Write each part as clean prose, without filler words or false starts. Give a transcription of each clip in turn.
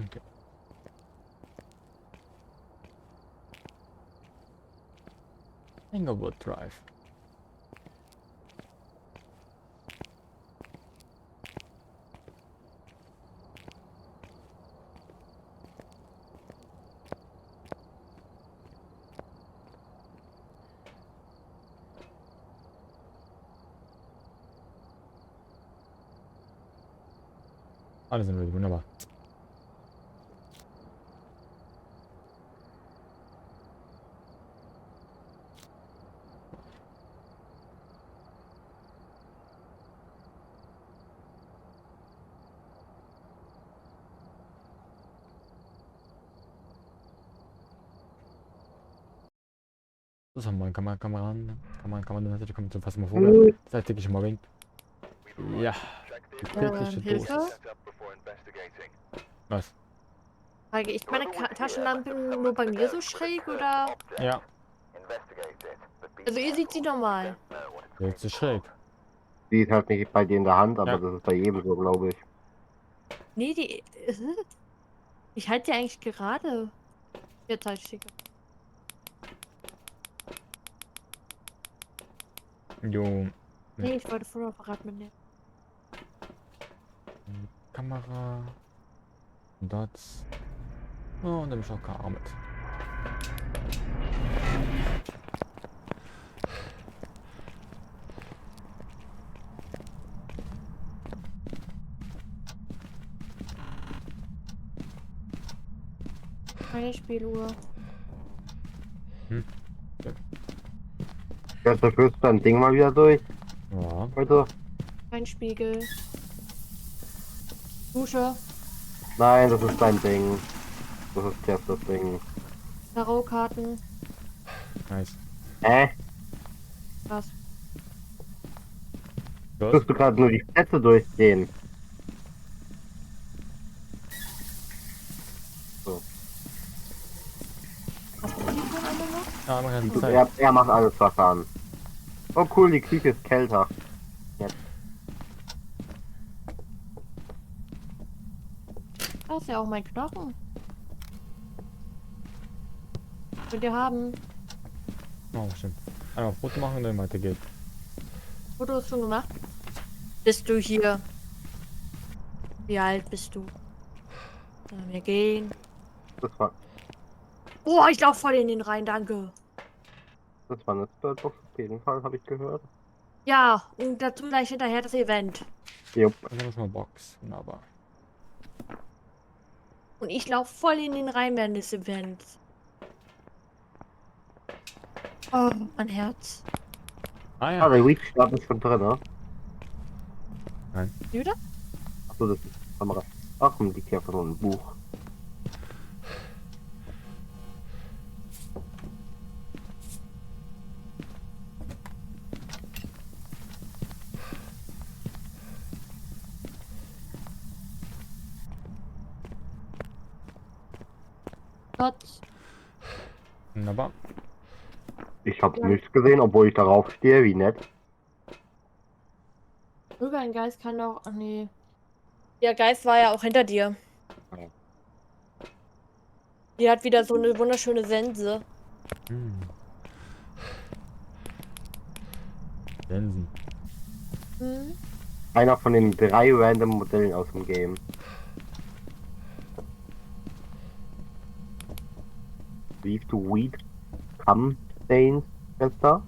Okay. Inglewood Drive. Alle sind ready, wunderbar. Das haben wir, Kameraden, natürlich kommen zum Phasmophobia. Das heißt tägliche Mobbing. Ja. Die tägliche Hilfe? Dosis. Was? Frage ich meine Taschenlampe nur bei mir so schräg oder? Ja. Also ihr seht sie normal. Jetzt ist schräg. Die ist halt nicht bei dir in der Hand, aber Ja. das ist bei jedem so, glaube ich. Nee, die. Ich halte die eigentlich gerade. Jetzt halt ich die. Jo. Nee, ich wollte Fotoapparat mitnehmen. Kamera. Dots. Oh, und dann ich auch Kamera mit. Keine Spieluhr. Jetzt führst du dein Ding mal wieder durch. Ja. Heute? Kein Spiegel. Dusche. Nein, das ist dein Ding. Das ist jetzt das Ding. Tarotkarten. Nice. Was? Was? Führst du gerade nur die Plätze durchgehen? So. Hast du die von einmal noch? Ah, man kann Zeit. Er macht alles was an. Oh cool, die Küche ist kälter. Jetzt. Das ist ja auch mein Knochen. Könnt ihr haben. Oh, stimmt. Einmal Foto machen und dann weiter geht. Fotos schon gemacht? Bist du hier? Wie alt bist du? Sollen wir gehen? Das war Boah, ich laufe voll in den rein, danke. eine Startbox auf jeden Fall, habe ich gehört. Ja, und dazu gleich hinterher das Event. Jupp. Dann haben wir schon mal Box. Wunderbar. Und ich laufe voll in den rein während des Events. Oh, mein Herz. Ah Ah, ja. der Weak-Start ist schon drin, ne? Nein. Wieder? Achso, das ist die Kamera. Ach, man liegt hier einfach nur ein Buch. Gott. Wunderbar. Ich hab's nicht gesehen, obwohl ich darauf stehe, wie nett. Sogar ein Geist kann doch. Ach nee. Der Geist war ja auch hinter dir. Ja. Die hat wieder so eine wunderschöne Sense. Hm. Sensen. Hm? Einer von den 3 random Modellen aus dem Game. Siehst du Weed Cum Stains, Schwester?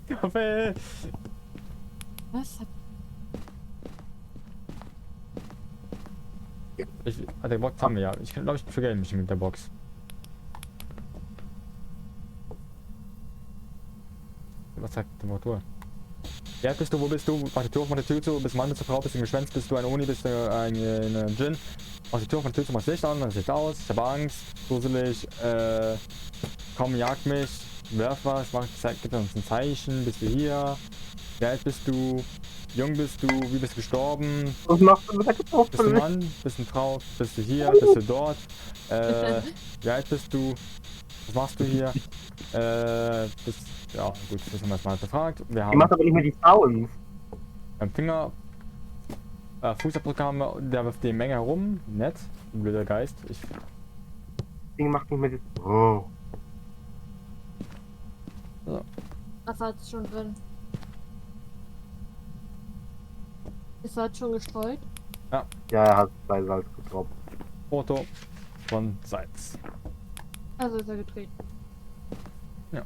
Kaffee! Was? Der Box haben wir ja. Ich glaube, ich vergesse mich mit der Box. Was sagt die Temperatur? Ja, bist du, wo bist du? Mach die Tür auf, mach die Tür zu. Bist du Mann, bist du Frau, bist du geschwänzt, bist du eine Uni, bist du eine Gin? Mach die Tür auf, mach die Tür zu, mach das Licht an, mach das Licht aus. Ich habe Angst, gruselig, komm, jag mich, werf was, gib uns ein Zeichen, bist du hier? Wie alt bist du? Jung bist du? Wie bist du gestorben? Was machst du mit der Bist du Kartoffel? Mann? Bist du eine Frau? Bist du hier? Bist du dort? Wie alt bist du? Was machst du hier? Ja, gut, das haben wir erstmal gefragt. Wir Die macht haben aber nicht mehr die Sounds. beim Finger Fußabdruck haben wir, der wirft die Menge herum. Nett. Ein blöder Geist. Ich. Ding macht nicht mehr das. Oh. So. Was hat es schon drin? Ist halt schon gestreut? Ja, er hat 2 Salz getropft. Foto von Salz. Also ist er getreten. Ja.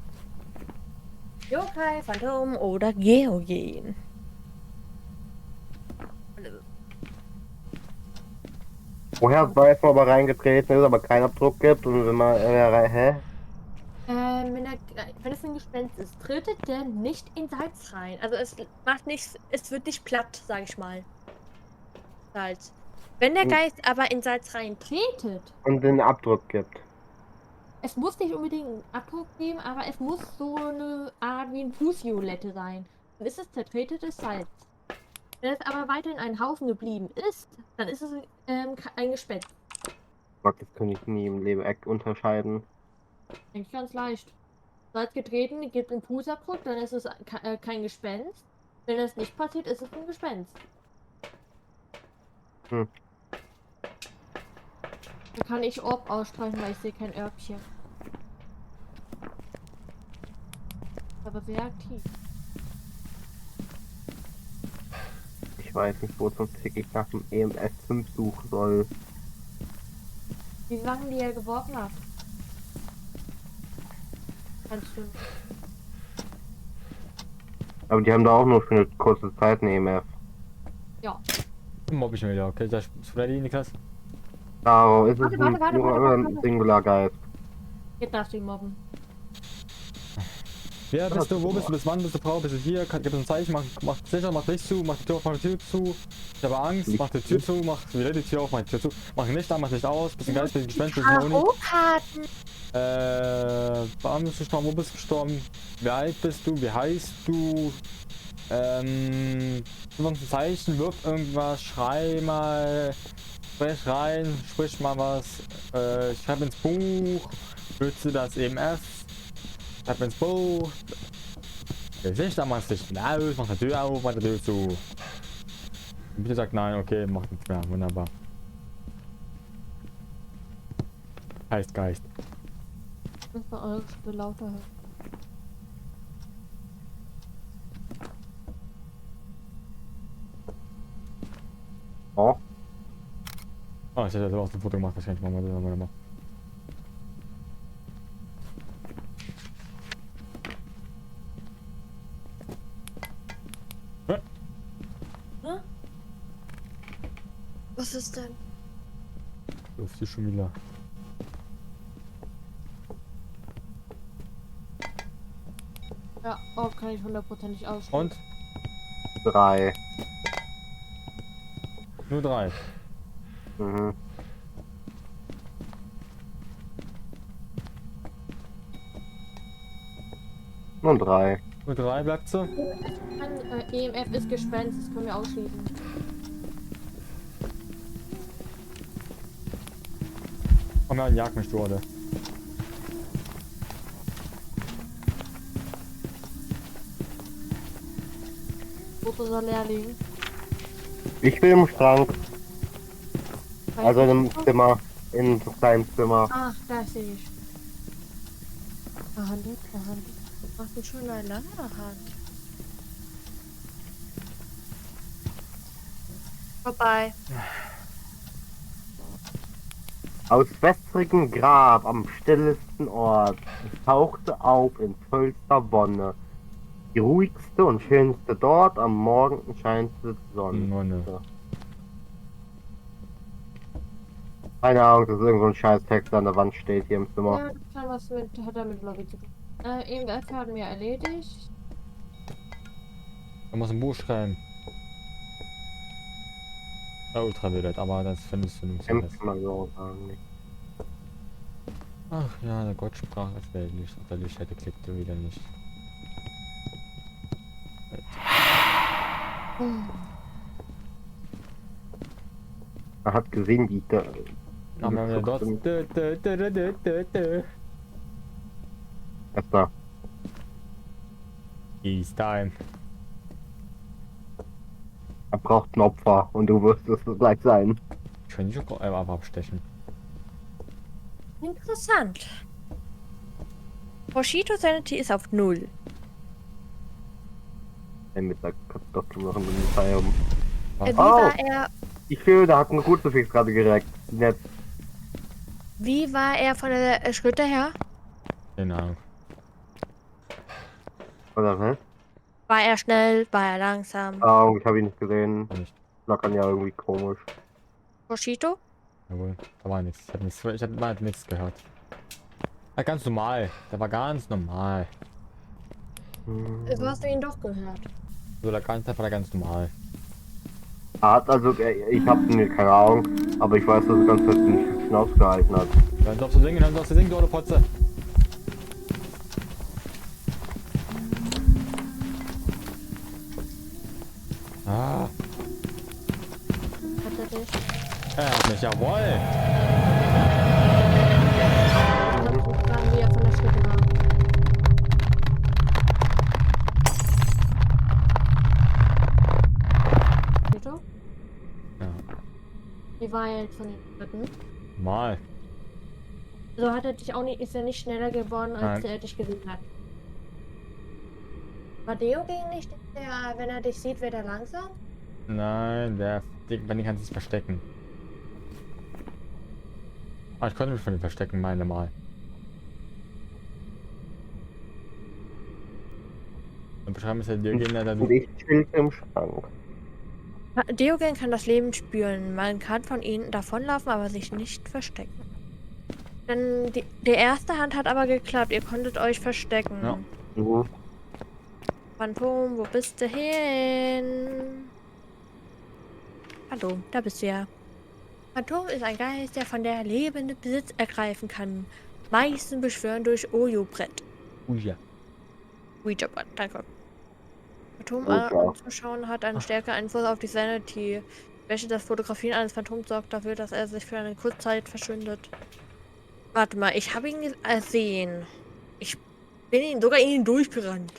Yokai, Phantom oder Geogen. Woher weiß man aber reingetreten ist, aber keinen Abdruck gibt und wenn man hä? Wenn es ein Gespenst ist, tretet der nicht in Salz rein. Also es macht nichts, es wird nicht platt, sag ich mal. Salz. Wenn der Und- Geist aber in Salz rein tretet, Und den Abdruck gibt. es muss nicht unbedingt einen Abdruck geben, aber es muss so eine Art wie ein Fußviolette sein. Dann ist es zertretetes Salz. Wenn es aber weiterhin ein Haufen geblieben ist, dann ist es ein Gespenst. Gott, das könnte ich nie im Leben unterscheiden. Eigentlich ganz leicht. Salz getreten, gibt einen Fußabdruck, dann ist es kein Gespenst. Wenn das nicht passiert, ist es ein Gespenst. Hm. Da kann ich Orb ausstreichen, weil ich sehe kein Örbchen. Aber sehr aktiv. Ich weiß nicht, wo zum Fick ich nach dem EMF 5 suchen soll. Wie lange die er geworfen hat. Kannst du. Aber die haben da auch nur für eine kurze Zeit ein EMF. Ja. Mobb ich mir wieder, okay? Das ist ready, Niklas. Darauf ist es Warte, ein Singular-Geist. Jetzt darfst du ihn mobben. Wer bist du? Wo bist du? Bist Mann? Bist du Frau? Bist du hier? Gib uns ein Zeichen. Mach sicher, mach Licht zu, mach die Tür auf, mach die Tür zu. Ich habe Angst, mach die Tür zu, mach wieder die Tür auf, mach die Tür zu. Mach Licht an, mach Licht aus. Bist ein Geist, bist ein Gespenst, bist ein Uni. Wann bist du gestorben? Wo bist du gestorben? Wie alt bist du? Wie heißt du? Gib uns ein Zeichen, wirf irgendwas, schrei mal, sprich rein, sprich mal was, schreib ins Buch, nütze das EMF, schreib ins Buch. Gesicht an, machst dich aus, mach die Tür auf, mach die Tür zu. Bitte sagt nein, okay, macht nichts mehr, wunderbar. Heißt Geist. Ich muss mal eure Stimme lauter hören. Oh, Oh, ich hätte auch ein Foto gemacht, wahrscheinlich machen wir das mal. Was ist denn? Luft ist schon wieder. Ja, oh, kann ich hundertprozentig ausschließen. Und? 3. Nur 3. Mhm. Nur 3. Nur 3 bleibt sie. EMF ist Gespenst, das können wir ausschließen. Komm her, jag mich, du, oder? Wo ist unser Lehrling? Ich will im Schrank. Also im Zimmer. In so einem kleinen Zimmer. Ach, da sehe ich. Behandelt. Macht du schon eine lange Hand. Vorbei. Aus wässrigem Grab am stillesten Ort. Es tauchte auf in vollster Wonne. Die ruhigste und schönste dort, am Morgen scheint die Sonne. Wonne. Ja. Keine Ahnung, dass irgendwo ein scheiß Text an der Wand steht hier im Zimmer. Ja, das kann was hat damit Lobby zu tun. EMF haben wir erledigt. Da muss ein Buch schreiben. Ja, Ultraviolett, aber das findest du nicht so fest. Kämpft man so sagen. Ach ja, der Gott sprach, es wäre Licht. Auf der Lichthette klickte wieder nicht. Man hat gesehen, wie da. Na, wir haben ja dort. Erster. East time. Er braucht ein Opfer und du wirst es gleich sein. Ich will nicht einfach abstechen. Interessant. Moschito Sanity ist auf 0. Mit der Kartoffel noch in den Feiern. Wie Oh, war er? ich finde, da hat ein Kruzifix gerade gereckt. Nett. Wie war er von der Schritte her? Keine Ahnung. Oder was? War er schnell? War er langsam? Oh, ich habe ihn nicht gesehen. Nicht. Flackern ja irgendwie komisch. Moschito? Jawohl. Da war nichts. Ich hab mal nichts gehört. Ja, ganz normal. Der war ganz normal. So hast du ihn doch gehört. So, der war ganz normal. Er hat also, ich habe keine Ahnung, aber ich weiß, dass er ganz fest den Schnauz gehalten hat. Hören Sie auf zu singen, hören Sie auf zu singen, du oder Potze. Ah, Hat er dich? er hat mich, jawohl. Ich hab nicht fragen, wie er von der Schritte war. Moschito? Ja, Wie war er jetzt von den Schritten? mal. So hat er dich auch nicht, ist er nicht schneller geworden, als Nein. er dich gesehen hat. War Deo gegen nicht der, wenn er dich sieht, wird er langsam? Nein, wenn die kann sich verstecken. Aber ich konnte mich von ihm verstecken, meine mal. Und beschreiben ist ja Diogen, der Und ich chill im Schrank. Diogen kann das Leben spüren. Man kann von ihnen davonlaufen, aber sich nicht verstecken. Dann die erste Hand hat aber geklappt. Ihr konntet euch verstecken. Ja. Mhm. Phantom, wo bist du hin? Hallo, da bist du ja. Phantom ist ein Geist, der von der Lebenden Besitz ergreifen kann. Meistens beschwören durch Ojo-Brett. Ja. Ouija-Brett, danke. Phantom Gut, ja. anzuschauen hat einen stärkeren Einfluss auf die Sanity. Welche das Fotografieren eines Phantoms sorgt dafür, dass er sich für eine Kurzzeit verschwindet. Warte mal, ich habe ihn gesehen. Ich bin sogar in ihn durchgerannt.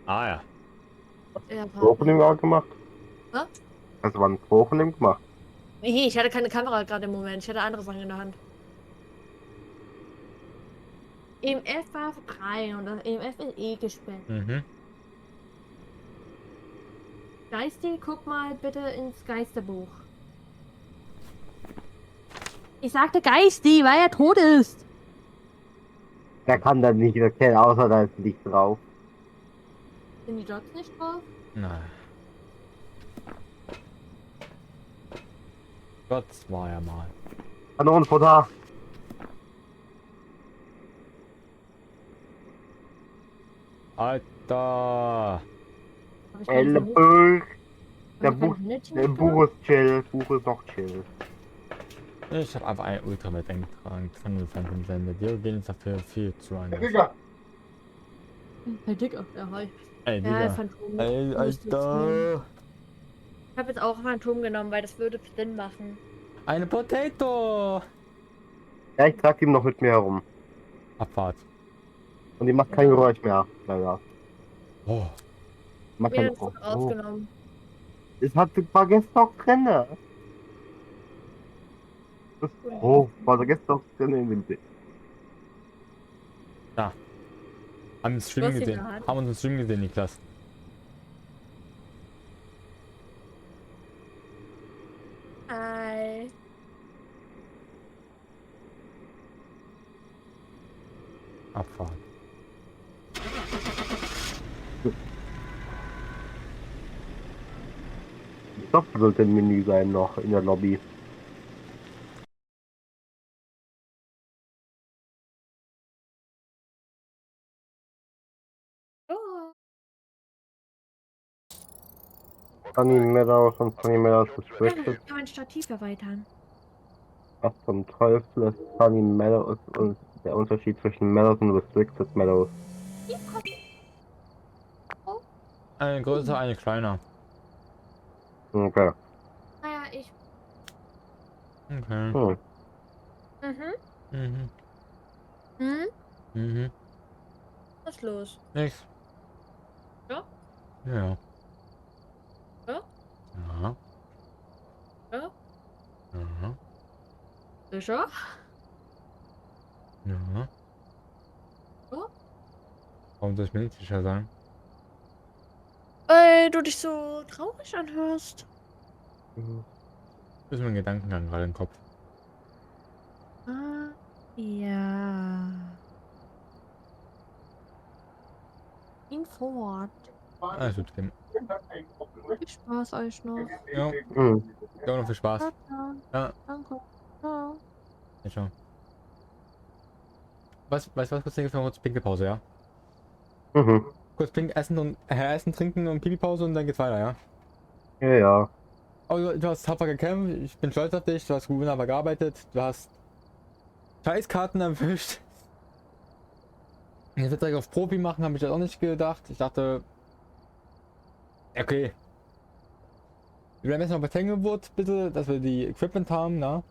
Ah ja. Ja, Pro von dem auch gemacht? Was? Also war ein Pro von dem gemacht. Nee, ich hatte keine Kamera gerade im Moment. Ich hatte andere Sachen in der Hand. EMF war auf 3 und das EMF ist eh gesperrt. Mhm. Geisti, guck mal bitte ins Geisterbuch. Ich sagte Geisti, weil er tot ist. Der kann dann nicht erkennen, außer da ist ein Licht drauf. Sind die Dots nicht drauf? Nein. Gott war ja mal. Kanonenfutter. Alter. Hab ich keinen Sanity- Buch. hab Der ich Buch, keinen Sanity der mitgenommen? Buch ist chill. Buch ist noch chill. Ich habe einfach ein Ultra mit eingetragen. Das kann nur Phantom sein. Der Diogen ist dafür viel zu anders. Hey Dicker, ja hi. Ey, Ja, Digga. Phantom. Ey, müsste es sein. Alter. Ich habe jetzt auch Phantom genommen, weil das würde Sinn machen. Eine Potato. Ja, ich trage ihn noch mit mir herum. Abfahrt. Und die macht kein Geräusch mehr, leider. Oh. Macht Mir kein das oh. rausgenommen. Es hat ein paar Gäste auch drin. Das oh, war der Gäste auch drin in dem Bild. Ja. Haben den Stream Du hast sie gesehen. in der Hand. Haben uns den Stream gesehen, Niklas. Hi. Abfahrt. Ich glaube, sollte ein Menü sein noch in der Lobby. Oh. Funny Meadows und Funny Meadows Ja, Restricted. ich kann mein Stativ erweitern. Was zum Teufel ist Funny Meadows und der Unterschied zwischen Meadows und Restricted Meadows? Oh. Eine größer, eine kleiner. Okay. Naja, ich. Okay. Hm. Mhm. Mhm. Hm? Mhm. Was ist los? Nichts. Ja? Ja. Ja? Ja. Ja? Ja. Sicher? Ja. Ja? Warum soll ich mir nicht sicher sein? Weil du dich so traurig anhörst. Mhm. Das ist mein Gedankengang gerade im Kopf. Ah, ja. Ihn fort. Alles wird gehen. Viel Spaß euch noch. Ja, Mhm. ja, noch viel Spaß. Ciao, ciao. Ja, Danke. Ciao. ja, ciao. Weißt du was, kurz für eine kurze Pinkelpause, ja? Mhm. Kurz Pink essen und essen, trinken und Pipi-Pause und dann geht's weiter, ja? Ja, ja. Aber du hast tapfer gekämpft, ich bin stolz auf dich, du hast gut wunderbar gearbeitet, du hast Scheißkarten erwischt. Jetzt wird direkt auf Profi machen, habe ich das auch nicht gedacht. Ich dachte, okay, wir bleiben erstmal bei Tanglewood, bitte, dass wir die Equipment haben, na?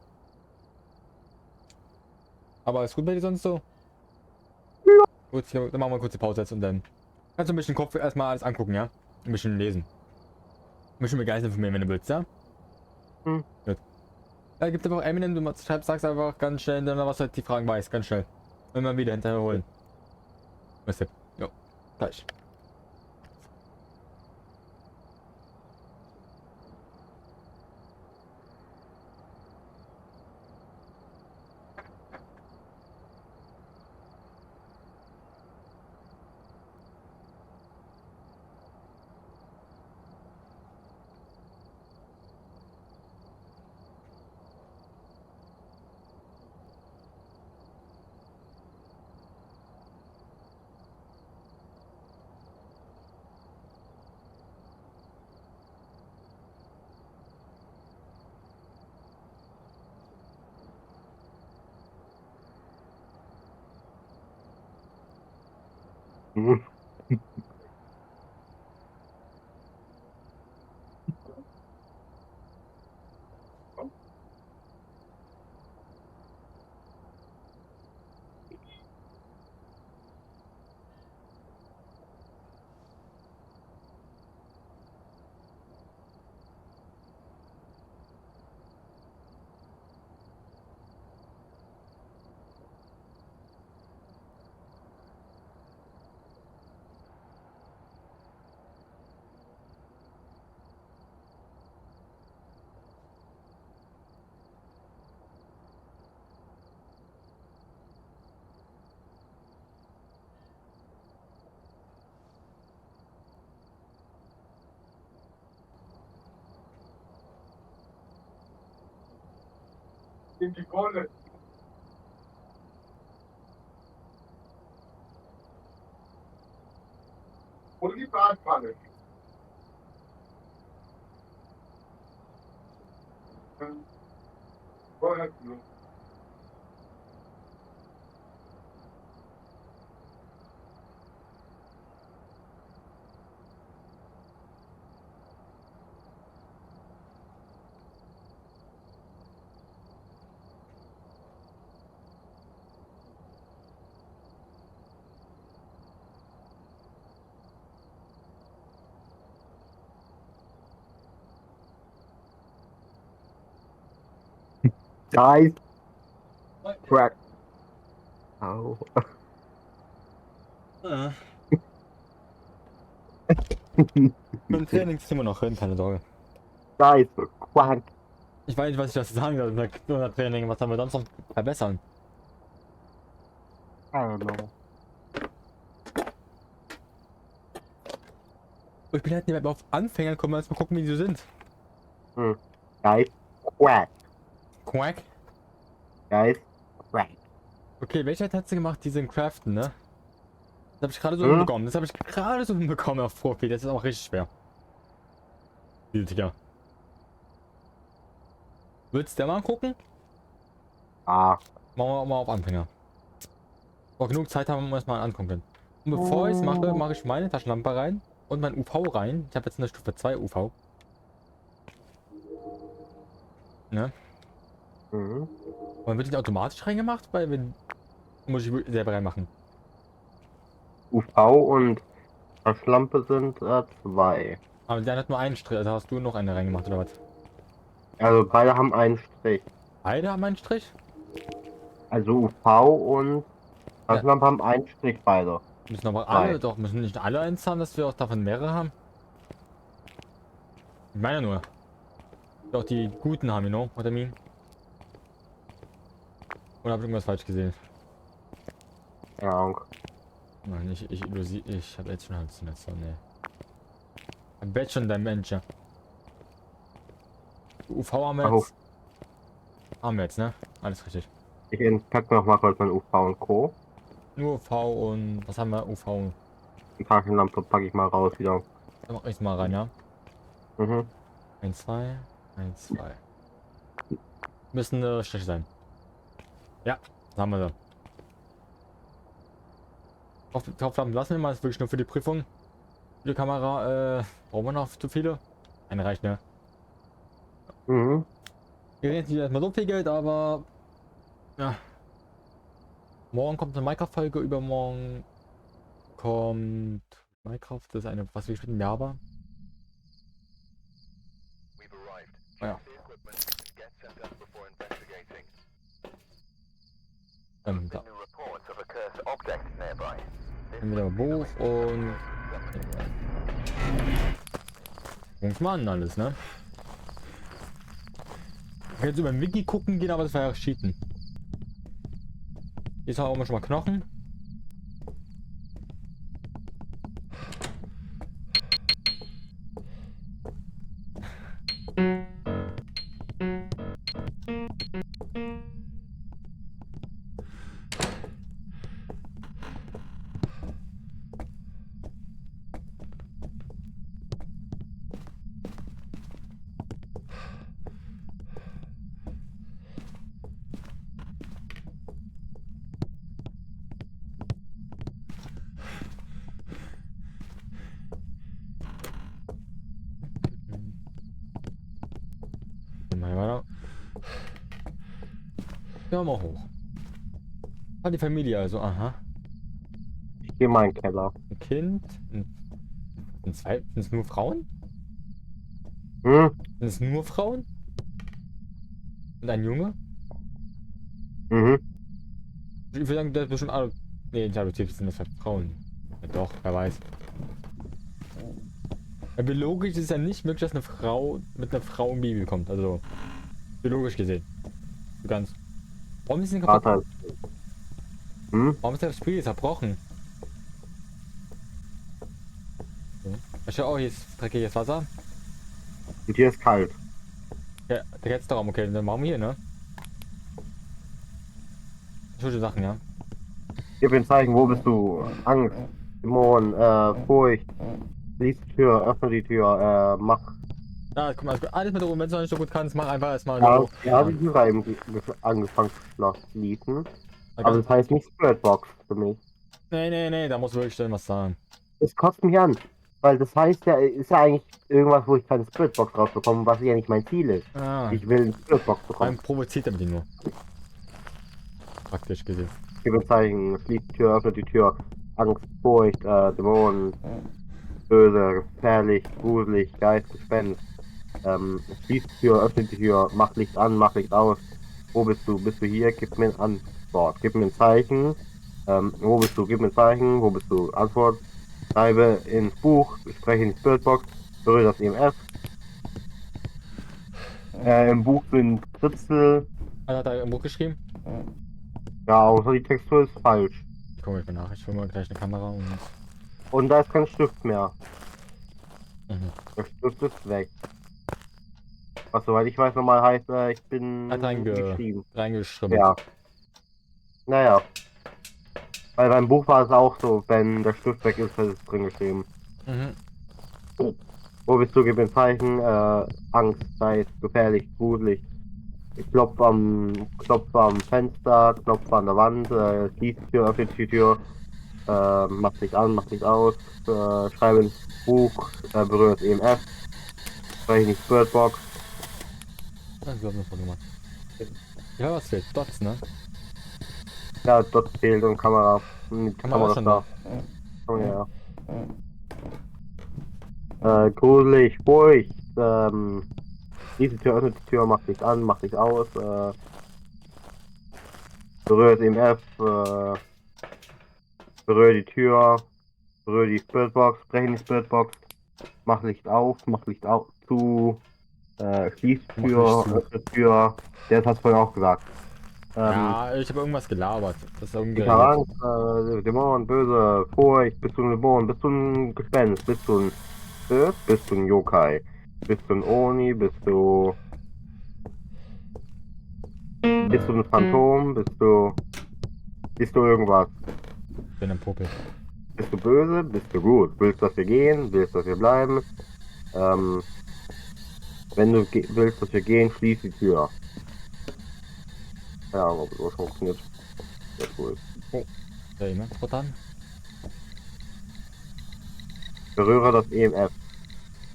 Aber ist gut bei dir sonst so? Gut, dann machen wir eine kurze Pause jetzt und dann kannst du ein bisschen Kopf erstmal alles angucken, ja? Ein bisschen lesen. Ein bisschen begeistert von mir, wenn du willst, ja? Mhm. Gut. Da gibt es aber auch Eminem, du sagst einfach ganz schnell, dann was halt die Fragen weiß, ganz schnell. Immer wieder hinterher holen. Weißt du? Jo, gleich. Mhm. In die Kohle. Und die Bratpfanne. Vorher noch. Guys, crack. Au. Ja. Im Training kriegen wir noch hin, keine Sorge. Guys, quack. Ich weiß nicht, was ich dazu sagen soll. Nur Training, was haben wir sonst noch verbessern? I don't know. Ich bin halt nicht mehr auf Anfänger gekommen, erst mal gucken, wie die so sind. Mhm. Guys, quack. Quack. Guys, quack. Okay, welche hat sie gemacht? Die sind Craften, ne? Das habe ich gerade so Mhm. hinbekommen. Das habe ich gerade so hinbekommen auf Profi. Das ist auch richtig schwer. Digga. Willst du der mal gucken? Ah. Machen wir mal auf Anfänger. Aber genug Zeit haben, um es mal angucken. Und bevor ich es mache, mache ich meine Taschenlampe rein und mein UV rein. Ich habe jetzt eine Stufe 2 UV. Ne? Mhm. Und wird die automatisch reingemacht, weil wenn muss ich selber reinmachen. UV und Taschenlampe sind 2. Aber der hat nur einen Strich, also hast du noch eine reingemacht oder was? Also beide haben einen Strich. Beide haben einen Strich? Also UV und Ja. Taschenlampe haben einen Strich beide. Müssen aber Zwei. alle, doch, müssen nicht alle eins haben, dass wir auch davon mehrere haben? Ich meine nur. Auch die guten haben, oder Min? Oder habe ich irgendwas falsch gesehen? Keine Ahnung. Nein, ich habe jetzt schon Halluzination, ne. Ich hab jetzt schon Dementia. UV haben wir Ach, jetzt. Haben wir jetzt, ne? Alles richtig. ich entpacke noch mal kurz mein UV und Co. Nur UV und was haben wir? UV. Die Taschenlampe packe ich mal raus wieder. Da mach ich mal rein, ja. Mhm. 1, 2, 1, 2. Müssen Striche sein. Ja, das haben wir so. Aufnahmen lassen wir mal, das ist wirklich nur für die Prüfung. Die Kamera, brauchen wir noch zu viele? Eine reicht, ne? Mhm. Wir reden nicht erstmal so viel Geld, aber ja. Morgen kommt eine Minecraft-Folge, übermorgen kommt Minecraft, das ist eine, was wir gespielt haben, Java. Ja. Da. Dann wieder Buch und fünf Mann alles, ne? Ich kann jetzt über den Wiki gucken gehen, aber das war ja Cheaten. Jetzt haben wir schon mal Knochen. Mal weiter. Ja, mal hoch. Ah, die Familie also, aha. Ich gehe mal in den Keller. Ein Kind. Sind es nur Frauen? Hm? Sind es nur Frauen? Und ein Junge? Mhm. Ich würde sagen, der ist bestimmt adoptiert. Nee, nicht adoptiert, sind das halt Frauen. Ja, doch, wer weiß. Ja, biologisch ist es ja nicht möglich, dass eine Frau mit einer Frau im Baby kommt. Also, biologisch gesehen. Du kannst. Warum ist denn kaputt? Vater. Hm? Warum ist das Spiel jetzt zerbrochen? Ja. Schau, oh, hier ist dreckiges Wasser. Und hier ist kalt. Ja, der letzte Raum, okay, dann machen wir hier, ne? Schöne Sachen, ja. Gib mir ein Zeichen, wo bist du? Angst, Dämonen, Furcht. Schließ die Tür, öffne die Tür, mach. Ja, guck mal, alles mit oben, wenn du noch nicht so gut kannst, mach einfach erstmal Ja, so. ja, die Tür eben angefangen zu schließen. Aber Okay. das heißt nicht Spiritbox für mich. Nee, da muss wirklich dann was sagen. Das kotzt mich an. Weil das heißt ja, ist ja eigentlich irgendwas, wo ich keine Spiritbox rausbekomme, was ja nicht mein Ziel ist. Ah, Ich will eine Spiritbox beim bekommen. provoziert er mit ihm nur. Praktisch gesehen. Gib mir ein Zeichen, schließ die Tür, öffne die Tür. Angst, Furcht, Dämonen, böse, gefährlich, gruselig, Geist, Gespenst. Schließ die Tür, öffne die Tür, mach Licht an, mach Licht aus. Wo bist du? Bist du hier? Gib mir eine Antwort. Gib mir ein Zeichen. Wo bist du? Gib mir ein Zeichen. Wo bist du? Antwort. Schreibe ins Buch, spreche in die Spiritbox, berühre das EMF. Im Buch sind Kritzel. Was hat er im Buch geschrieben? Ja, außer die Textur ist falsch. Ich gucke mir nach, ich hole mal gleich eine Kamera und. Und da ist kein Stift mehr. Mhm. Der Stift ist weg. Was soweit ich weiß nochmal heißt, ich bin Hat geschrieben. reingeschrieben. Ja. Naja. Weil beim Buch war es auch so, wenn der Stift weg ist, ist es drin geschrieben. Mhm. Wo bist du? Gib mir ein Zeichen. Angst, Zeit, gefährlich, gruselig. Ich klopfe am Fenster, klopfe an der Wand, schließ die Tür, öffne die Tür, mach dich an, mach dich aus, schreibe ins Buch, berühre das EMF, spreche in die Spiritbox. Ja, ich glaube, das war gemacht. Ja, was fehlt? Dots, ne? Ja, dort fehlt und Kamera. Die Kamera ist schon da. Oh ja. Gruselig, Furcht, schließ die Tür, öffnet die Tür, macht Licht an, macht Licht aus, berührt EMF, berühre die Tür, berühre die Spiritbox, spreche in die Spiritbox, mach Licht auf, zu, schließ Mach Tür, Licht zu. öffnet Tür, der hat vorhin auch gesagt. Ja, ich habe irgendwas gelabert. Das ist Ich habe ungeregelt. Angst, Dämon, böse, Furcht, bist du ein Dämon, bist du ein Gespenst, bist du ein Spirit, bist du ein Yokai, bist du ein Oni, bist du ein Phantom, bist du irgendwas? Ich bin ein Puppel. Bist du böse? Bist du gut? Willst du, dass wir gehen? Willst du, dass wir bleiben? Wenn du willst, dass wir gehen, schließ die Tür. Ja, ob das funktioniert. Sehr cool. Der jemand dann? Berühre das EMF.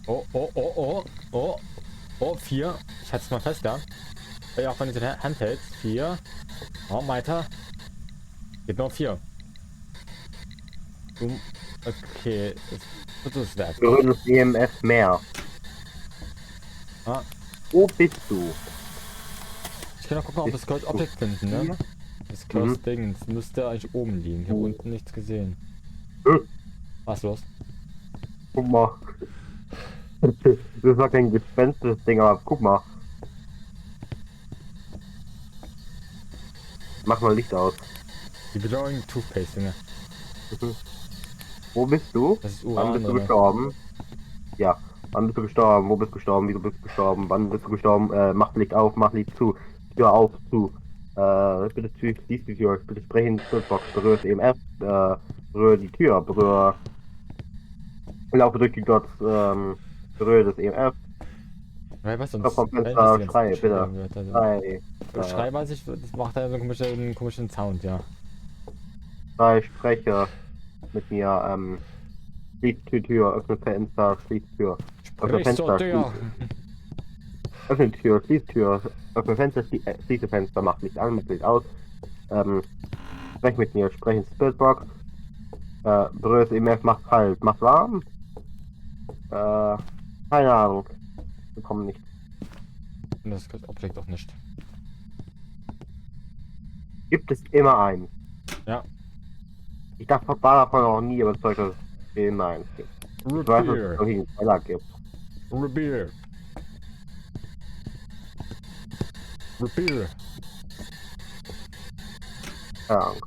Oh, oh, oh, oh, oh. Oh, 4. Ich halte es mal fest, ja. Ja, auch wenn du die Hand hältst. 4. Oh, weiter. Geht noch 4. Okay. Das ist wert. Berühre das EMF mehr. Ah, Wo bist du? ich kann auch gucken, ob wir das Objekt finden, ne? Das Ding müsste eigentlich oben liegen. Ich habe unten nichts gesehen. Was ist los? Guck mal. Das war kein Gespenst, das Ding, aber guck mal. Mach mal Licht aus. Die Bedrohung Toothpaste, Junge. Wo bist du? Das ist Wann Uran, bist du oder? gestorben? Ja. Wann bist du gestorben? Wo bist du gestorben? Wieso bist du gestorben? Wann bist du gestorben? Mach Licht auf, mach Licht zu. Tür auf, zu. Bitte schließ die Tür. Bitte spreche in die Türbox. Berühre das EMF. Berühre die Tür. Laufe durch die Dots. Berühre das EMF. Weil was sonst? Kopf vom Weil Fenster. das Schrei, bitte. Also, Schrei. Schrei weiß ich, das macht ja so einen komischen Sound, ja. Schrei, spreche mit mir. Schließ die Tür. Öffne Fenster. Schließ Tür. Öffne Sprich zur Fenster. Tür. Öffne Tür, schließ Tür, öffne Fenster, schließe Fenster, mach Licht an, mach Licht aus. Sprech mit mir, sprech in Spiritbox. Berühre das EMF, mach kalt, mach warm. Keine Ahnung. Wir kommen nicht. Das Objekt auch nicht. Gibt es immer einen. Ja. Ich war davon noch nie überzeugt, dass es immer einen gibt. Ich weiß, dass es irgendwie einen Keller gibt. Repair. Repair. Keine Ahnung.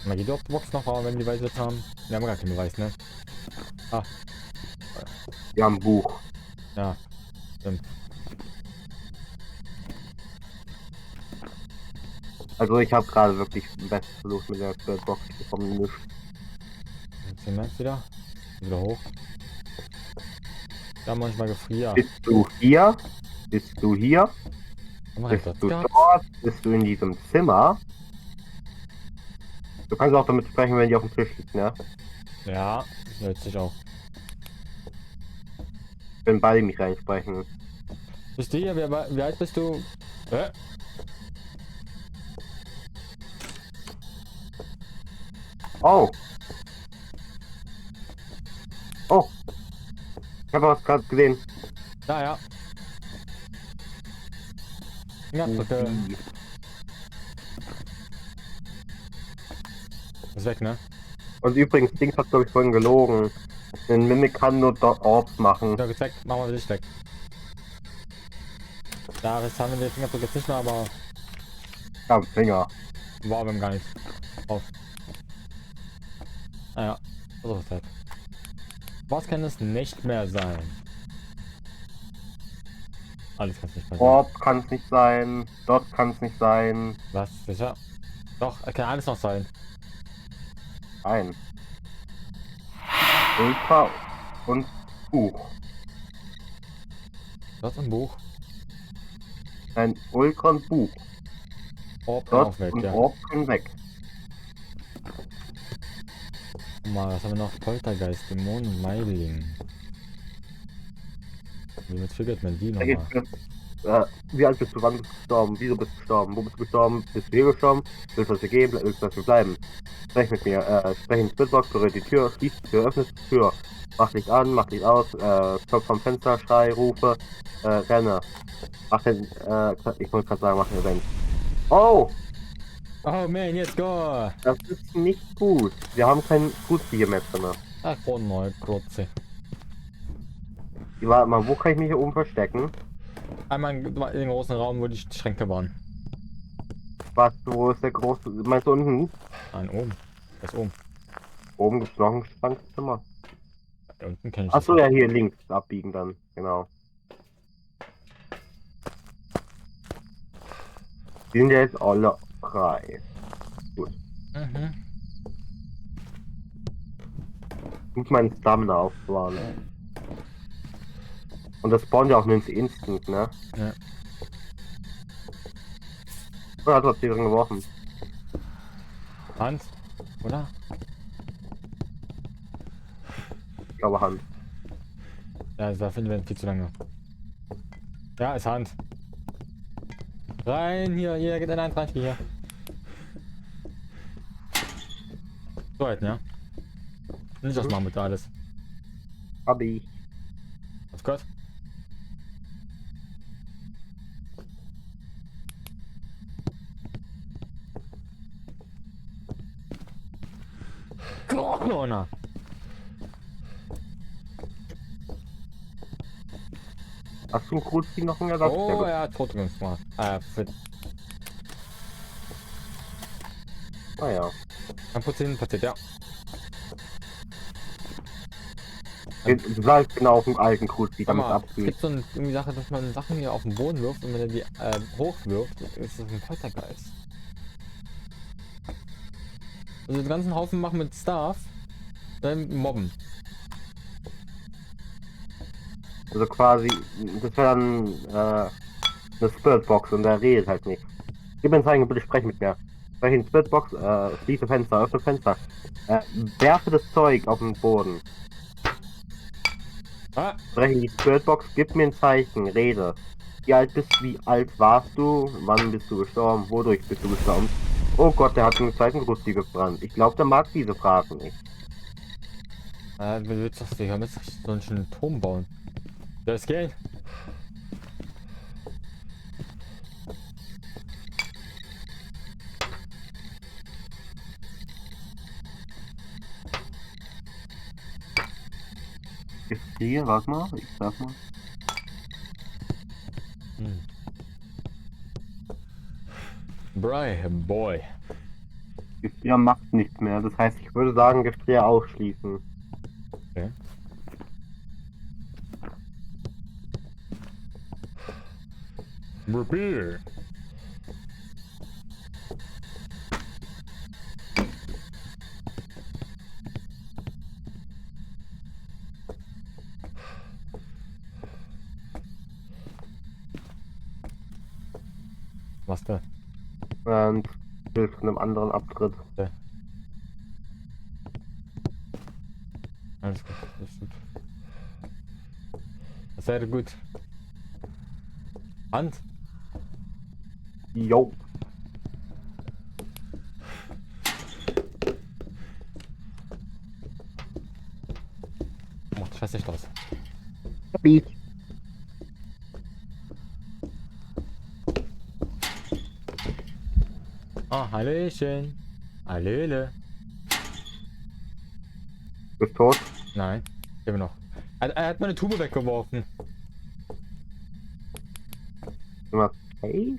Mal die Box noch mal, wenn die Beweise haben. Wir haben gar keinen Beweis, ne? Ah, Wir haben ein Buch. ja. Stimmt. Also ich habe gerade wirklich den besten Versuch mit der Spiritbox. Ich bekomme nichts. Jetzt sehen wir es wieder. Wieder hoch. Da manchmal gefriert. Bist du hier? Bist du hier? Haben wir Bist Platz du gehabt? dort? Bist du in diesem Zimmer? Du kannst auch damit sprechen, wenn die auf dem Tisch liegt, ne? Ja, hört sich auch. Wenn beide mich reinsprechen. Bist du hier? Wie alt bist du? Oh! Oh! Ich habe was gerade gesehen. Ja, ja. Fingerabdrücke. Ist weg, ne? Und übrigens, Dings hat glaube ich vorhin gelogen. Ein Mimik kann nur Orbs machen. Ja, geht's weg. Machen wir Licht weg. Ja, das haben wir den Fingerabdruck jetzt nicht mehr, aber Am Finger. wow, wir haben gar nichts. Auf. Naja, so ist das. Was kann es nicht mehr sein? Alles kann es nicht mehr sein. Orb kann es nicht sein. Dot kann es nicht sein. Was? Sicher? Doch, kann alles noch sein. Nein. Ultra und Buch. Das ist ein Buch. Ein Ultra und Buch. Orb Dot auch weg, und ja. Orb können weg. Guck mal, was haben wir noch? Poltergeist, Dämonen und Meiling. Wie triggert man die nochmal? Wie alt bist du? Wann bist du gestorben? Wieso bist du gestorben? Wo bist du gestorben? Bist du hier gestorben? Willst du, dass wir gehen? Willst du, dass wir bleiben? Sprech mit mir. Sprech in die Spiritbox, berührt die Tür, schließt die Tür, öffnet die Tür. Mach Licht an, mach Licht aus, klopf vom Fenster, schrei, rufe, renne. Mach den, ich wollte gerade sagen, mach den Event. Oh! Oh man, jetzt go! Das ist nicht gut. Wir haben kein Crucifix mehr drin. Ach, neue Krotze. Warte mal, wo kann ich mich hier oben verstecken? Einmal in den großen Raum, wo die Schränke waren. Was, wo ist der große? Meinst du unten? Nein, oben. Das ist oben. Oben gibt es noch ein Schrankzimmer. Da unten kenne ich Achso, das ja, hier links abbiegen dann, genau. Die sind ja jetzt alle frei. Gut. nicht. Mhm. Ich muss meinen Stamina aufbewahren. Und das spawnt ja auch nur ins Instant, ne? Ja. Oder hat was hier drin geworfen? Hand, oder? Ich glaube Hand. Ja, da finden wir viel zu lange. Ja, ist Hand. Rein, hier geht ein rein, hier. So halt, ja. Nicht was machen mit da alles. Hab ich. Was Gott? Corona. Hast du einen Crucifix noch in Ersatz? Oh, er hat Foto gemacht. Fit. Ah ja. Passiert, ja. Du sagst genau auf dem alten Crucifix, damit es Es abgeht. gibt so eine irgendwie Sache, dass man Sachen hier auf den Boden wirft und wenn er die hochwirft, ist das ein Poltergeist. Also den ganzen Haufen machen mit Stuff, dann mobben. Also quasi, das wäre dann eine Spiritbox und der redet halt nicht. Gib mir ein Zeichen, bitte sprech mit mir. Sprech in Spiritbox, schließe Fenster, öffne Fenster. Werfe das Zeug auf den Boden. Ah, Sprech in die Spiritbox, gib mir ein Zeichen, rede. Wie alt warst du? Wann bist du gestorben? Wodurch bist du gestorben? Oh Gott, der hat einen zweiten Crucifix gebrannt. Ich glaube, der mag diese Fragen nicht. wie willst du das? Wir haben jetzt so einen schönen Turm bauen. Das geht. Ist hier, warte mal, ich sag mal. Boy. Gefrier macht nichts mehr. Das heißt, ich würde sagen, Gefrier ausschließen. Okay. Beer. Was da? Und hilft von einem anderen Abtritt. Okay. Alles gut, alles gut. Das wäre gut. Hand? Jo. Macht fest nicht aus. Beat. Ah, Hallöchen. Hallöle. Bist tot? Nein, immer noch. Er hat meine Tube weggeworfen. Immer. Hey?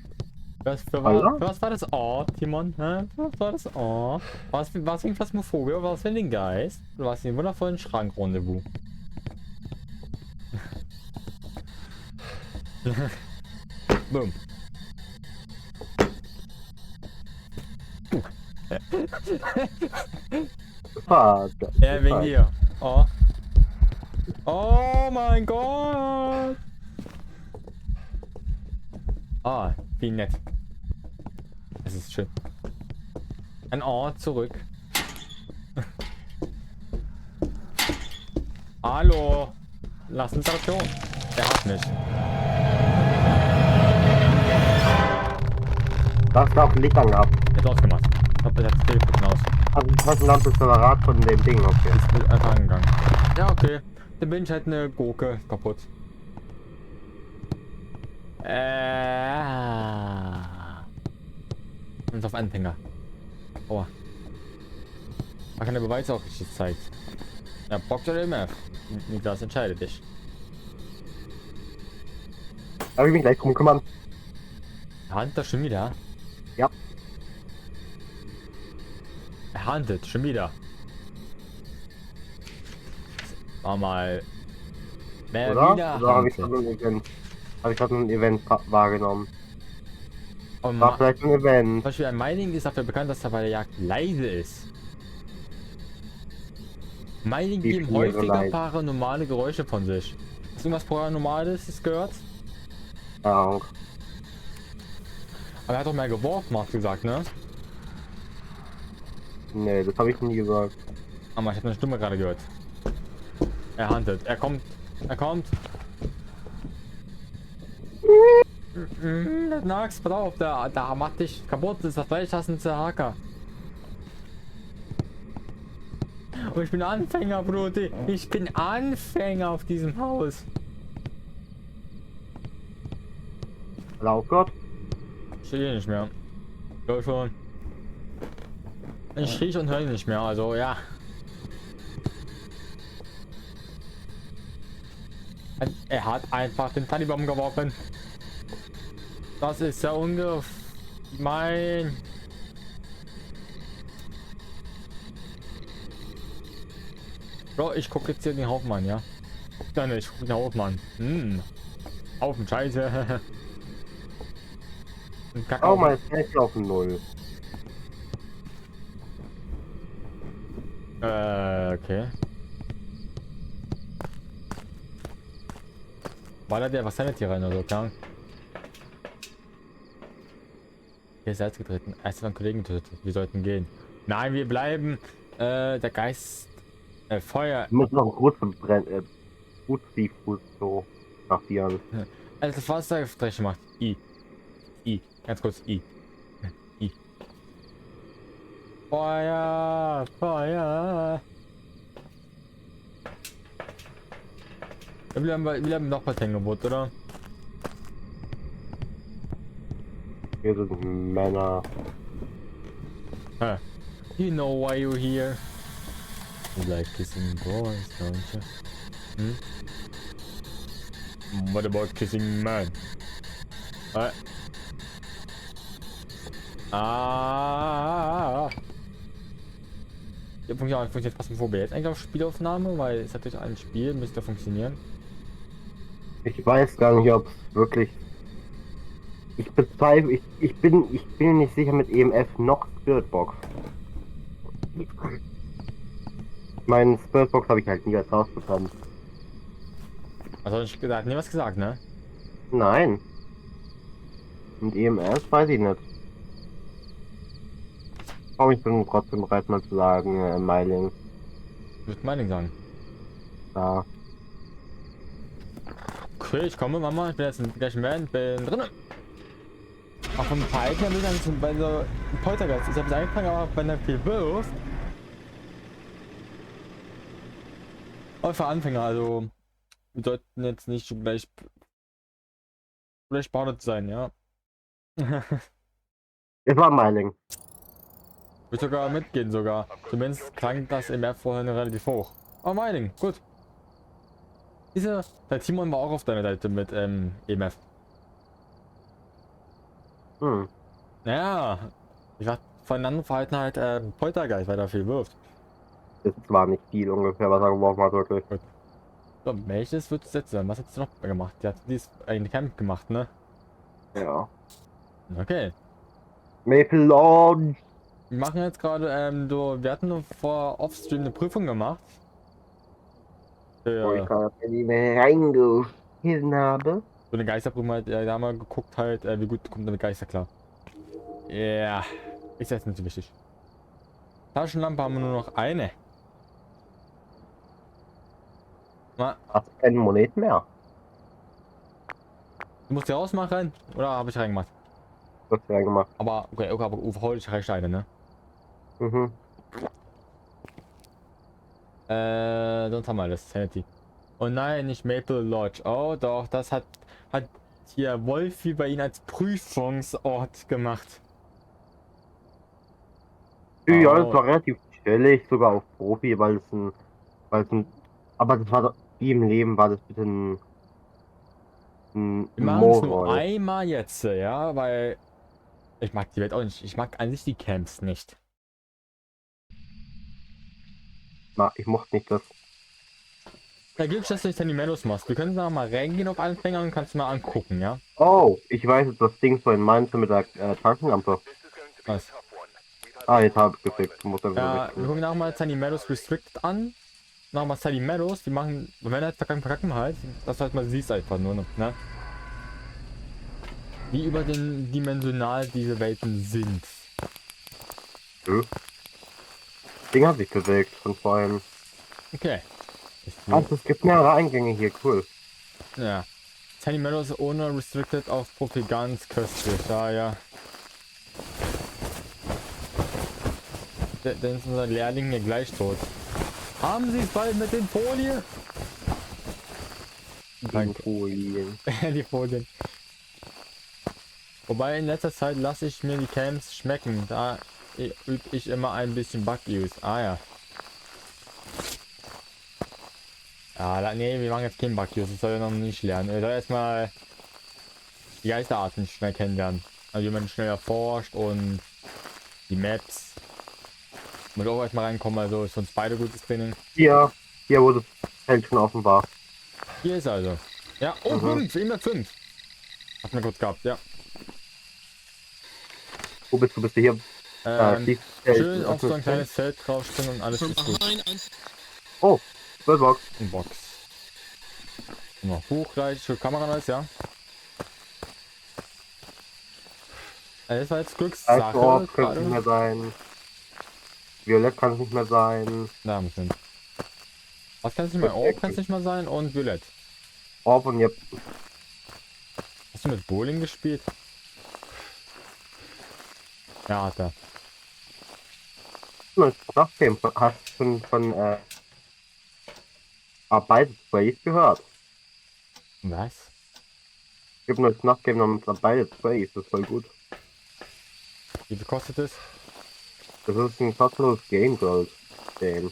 Was war das Oh, Timon? Hä? Was war das Oh? War es wegen Phasmophobia? War es wegen den Geist? Oder war es den wundervollen Schrankrendezvous? Boom. Vater. Ja, wegen dir. Oh. Oh mein Gott. Ah, wie nett. Es ist schön. Ein Oh zurück. Hallo. Lass uns Aktion. Er hat mich. Das darf Licht angehabt. Jetzt ausgemacht. Ich hab das Telefon aus. Also die Taschenlampe ist separat von dem Ding, okay. Ist mit einfach angegangen. Ja, okay. Dann bin ich halt eine Gurke kaputt. Und auf Anfänger. Aua. Man kann der Beweis auch richtig zeigt. Ja, Box oder MF? Das entscheidet dich. Darf ich mich gleich drum kümmern? Hand das schon wieder? Ja. Er handelt schon wieder. Mach mal. Mehr Oder? wieder Oder habe ich handelt. gerade ein Event? Habe ich gerade ein Event wahrgenommen? Und War vielleicht ein zum Event. Beispiel ein Mining ist dafür bekannt, dass er bei der Jagd leise ist. Mining Wie geben viele häufiger leise? paranormale Geräusche von sich. Hast du irgendwas Paranormales gehört? Ja, Aber er hat doch mehr geworfen, hast du gesagt, ne? nee, das habe ich nie gesagt. Aber ich habe eine Stimme gerade gehört. Er handelt. Er kommt. Er kommt. Das Nax, pass auf, da macht dich kaputt, das ist das Fleisch, das ist ein Hacker. Und ich bin Anfänger, Bruder. Ich bin Anfänger auf diesem Haus. Lauf Gott. Ich stehe nicht mehr. Glaub schon. Ich rieche und höre nicht mehr, also ja. Er hat einfach den Taliban geworfen. Das ist ja mein. Bro, ich gucke jetzt hier den Haufen an, ja? Nein, ich gucke den Haufen an. Haufen Scheiße. Ein Oh, Kakao. mein Fleisch auf 0. Okay. War da der was Sanity rein oder so, klar? Hier ist Salz getreten. Erst einen Kollegen getötet. Wir sollten gehen. Nein, wir bleiben. Der Geist. Feuer. Ich muss noch einen Crucifix so markieren. Also das Wasserstreiche macht. I. Ganz kurz. I. Feuer. Feuer. Wir bleiben noch was hängen gebaut, oder? Hier sind Männer. You know why you're here. You like kissing boys, don't you? What about kissing man? Ja, funktioniert Phasmophobia jetzt eigentlich auf Spielaufnahme, weil es hat durch ein Spiel müsste funktionieren. Ich weiß gar nicht, ob es wirklich. Ich bezweifle, ich bin nicht sicher mit EMF noch Spiritbox. Meinen Spiritbox habe ich halt nie als rausbekommen. Also ich gesagt, nie was gesagt, ne? Nein. Und EMF weiß ich nicht. Aber ich bin trotzdem bereit mal zu sagen, Meiling. Ich würde Meining sagen. Ja. Okay, ich komme, Mama, ich bin jetzt im gleichen Band, bin drinnen. Auch von ein paar Eigner will dann bei so einem Poltergeist. Ich habe es eingefangen, aber wenn er viel wirft. Aber für Anfänger, also wir sollten jetzt nicht so gleich behindert sein, ja. Es war Meiling. Ich würde sogar mitgehen sogar. Zumindest klang das im März vorhin relativ hoch. Oh Mining, gut. Der Timon war auch auf deiner Seite mit EMF. Ja, ich war von anderen Verhalten halt Poltergeist, weil er viel wirft. Das war nicht viel ungefähr, was er geworfen hat, wirklich. Gut. So, welches wird es jetzt sein? Was hat sie noch gemacht? Die hat dies ein Camp gemacht, ne? Ja. Okay. Maple Lodge. Wir machen jetzt gerade, wir hatten vor Offstream eine Prüfung gemacht. Wo ich gerade nie mehr reingeschissen habe. So eine Geisterprüfung halt, da haben wir geguckt halt, wie gut kommt eine Geister klar. Ja, ist jetzt nicht so wichtig. Taschenlampe haben wir nur noch eine. Na, Hast du keine Moneten mehr? du musst die rausmachen, oder habe ich reingemacht? Was hast du reingemacht? Aber, okay, aber heute reicht eine, ne? Mhm. Sonst haben wir alles. Sanity. Oh nein, nicht Maple Lodge. Oh doch, das hat hier Wolfi bei Ihnen als Prüfungsort gemacht. Ja, das Oh, war relativ chillig, sogar auf Profi, weil es ein, aber das war doch, wie im Leben war das bitte ein wir machen es nur Morol. einmal jetzt, ja, weil ich mag die Welt auch nicht. Ich mag an sich die Camps nicht. Ich mochte nicht das. Da gibt es, dass du nicht die Meadows machst. Wir können da mal reingehen auf Anfänger und kannst du mal angucken, ja? Oh, ich weiß jetzt, das Ding so in meinte mit der Taschenlampe. Was? Ah, jetzt habe ich gefixt. Muss einfach so Ja, wir wechseln. gucken auch mal Tiny Meadows Restricted an. Nochmal Tiny Meadows, die machen, wenn halt verkacken halt, dass du halt mal siehst einfach nur noch, ne? Wie überdimensional diese Welten sind. Hm? Das Ding hat sich bewegt von vorhin. Okay. Also es gibt mehrere Eingänge hier, cool. Ja. Tiny Meadows ohne Restricted auf Profi ganz köstlich, ja, ja. Dann ist unser Lehrling hier gleich tot. Haben Sie es bald mit den Folien? Danke. Folien. Die Folien. Wobei in letzter Zeit lasse ich mir die Camps schmecken. Da übe ich immer ein bisschen Bug-Use. Ah ja. Ja, nee, wir machen jetzt keinen Bug-Use. Das soll er noch nicht lernen. Er soll erstmal die Geisterarten schnell kennenlernen. Also wie man schnell erforscht und die Maps. Muss auch erstmal reinkommen, also ist uns beide gutes Training. Hier, wo das Feld schon offen war. Hier ist also. Ja, oh, Mhm. 5, immer 5. Hat mir kurz gehabt, ja. Wo bist du? Bist du hier? Schließt Schön auf so ein öffnet kleines Feld draufspringen und alles ist gut. Oh, Billbox. Eine Box. Immer hoch gleich für Kamera ist, ja. Das war jetzt Glückssache. Orb könnte Gerade. nicht mehr sein. Violett kann es nicht mehr sein. Da müssen wir. Was kann es nicht mehr? Orb kann es nicht mehr sein und Violett. Orb und jetzt. Hast du mit Bowling gespielt? Ja, hat er. Nachgame. Hast du schon von Arbeitsways gehört? Was? Es gibt ein neues Nachgame namens Arbeitsways. Das ist voll gut. Wie viel kostet es? Das ist ein kostenloses Game Girls Game.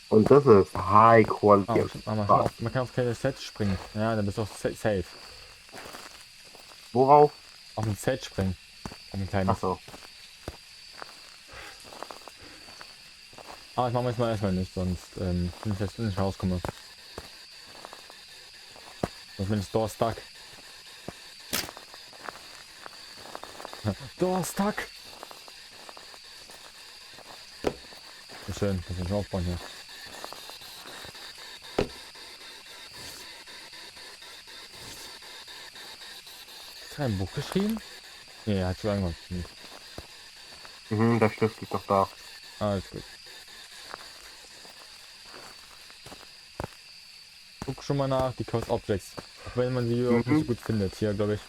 Und das ist High Quality. Man kann auf keine Set springen. Ja, dann bist du auch safe. Worauf? Auf ein Set springen. Auf ein kleines. Achso. Aber das machen wir jetzt mal erstmal nicht, sonst wenn ich jetzt nicht rauskomme. Sonst bin ich Donnerstag. Donnerstag! So schön, das ist aufbauen hier. Hat er ein Buch geschrieben? Nee, er hat schon irgendwas. Der Stift liegt doch da. Alles gut. Guck schon mal nach, die Cost Objects. Auch wenn man sie auch nicht so gut findet. Hier, glaube ich.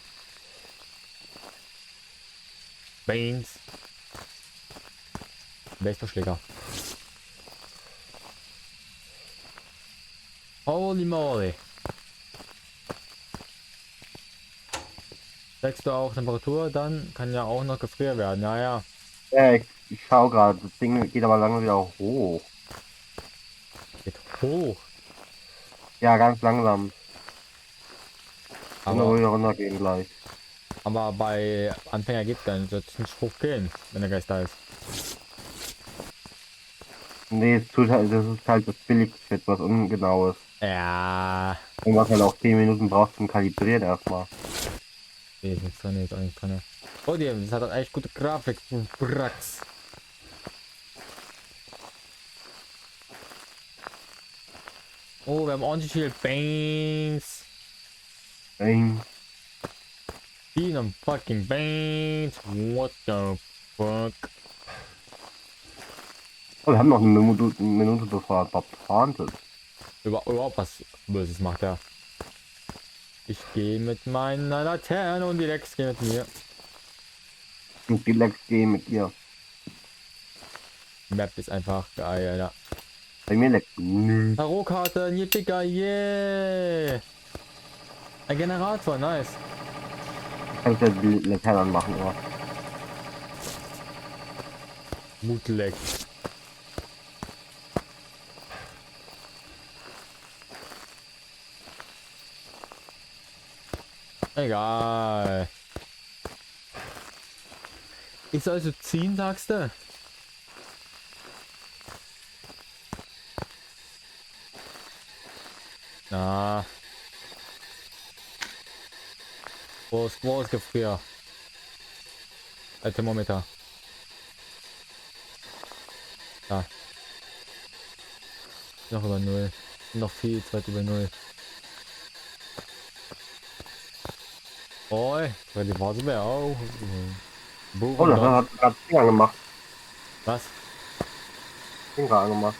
Banes. Baseballschläger. Holy moly. Steigst du auch Temperatur, dann kann ja auch noch gefriert werden. Ja, ja. Ich schau gerade. Das Ding geht aber lange wieder hoch. Geht hoch. Ja, ganz langsam. Und dann Aber, wieder runtergehen gleich. aber bei Anfänger geht gar nicht. Das ist nicht hochgehen, wenn der Geist da ist. Nee, das ist halt das Billigshit, was ungenau ist. Ja. Und was halt auch 10 Minuten braucht zum Kalibrieren erstmal. Nee, ist nichts drin, ist auch nichts drin. Oh, das hat echt gute Grafik. Brax. Oh, wir haben ordentlich viel Banes. Bang. Viele fucking Banes. What the fuck? Oh, wir haben noch eine Minute bevor er verbrannt ist. Überhaupt was Böses macht er. Ich gehe mit meiner Laterne und die Lex gehen mit mir. Und die Lex gehen mit ihr. Map ist einfach geil, Alter. Bei mir leckt. Nö. Tarotkarte, Yippie, yeah! Ein Generator, nice. Kannst du die Laternen machen, oder? Bootleg. Egal. Ich soll also ziehen, sagst du? Na. Wo ist Gefrier? Thermometer. Da. Noch über 0. Noch viel, weit über 0. Oh, die Vase wäre auch. Oh, das hat gerade Finger gemacht. Was? Finger angemacht.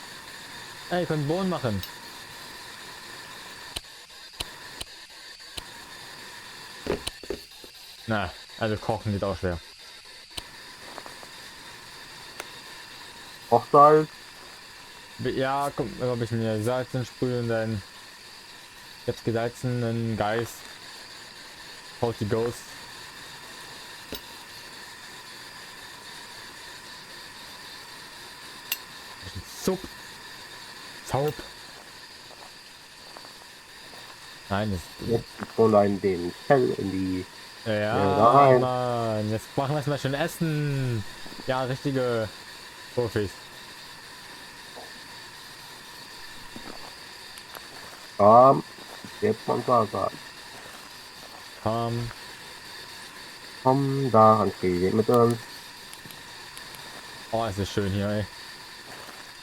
Ey, ich kann Bohnen machen. Na, also kochen geht auch schwer. Hochsalz. Ja, komm, immer ein bisschen mehr Salz sprühen, dann jetzt gesalzenen Geist. Haut die Ghost. Sup. Zaup. Nein, das Jetzt Fräulein den Fell in die. ja, rein. Mann. Jetzt machen wir es mal schön essen. Ja, richtige Profis. Jetzt man sagen. Komm. Komm da ans Gehen mit uns. Oh, es ist schön hier, ey.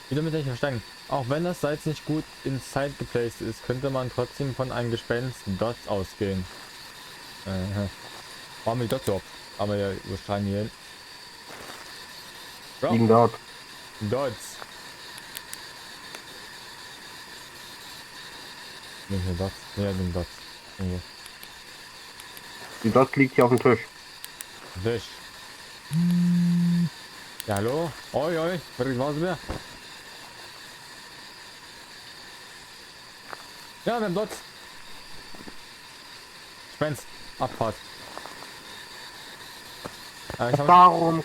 Wie damit nicht verstanden. Auch wenn das Salz nicht gut ins Side geplaced ist, könnte man trotzdem von einem Gespenst Dots ausgehen. Warum die Dots überhaupt? Aber ja, wir schreiben hier hin. Ja, 7 dort. Dots. Nicht nur Dots. Ja, den Dots. Irgendwo. Die Dot liegt hier auf dem Tisch. Wisch. Ja, hallo? Oi, oi. Was mehr? Ja, wir haben Dots. Spence. Abfahrt. Ich hab... Darum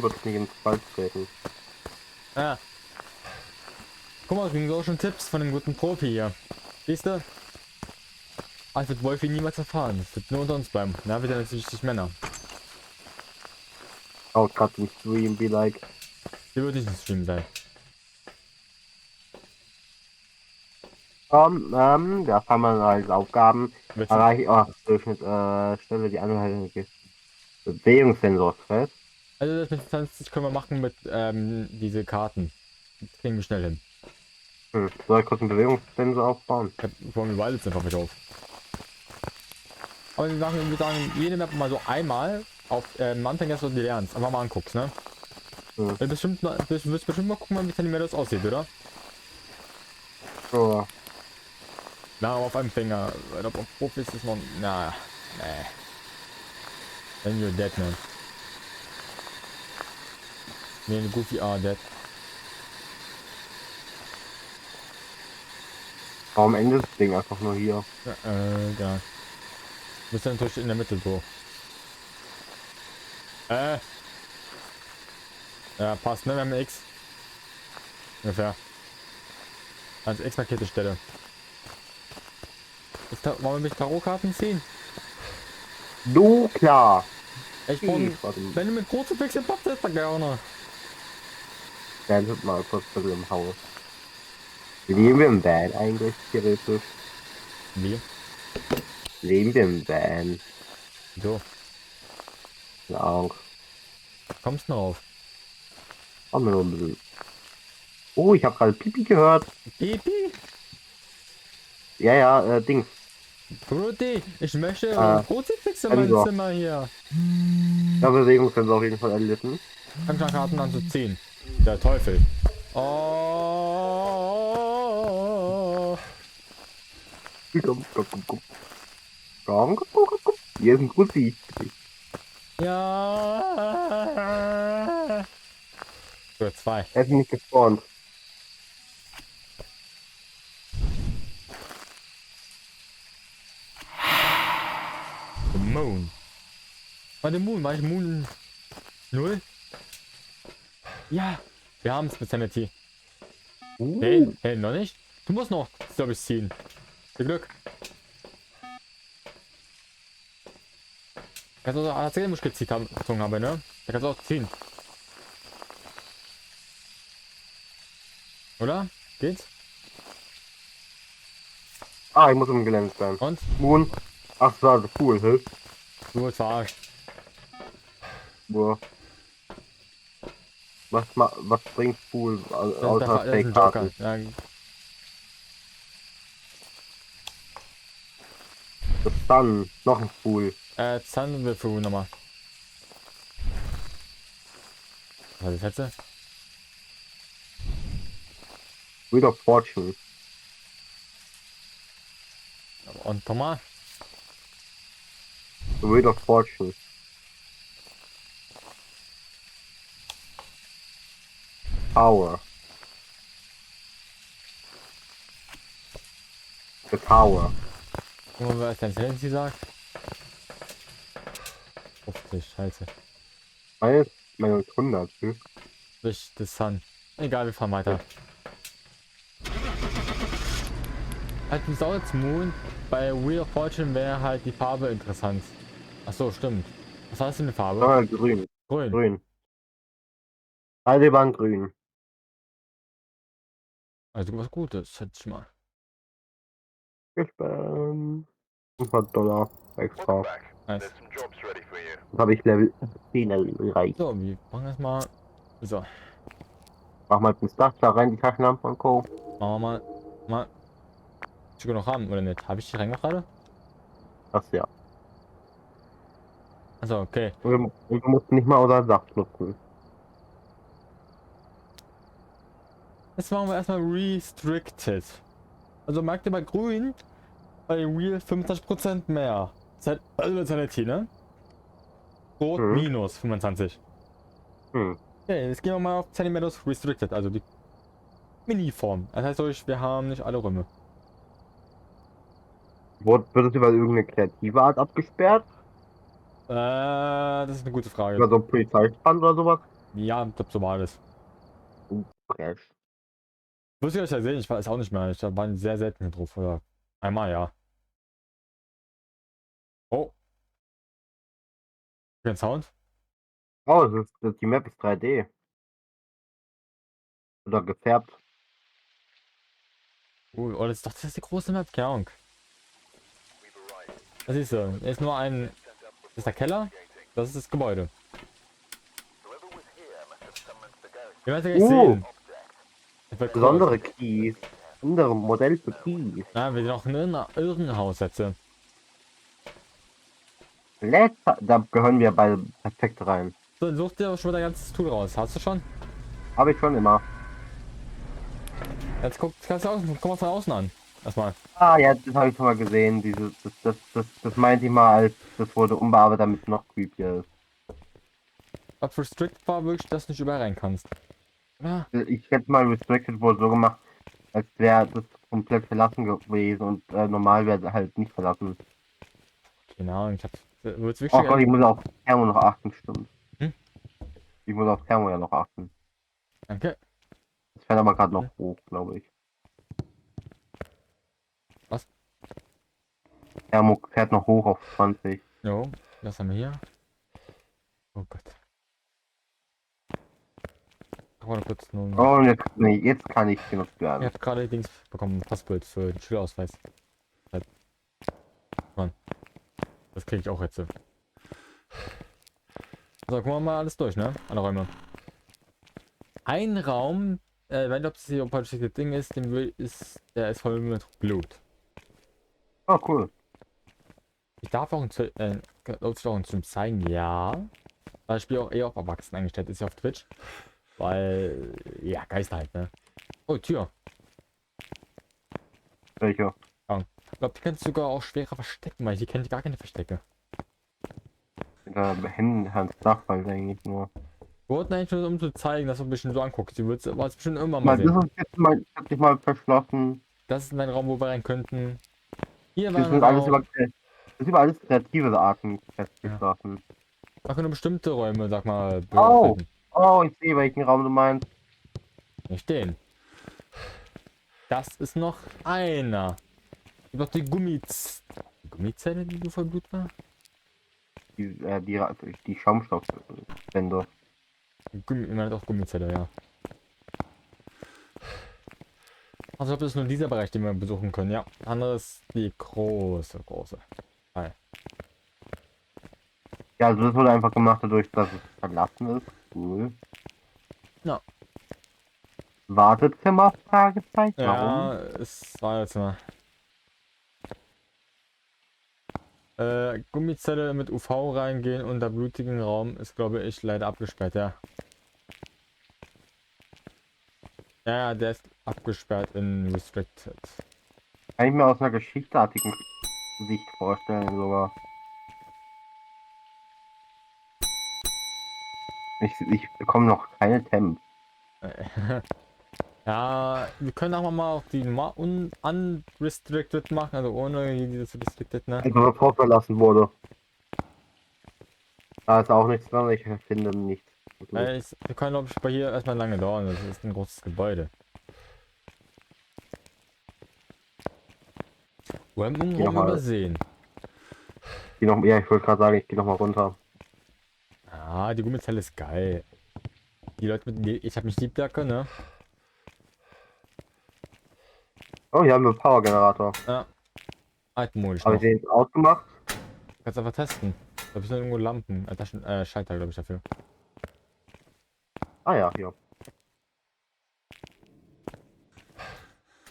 wird es nicht ins Wald treten. Ja. Guck mal, es kriegen so schon Tipps von dem guten Profi hier. Siehst du? Ah, es wird Wolfi niemals erfahren. Es wird nur unter uns bleiben. Na, wird er natürlich die Männer. Out cut im Stream, be like. Die wird nicht im Stream sein. Das haben wir als Aufgaben. Willst du? Erreiche, Durchschnitt, stelle die Anwendung Bewegungssensors fest. Also das mit 20 können wir machen mit diese Karten. Das kriegen wir schnell hin. Soll ich kurz einen Bewegungssensor aufbauen? Ich hab vorhin überall jetzt einfach wieder auf. Aber wir sagen jede Map mal so einmal auf Anfang, dass du die lernst. Einfach mal anguckst, ne? Du wirst bestimmt mal gucken, wie Zentimeter das aussieht, oder? So. Na, auf einem Finger. Ob auf Profis ist noch. Na, nee. Then you're dead, man. Nee, Goofy are dead. Warum endet das Ding einfach nur hier? Ja. Du bist ja natürlich in der Mitte so. Ja, passt, ne? Wir haben eine X. Ungefähr. Als X-markierte Stelle. Wollen wir mit Tarotkarten ziehen? Du, klar. Ich brauche, wenn du mit großen Pixel passt, ist dann gerne. Dann wird mal kurz im Haus. Leben wir im Van eigentlich, theoretisch? Wie? Leben wir im Van? So, Keine Ahnung. kommst du drauf? Haben wir nur ein bisschen. Oh, ich habe gerade Pipi gehört. Pipi? Ja, Dings. Brudi, ich möchte Kruzifix in Sensor. meinem Zimmer hier. Ja, Bewegungssensor auf jeden Fall erlitten. Karten anzuziehen. Der Teufel. Oh. Komm. Komm. Hier ist ein Kruzifix. Ja. Oder 2. Er ist nicht gespawnt. The Moon. War der Moon? War ich Moon 0? Ja. Wir haben es mit Sanity. Hey, hey, noch nicht? Du musst noch, glaube ich, ziehen. Viel Glück. Kannst du auch erzählen, wo ich gezogen habe, ne? Da kannst du auch ziehen. Oder? Geht's? Ah, ich muss im Gelände sein. Und? Moon. Ach, das war cool, hä? Du wurdest verarscht. Boah. Was bringt Pool außer Das ist ein Fake-Karten? Joker. Ja, Das dann noch ein Pool. Zahn wir für nochmal. Was ist jetzt? Wheel of Fortune. Und nochmal. The Wheel of Fortune. Tower. The Tower. Gucken wir mal, was dein Sanity sagt. 50, scheiße. Meine 100, hm? Durch das Sun. Egal, wir fahren weiter. Halt die South Moon bei Wheel of Fortune wäre halt die Farbe interessant. Ach so, stimmt. Was hast du eine Farbe? Ah, grün. Grün. Grün. Beide waren grün. Also was Gutes, schätze ich mal. Gespannt. $100 extra. Nice. Das habe ich Level 10 erreicht. So, wir machen erstmal. So, Mach mal den Stuff da rein, die Taschenlampe und Co. machen wir mal. Ich noch haben oder nicht? Habe ich die reingemacht gerade? Das ja. Also okay. Und wir mussten nicht mal unser Saft nutzen. Jetzt machen wir erstmal Restricted. Also merkt ihr bei Grün bei Wheel 25% mehr. Also Sanity, ne? Rot Hm. minus 25. Hm. Okay, jetzt gehen wir mal auf Centimeters Restricted, also die Mini-Form. Das heißt durch, wir haben nicht alle Räume. Wird es über irgendeine kreative Art abgesperrt? Das ist eine gute Frage. Über so ein Polizeistand oder sowas? Ja, ich glaube so war alles. Crash. Muss ich euch ja sehen, ich weiß auch nicht mehr. Ich war sehr selten drauf, oder? Einmal, ja. Oh, kein Sound. Oh, die Map ist 3D. Oder gefärbt. Oh, das ist die große Map, keine Ahnung. Das ist so. Ist nur ein. Das ist der Keller. Das ist das Gebäude. Ihr werdet ja gleich sehen. Das wird groß. Besondere Keys. Andere Modell für Keys. Ja, wir noch ein Irrenhaus setzen. Da gehören wir beide perfekt rein. So, such dir schon mal dein ganzes Tool raus. Hast du schon? Habe ich schon immer. Jetzt kannst du komm mal von außen an. Erstmal. Ah ja, das habe ich schon mal gesehen. Das meinte ich mal, als das wurde umbearbeitet, damit es noch creepier ist. Ob Restrict war wirklich, dass du nicht überall rein kannst. Ja. Ich schätze mal, Restricted wurde so gemacht, als wäre das komplett verlassen gewesen und normal wäre halt nicht verlassen. Keine Ahnung, ich hab. Wird's wirklich Oh Gott, ich muss auf Thermo noch achten, stimmt. Hm? Ich muss auf Thermo ja noch achten. Danke. Das fährt aber gerade noch hoch, glaube ich. Was? Thermo fährt noch hoch auf 20. Jo, was haben wir hier? Oh Gott. Mal kurz nur. Oh, und jetzt, nee, jetzt kann ich genutzt Ich werden. habe gerade Dings bekommen, Passbild für den Schülerausweis. Mann. Das kriege ich auch jetzt. So, gucken wir mal alles durch, ne? Alle Räume. Ein Raum, wenn ob das hier ein partiges Ding ist, der ist voll mit Blut. Oh, cool. Ich darf auch ein Stream zeigen, ja. Weil ich spiele auch eher auf Erwachsenen eingestellt, ist ja auf Twitch. Weil, ja, Geister halt, ne? Oh, Tür. Welcher? Ich glaube, die kannst du sogar auch schwerer verstecken, weil hier kennt gar keine Verstecke. Hinter Händen, Hans Dach, weil eigentlich nur. Wir wollten eigentlich nur, um zu zeigen, dass du ein bisschen so anguckst. Die wird es bestimmt irgendwann mal Mal, das sehen. ist jetzt mal, ich hab dich mal verschlossen. Das ist ein Raum, wo wir rein könnten. Hier war Das ein sind alles Raum. das ist über alles kreative Arten Ja. festgeschlossen. Man kann nur bestimmte Räume, sag mal, Oh, betreten. oh, ich sehe, welchen Raum du meinst. Nicht den. Das ist noch einer. Noch die Gummizelle, die so voll Blut war? Die Schaumstoffwände. Man hat auch Gummizelle, ja. Also ich glaube, das ist nur dieser Bereich, den wir besuchen können, ja. Anderes die große. Hi. Ja, also das wurde einfach gemacht dadurch, dass es verlassen ist. Cool. Ja. Wartezimmer? Fragezeichen. Ja, Warum? es war jetzt mal. Gummizelle mit UV reingehen unter blutigen Raum ist, glaube ich, leider abgesperrt, ja. Ja, der ist abgesperrt in Restricted. Kann ich mir aus einer geschichtartigen Sicht vorstellen sogar. Ich bekomme noch keine Temp. Ja, wir können auch mal auf die unrestricted machen, also ohne hier dieses restricted, ne? Also bevor verlassen wurde. Da ist auch nichts dran, ich finde nichts. Wir können, glaube ich, bei hier erstmal lange dauern, das ist ein großes Gebäude. Wir haben einen Geh Raum noch mal. übersehen. Ja, ich wollte gerade sagen, ich gehe nochmal runter. Ah, die Gummizelle ist geil. Die Leute mit ich habe mich Liebjacke, ne? Oh, hier haben wir einen Powergenerator. Ja. Altmodisch Habe noch. ich den jetzt ausgemacht? Kannst einfach testen. Da sind irgendwo Lampen, Schalter, glaube ich, dafür. Ah ja, hier.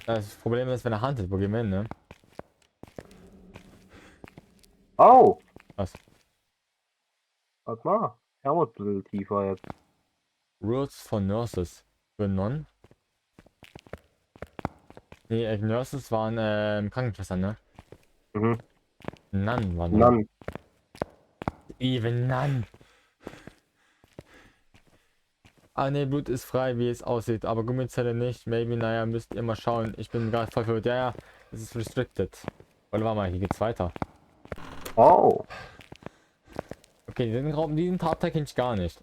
Das Problem ist, wenn er Hand ist, wo gehen wir hin, ne? Oh! Was? Warte mal. Ja, muss ein bisschen tiefer jetzt. Rules for Nurses. Für Non? Nee, Nurses waren Krankenschwestern, ne? Mhm. Nun waren Und dann. dann, Even Nun. Ah ne, Blut ist frei, wie es aussieht, aber Gummizelle nicht. Maybe, naja, müsst ihr mal schauen. Ich bin gerade voll verwirrt. Ja, es ist restricted. Oder warte mal, hier geht's weiter. oh! Okay, diesen Tatteil kenne ich gar nicht.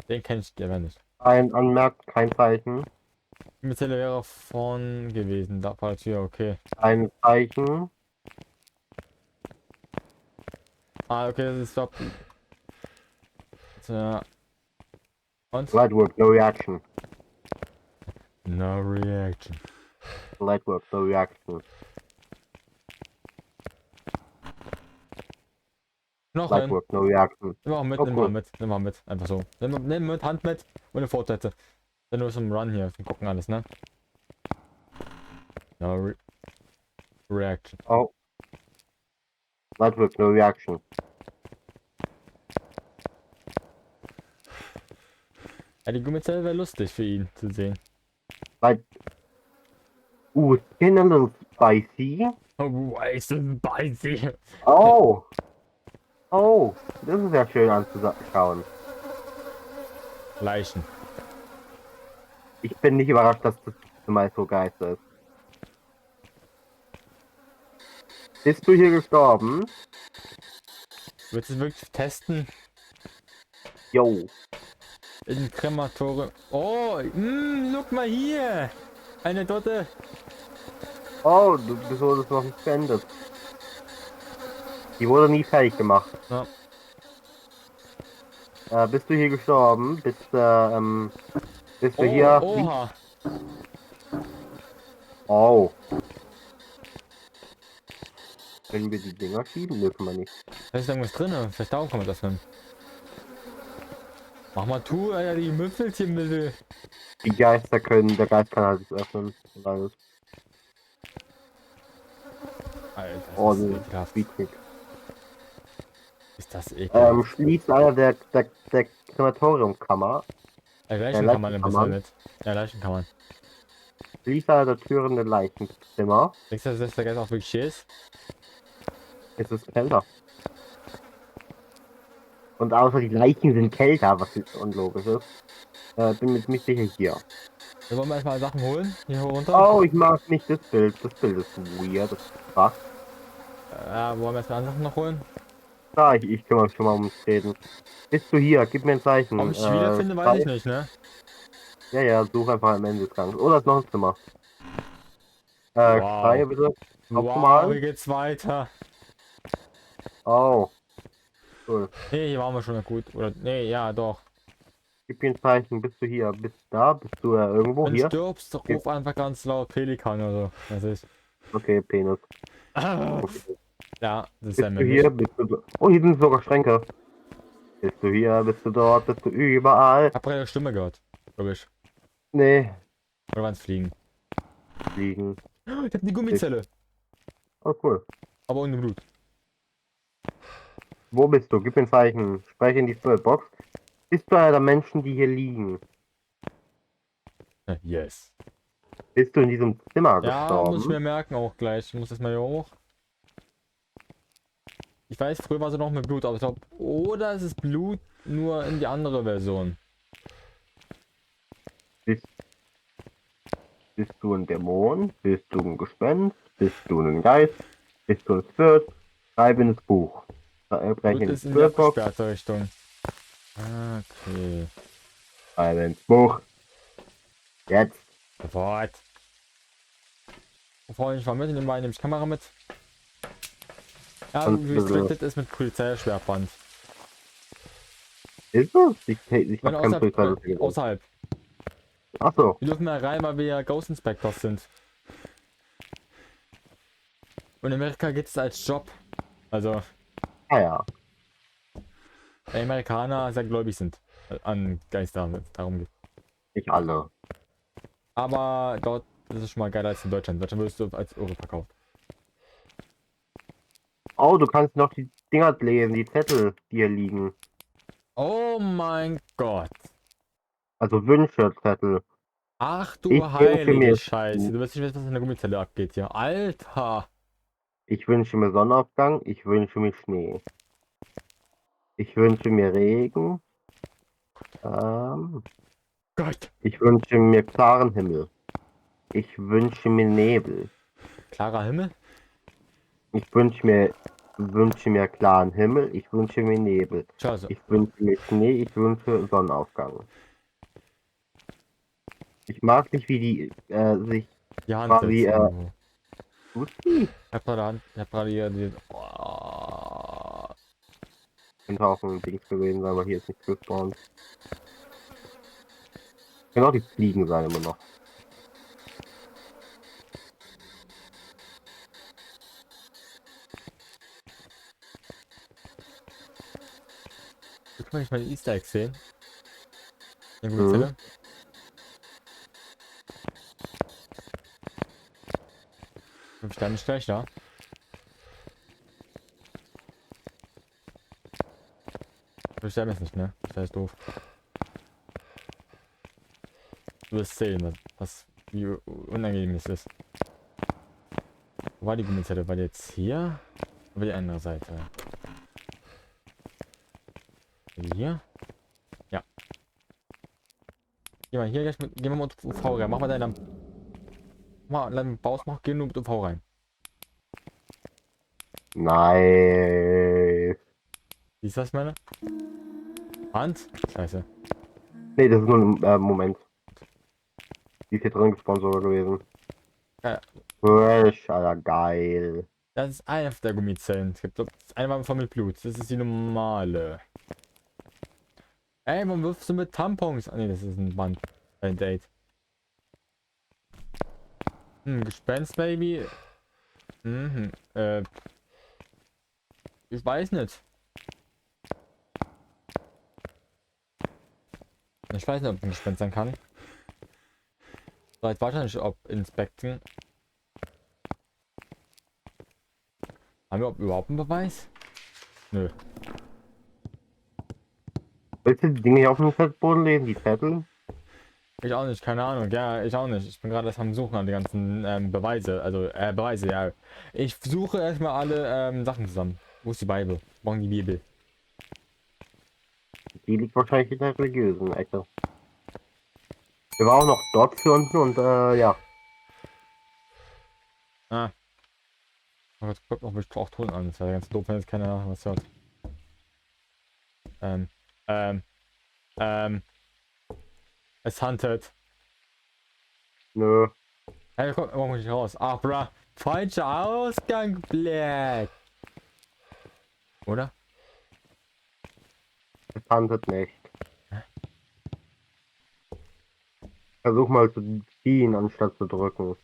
Den kenne ich aber nicht. Ein Anmerk, kein Zeichen. Gummizelle wäre vorn gewesen. Da war die Tür, okay. Ein Zeichen. Ah, okay, das ist Stop. Tja. Und? Lightwork, no reaction. No reaction. Lightwork, no reaction. Noch ein. Lightwork, no reaction. Nimm mal mit, Oh, nimm cool. mal mit, nimm mal mit. Einfach so. Nimm mit, Hand mit und eine Fortsätze. Dann nur zum Run hier. Wir gucken alles, ne? No reaction. Oh. Lightwork, no reaction. Ja, die Gummizelle wäre lustig für ihn zu sehen. Light. Skin a little spicy. Oh, ist spicy. Oh! Oh! Das ist ja schön anzuschauen. Leichen. Ich bin nicht überrascht, dass das mal so Geister ist. Bist du hier gestorben? Willst du es wirklich testen? Yo. In Krematorium. Oh, guck mal hier. Eine Dotte. Oh, du wurdest noch nicht beendet. Die wurde nie fertig gemacht. Ja. Bist du hier gestorben? Bist du Oh, hier? oha. Oh. Können wir die Dinger schieben? Nö, können wir nicht. Da ist irgendwas drin. Vielleicht darum kann man das nehmen. Mach mal tu, Alter, die Müffelchenmittel. Die Geister können, der Geist kann halt öffnen. Und alles. Alter, Oh, das ist das ekelhaft. ist witzig. Ist das ekelhaft. Schließt einer der Krematoriumkammer. Leichenkammern ein bisschen Leichenkammern. mit. Ja, Leichenkammern. Schließt einer der Türen der Leichenzimmer. Denkst du, dass der Geist auch wirklich hier ist? Es ist kälter. Und außer die Leichen sind kälter, was jetzt unlogisch ist. Bin mir ziemlich sicher hier. Wir wollen erstmal Sachen holen. Hier runter. Oh, ich mag nicht das Bild. Das Bild ist weird. Das ist krass. Wollen wir erstmal Sachen noch holen? Da, ich kümmere mich schon mal ums Reden. Bist du hier? Gib mir ein Zeichen. Ob ich dich wiederfinde, weiß ich nicht, ne? Ja, ja, such einfach am Ende des Gangs. Oder ist noch ein Zimmer. Wow. Schreie bitte. Wow, Nochmal. wie geht's weiter? Oh, cool. Nee, hier waren wir schon gut. Oder, nee, ja, doch. Gib mir ein Zeichen. Bist du hier? Bist du da? Bist du irgendwo Wenn du hier? stirbst, ruf einfach ganz laut Pelikan oder so. Das ist. Okay, Penis. Ah, Okay. ja, das ist Bist ja du männlich. hier? Bist du da? Oh, hier sind sogar Schränke. Bist du hier? Bist du dort? Bist du überall? Ich hab gerade ihre Stimme gehört. Logisch. Nee. Oder waren's Fliegen? Liegen. Ich hab die Gummizelle. Oh, cool. Aber ohne Blut. Wo bist du? Gib mir ein Zeichen. Spreche in die Spiritbox. Bist du einer der Menschen, die hier liegen? Yes. Bist du in diesem Zimmer Ja, muss ich mir gestorben? merken auch gleich. Ich muss erstmal hier hoch. Ich weiß, früher war sie noch mit Blut, aber ich glaube, oder es ist Blut nur in die andere Version. Bist, bist du ein Dämon? Bist du ein Gespenst? Bist du ein Geist? Bist du ein Spirit? Schreibe ins Buch. Spreche Blut in die ist in die Spiritbox. abgesperrte Richtung. Okay. Schreibe ins Buch. Jetzt. Sofort. Bevor ich mal mit, nehme ich Kamera mit. Ja, Und restricted ist mit Polizeischwertband. ist es? Ich Wenn hab kein außerhalb, Polizei gesehen. außerhalb. Achso. Wir dürfen mehr rein, weil wir ja Ghost Inspectors sind. Und in Amerika geht es als Job. Also, Ah ja. weil Amerikaner sehr gläubig sind an Geister, wenn es darum geht. Nicht alle. Aber dort ist es schon mal geiler als in Deutschland. In Deutschland wirst du als Euro verkauft. Oh, du kannst noch die Dinger lesen, die Zettel, die hier liegen. Oh mein Gott. Also Wünschezettel. Ach Ich du wünsche heilige mir, Scheiße. Du wirst nicht wissen, was in der Gummizelle abgeht hier. Alter. ich wünsche mir Sonnenaufgang, ich wünsche mir Schnee. Ich wünsche mir Regen. Gott. Ich wünsche mir klaren Himmel. Ich wünsche mir Nebel. Klarer Himmel? Ich wünsche mir klaren Himmel. Ich wünsche mir Nebel. Scheiße. Ich wünsche mir Schnee. Ich wünsche Sonnenaufgang. Ich mag nicht, wie die sich Die Hand quasi ist irgendwo. Uzi. Ich hab gerade hier die. Oh. Könnte auch ein Dings gewesen sein, aber hier ist nichts gespawnt. Genau, die Fliegen sein immer noch. Guck mal, ich meine Easter Eggs sehen. Ja, gute Zelle. 5 Sterne ist gleich da. Wir sterben jetzt nicht, ne? Das ist doof. Du wirst sehen, wie unangenehm es ist. Wo war die Gummizelle? War die jetzt hier? Oder die andere Seite? Hier? Ja. Geh mal hier gleich mit. Geh mal mit UV rein. Mach mal deine Lampe. Mal Baus, geh nur mit UV rein. Nice. Siehst du, was ich meine? Hand? Scheiße. Nee, das ist nur ein Moment. Die ist hier drin gesponsert gewesen. Ja. Fresh, Alter, geil. Das ist eine der Gummizellen. Es gibt eine von mit Blut. Das ist die normale. Ey, warum wirfst du mit Tampons? Ah, ne, das ist ein Band. Ein Date. Gespenst, Baby. Mhm. Ich weiß nicht. Ich weiß nicht, ob ein Gespenst sein kann. Vielleicht wahrscheinlich, ob Inspekten. Haben wir überhaupt einen Beweis? Nö. Willst du die Dinge hier auf dem Fettboden lesen, die Zettel? Ich auch nicht, keine Ahnung. Ja, ich auch nicht. Ich bin gerade erst am Suchen an die ganzen Beweise. Also, Beweise, ja. Ich suche erstmal alle Sachen zusammen. Wo ist die Bibel? Wir brauchen die Bibel. Die liegt wahrscheinlich in der religiösen Ecke. Wir waren auch noch dort für unten und ja. Ah. Oh Gott, guck noch mich auch Ton an. Das wäre ganz doof, wenn jetzt keiner was hört. Ähm, ähm, es huntet. Nö. Hey, guck, warum muss ich raus? Ach, bra. Falscher Ausgang, blöd. Oder? Es handelt nicht. Versuch mal zu ziehen, anstatt zu drücken.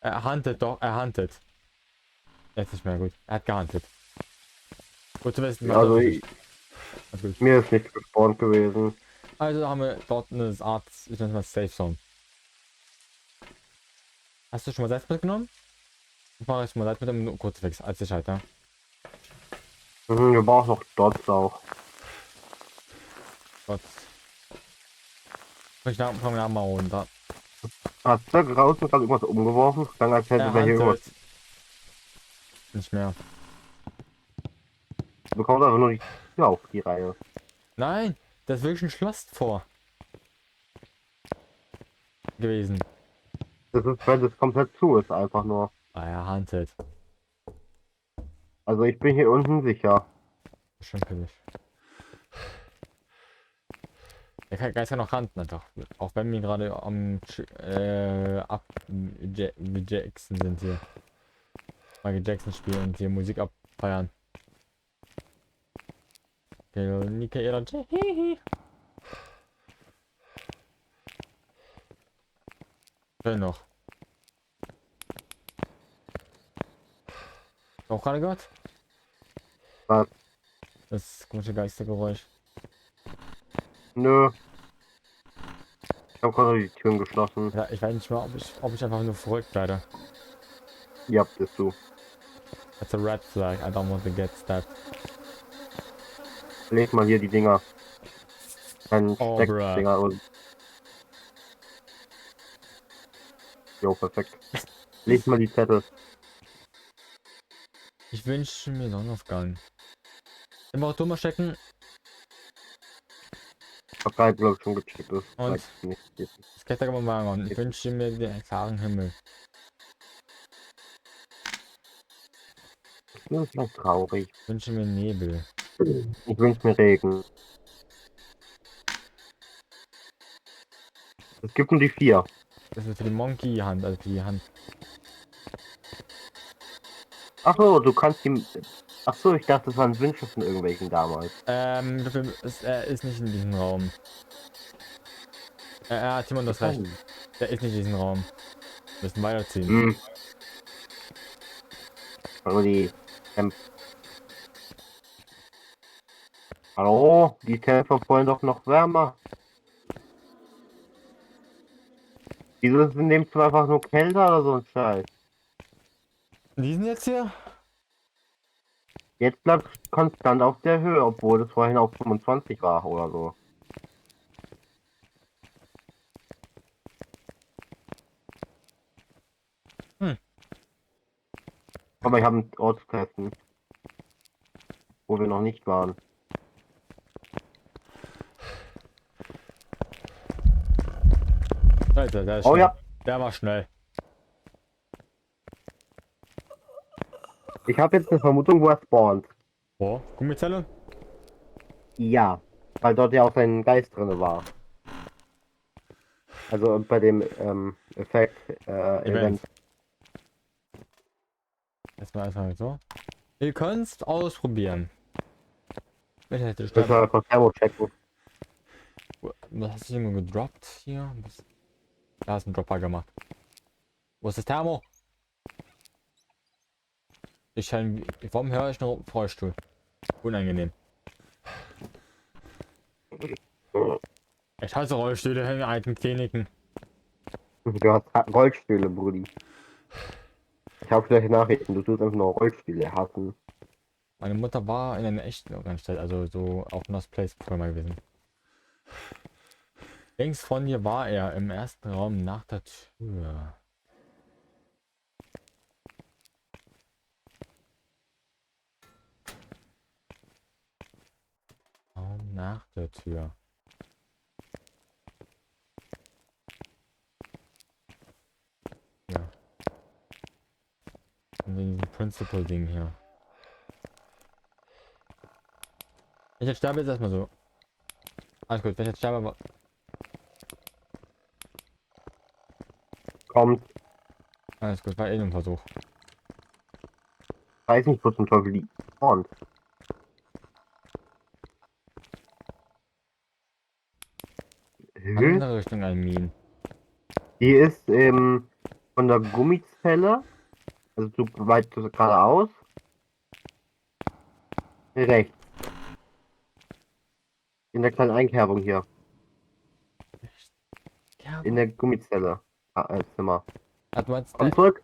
Er huntet doch, er huntet. Jetzt nicht mehr gut. Er hat gehuntet. Gut zu wissen, Also nicht. Gut. mir ist nichts gespawnt gewesen. Also haben wir dort eine Art, ich nenne es mal Safe Zone. Hast du schon mal selbst mitgenommen? Ich mache jetzt mal selbst mit dem Kurzfix als Sicherheit, ja? Mhm, wir brauchen noch Dots auch. Gott. Ich fange nach mal runter. Hat da draußen gerade irgendwas umgeworfen? Dann als hätte Er wir hier huntet. irgendwas. Nicht mehr. Bekommt einfach nur die Tür auf die Reihe. Nein, das ist wirklich ein Schloss vor. Gewesen. Das ist, wenn das komplett zu ist, einfach nur. Ah, er huntet. Also ich bin hier unten sicher. Bestimmt für dich. Der Geist kann noch hunten, einfach. Auch wenn wir gerade am Jackson sind hier. Michael Jackson spielen und hier Musik abfeiern. Michaela J. Schön noch. Auch gerade gehört? Was? Das komische Geistergeräusch. Nö. Ich habe gerade die Türen geschlossen. Ja, ich weiß nicht mal, ob ich einfach nur verrückt werde. Ja, bist du. That's a red flag. I don't want to get stabbed. Leg mal hier die Dinger. Ein Oh, Steckdinger und. Jo, perfekt. Leg mal die Zettel. Ich wünsche mir Sonnenaufgang. Temperatur mal checken. Ich hab gerade, glaube ich, schon gecheckt. Das Und weiß ich nicht. das Kette kann man machen. Ich wünsche mir den klaren Himmel. Das ist noch traurig. Ich wünsche mir Nebel. Ich wünsche mir Regen. Es gibt nur die 4. Das ist für die Monkey-Hand, also für die Hand. Ach so, du kannst die. Ach so, ich dachte, das waren Wünsche von irgendwelchen damals. Er ist nicht in diesem Raum. Ja, Timon, das recht. Der ist nicht in diesem Raum. Wir müssen weiterziehen. Hm. Also die. Hallo? Die Kämpfer wollen doch noch wärmer. Wieso ist in dem Fall einfach nur kälter oder so ein Scheiß? Die sind jetzt hier? Jetzt bleibt konstant auf der Höhe, obwohl das vorhin auf 25 war oder so. Hm. Aber ich habe einen Ortstesten, wo wir noch nicht waren. Alter, der ist Oh schnell. ja, Der war schnell. ich habe jetzt eine Vermutung, wo er spawnt. Oh, Gummizelle? Ja, weil dort ja auch ein Geist drin war. Also bei dem Effekt, Event. Erstmal einfach so. Ihr könnt ausprobieren. Ich hätte Müssen wir sterben. einfach Thermo checken. Was hast du irgendwo gedroppt hier? Da hast du einen Dropper gemacht. Wo ist das Thermo? Warum höre ich nur Fahrstuhl? Unangenehm. Ich hasse Rollstühle in alten Kliniken. Du hast Rollstühle, Brudi. Ich habe schlechte Nachrichten, du tust einfach nur Rollstühle hassen. Meine Mutter war in einer echten Anstalt, also so auf Lost Place früher mal gewesen. Links von dir war er im ersten Raum nach der Tür. nach der Tür. Ja. Und den Principal-Ding hier. Ich jetzt sterbe jetzt erstmal so. Alles gut, wenn ich jetzt sterbe, aber. Kommt. Alles gut, war eh ein Versuch. Weiß nicht, wo zum Teufel liegt. Und. Andere Richtung ein Minen. Die ist von der Gummizelle, also du weit geradeaus, rechts. In der kleinen Einkerbung hier. Ja, In der Gummizelle. Zimmer. hat man jetzt. Komm zurück.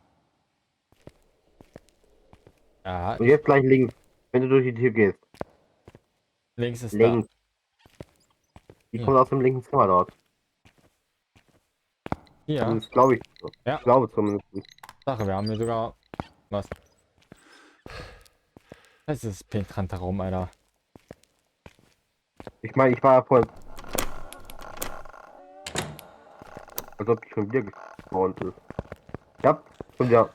Ja, Und jetzt gleich links, wenn du durch die Tür gehst. links ist Links. Die Ja. kommt aus dem linken Zimmer dort. da. Hier. Zumindest glaube ich. Ja. Ich glaube zumindest. Sache, wir haben hier sogar. Was? Das ist penetranter Raum, Alter. Ich meine, ich war ja vorhin. Als ob die schon wieder gespawnt ist. Ja, schon wieder.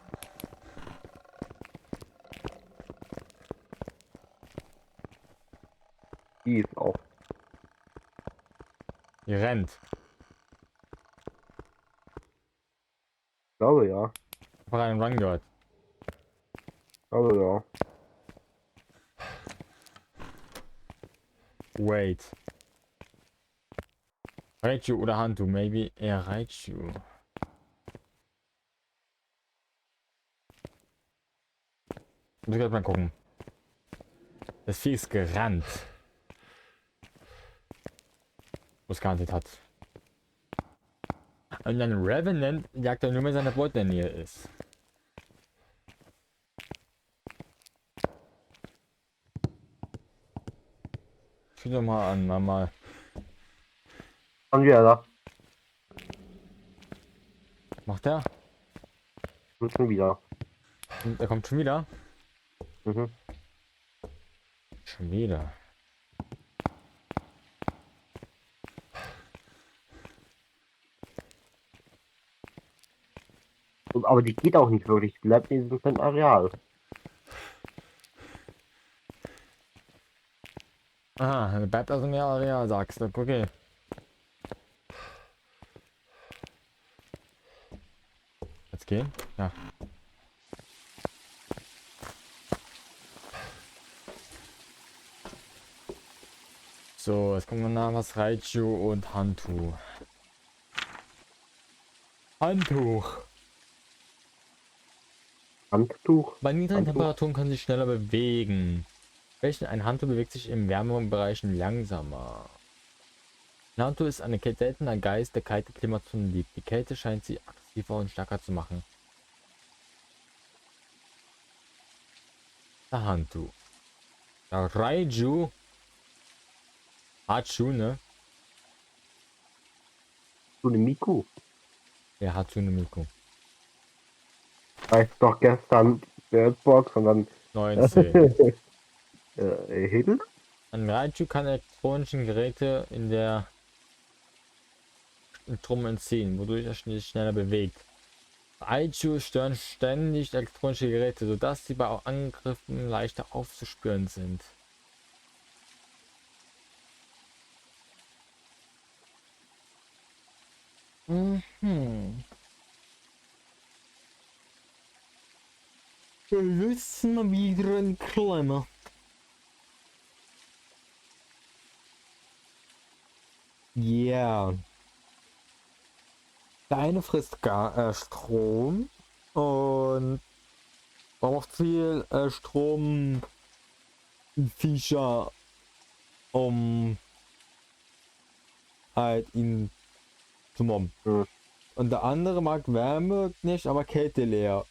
Die ist auch. Ihr rennt. Ich glaube ja. Ich habe einen Run gehört. Ich glaube ja. Wait. Raichu oder Hantu? Maybe eher Raichu. Muss ich gleich mal gucken. Das Vieh ist gerannt. Wo es gehandelt hat. Und ein Revenant jagt er nur, wenn seine Beute in der Nähe ist. Schau doch mal an, Mama. Schon wieder da. Macht er? Und schon wieder. Und er kommt schon wieder. Mhm. Schon wieder. Aber die geht auch nicht wirklich. Die bleibt in diesem kleinen Areal. Aha, er bleibt also mehr Areal, sagst du. Okay. Jetzt gehen? Ja. So, jetzt kommen wir nach was Raichu und Hantu. Handtuch. Handtuch. Bei niedrigen Handtuch. Temperaturen kann sich schneller bewegen. Ein Handtuch bewegt sich in wärmeren Bereichen langsamer. Ein Handtuch ist ein seltener Geist, der kalte Klimazonen liebt. Die Kälte scheint sie aggressiver und stärker zu machen. Der Handtuch. Der Raiju. Hatsune. So eine Miku. Der Hatsune Miku. Weiß doch gestern Birdbox und dann 19. Hebel. Ein Raiju kann elektronischen Geräte in der Strom entziehen, wodurch er sich schneller bewegt. Raiju stören ständig elektronische Geräte, sodass sie bei Angriffen leichter aufzuspüren sind. Mhm. Jetzt mal wieder ein Klemmer. Ja. Yeah. Der eine frisst Strom und braucht viel Strom Viecher, um halt ihn zu mobben. Hm. Und der andere mag Wärme nicht, aber Kälte leer.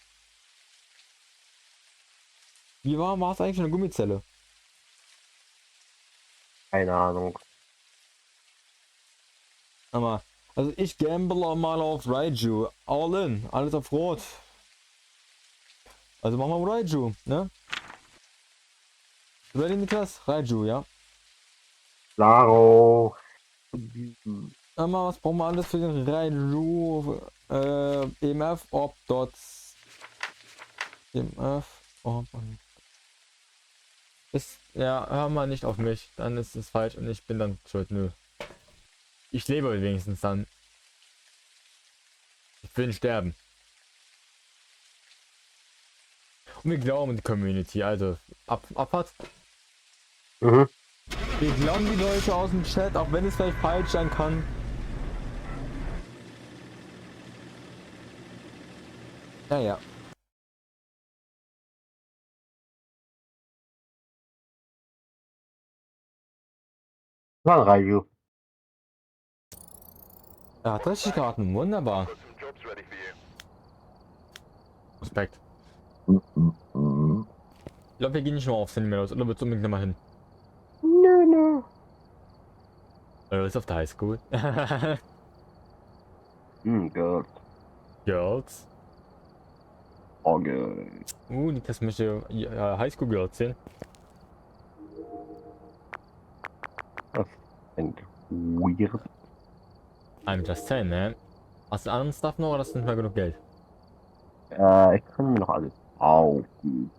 Wie warm war es eigentlich in der Gummizelle? Keine Ahnung. Aber, also ich gamble mal auf Raiju. All in, alles auf Rot. Also machen wir Raiju, ne? Ready, Niklas? Raiju, ja? Claro. Mal, was brauchen wir alles für den Reilu? EMF, Orb, Dots. EMF, Orb und... Ist, ja, hör mal nicht auf mich, dann ist es falsch und ich bin dann schuld. Nö. Ich lebe wenigstens dann. Ich will nicht sterben. Und wir glauben an die Community, also Abfahrt. Mhm. Wir glauben die Leute aus dem Chat, auch wenn es vielleicht falsch sein kann. Naja. War Raju. Er hat richtig geraten, wunderbar. Respekt. Ich glaube, wir gehen nicht mehr aufs Handy mehr los, oder willst du unbedingt noch mal hin? Nö. Oder ist auf der Highschool? Girls. Girls. Okay. Nicht, das möchte Highschool Girls sehen. Das klingt weird. I'm just saying, man. Hast du anderen Stuff noch oder hast du nicht mehr genug Geld? Ich kann mir noch alles kaufen.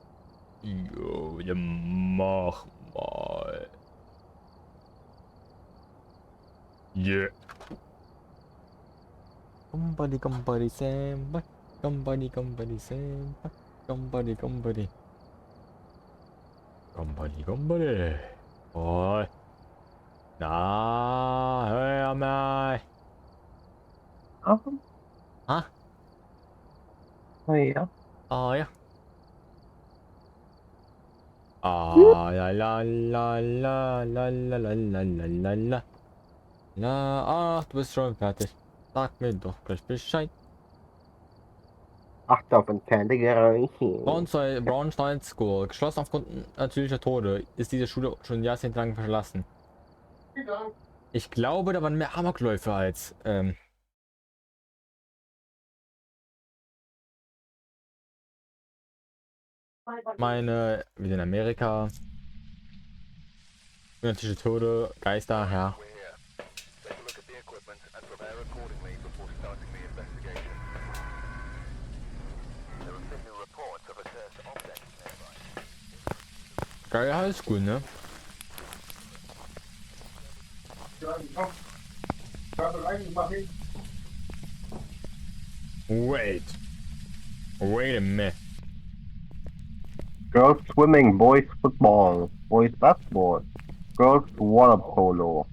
Jo, ja, mach mal. Yeah. Company, Samba. Company, Samba. Company. Oh. Na, hör mal. Ah, Ah, ja. ah, ja. Ah, la. Na, ach, du bist schon fertig. Sag mir doch gleich Bescheid. Achte auf entfernte Geräusche. Braunstein School. Geschlossen aufgrund natürlicher Tode. Ist diese Schule schon jahrzehntelang verlassen. Ich glaube, da waren mehr Amokläufe als, meine, wie in Amerika. Natürliche Tode, Geister, ja. Geil Highschool, ne? Wait a minute. Girls swimming, boys football, boys basketball, girls water polo,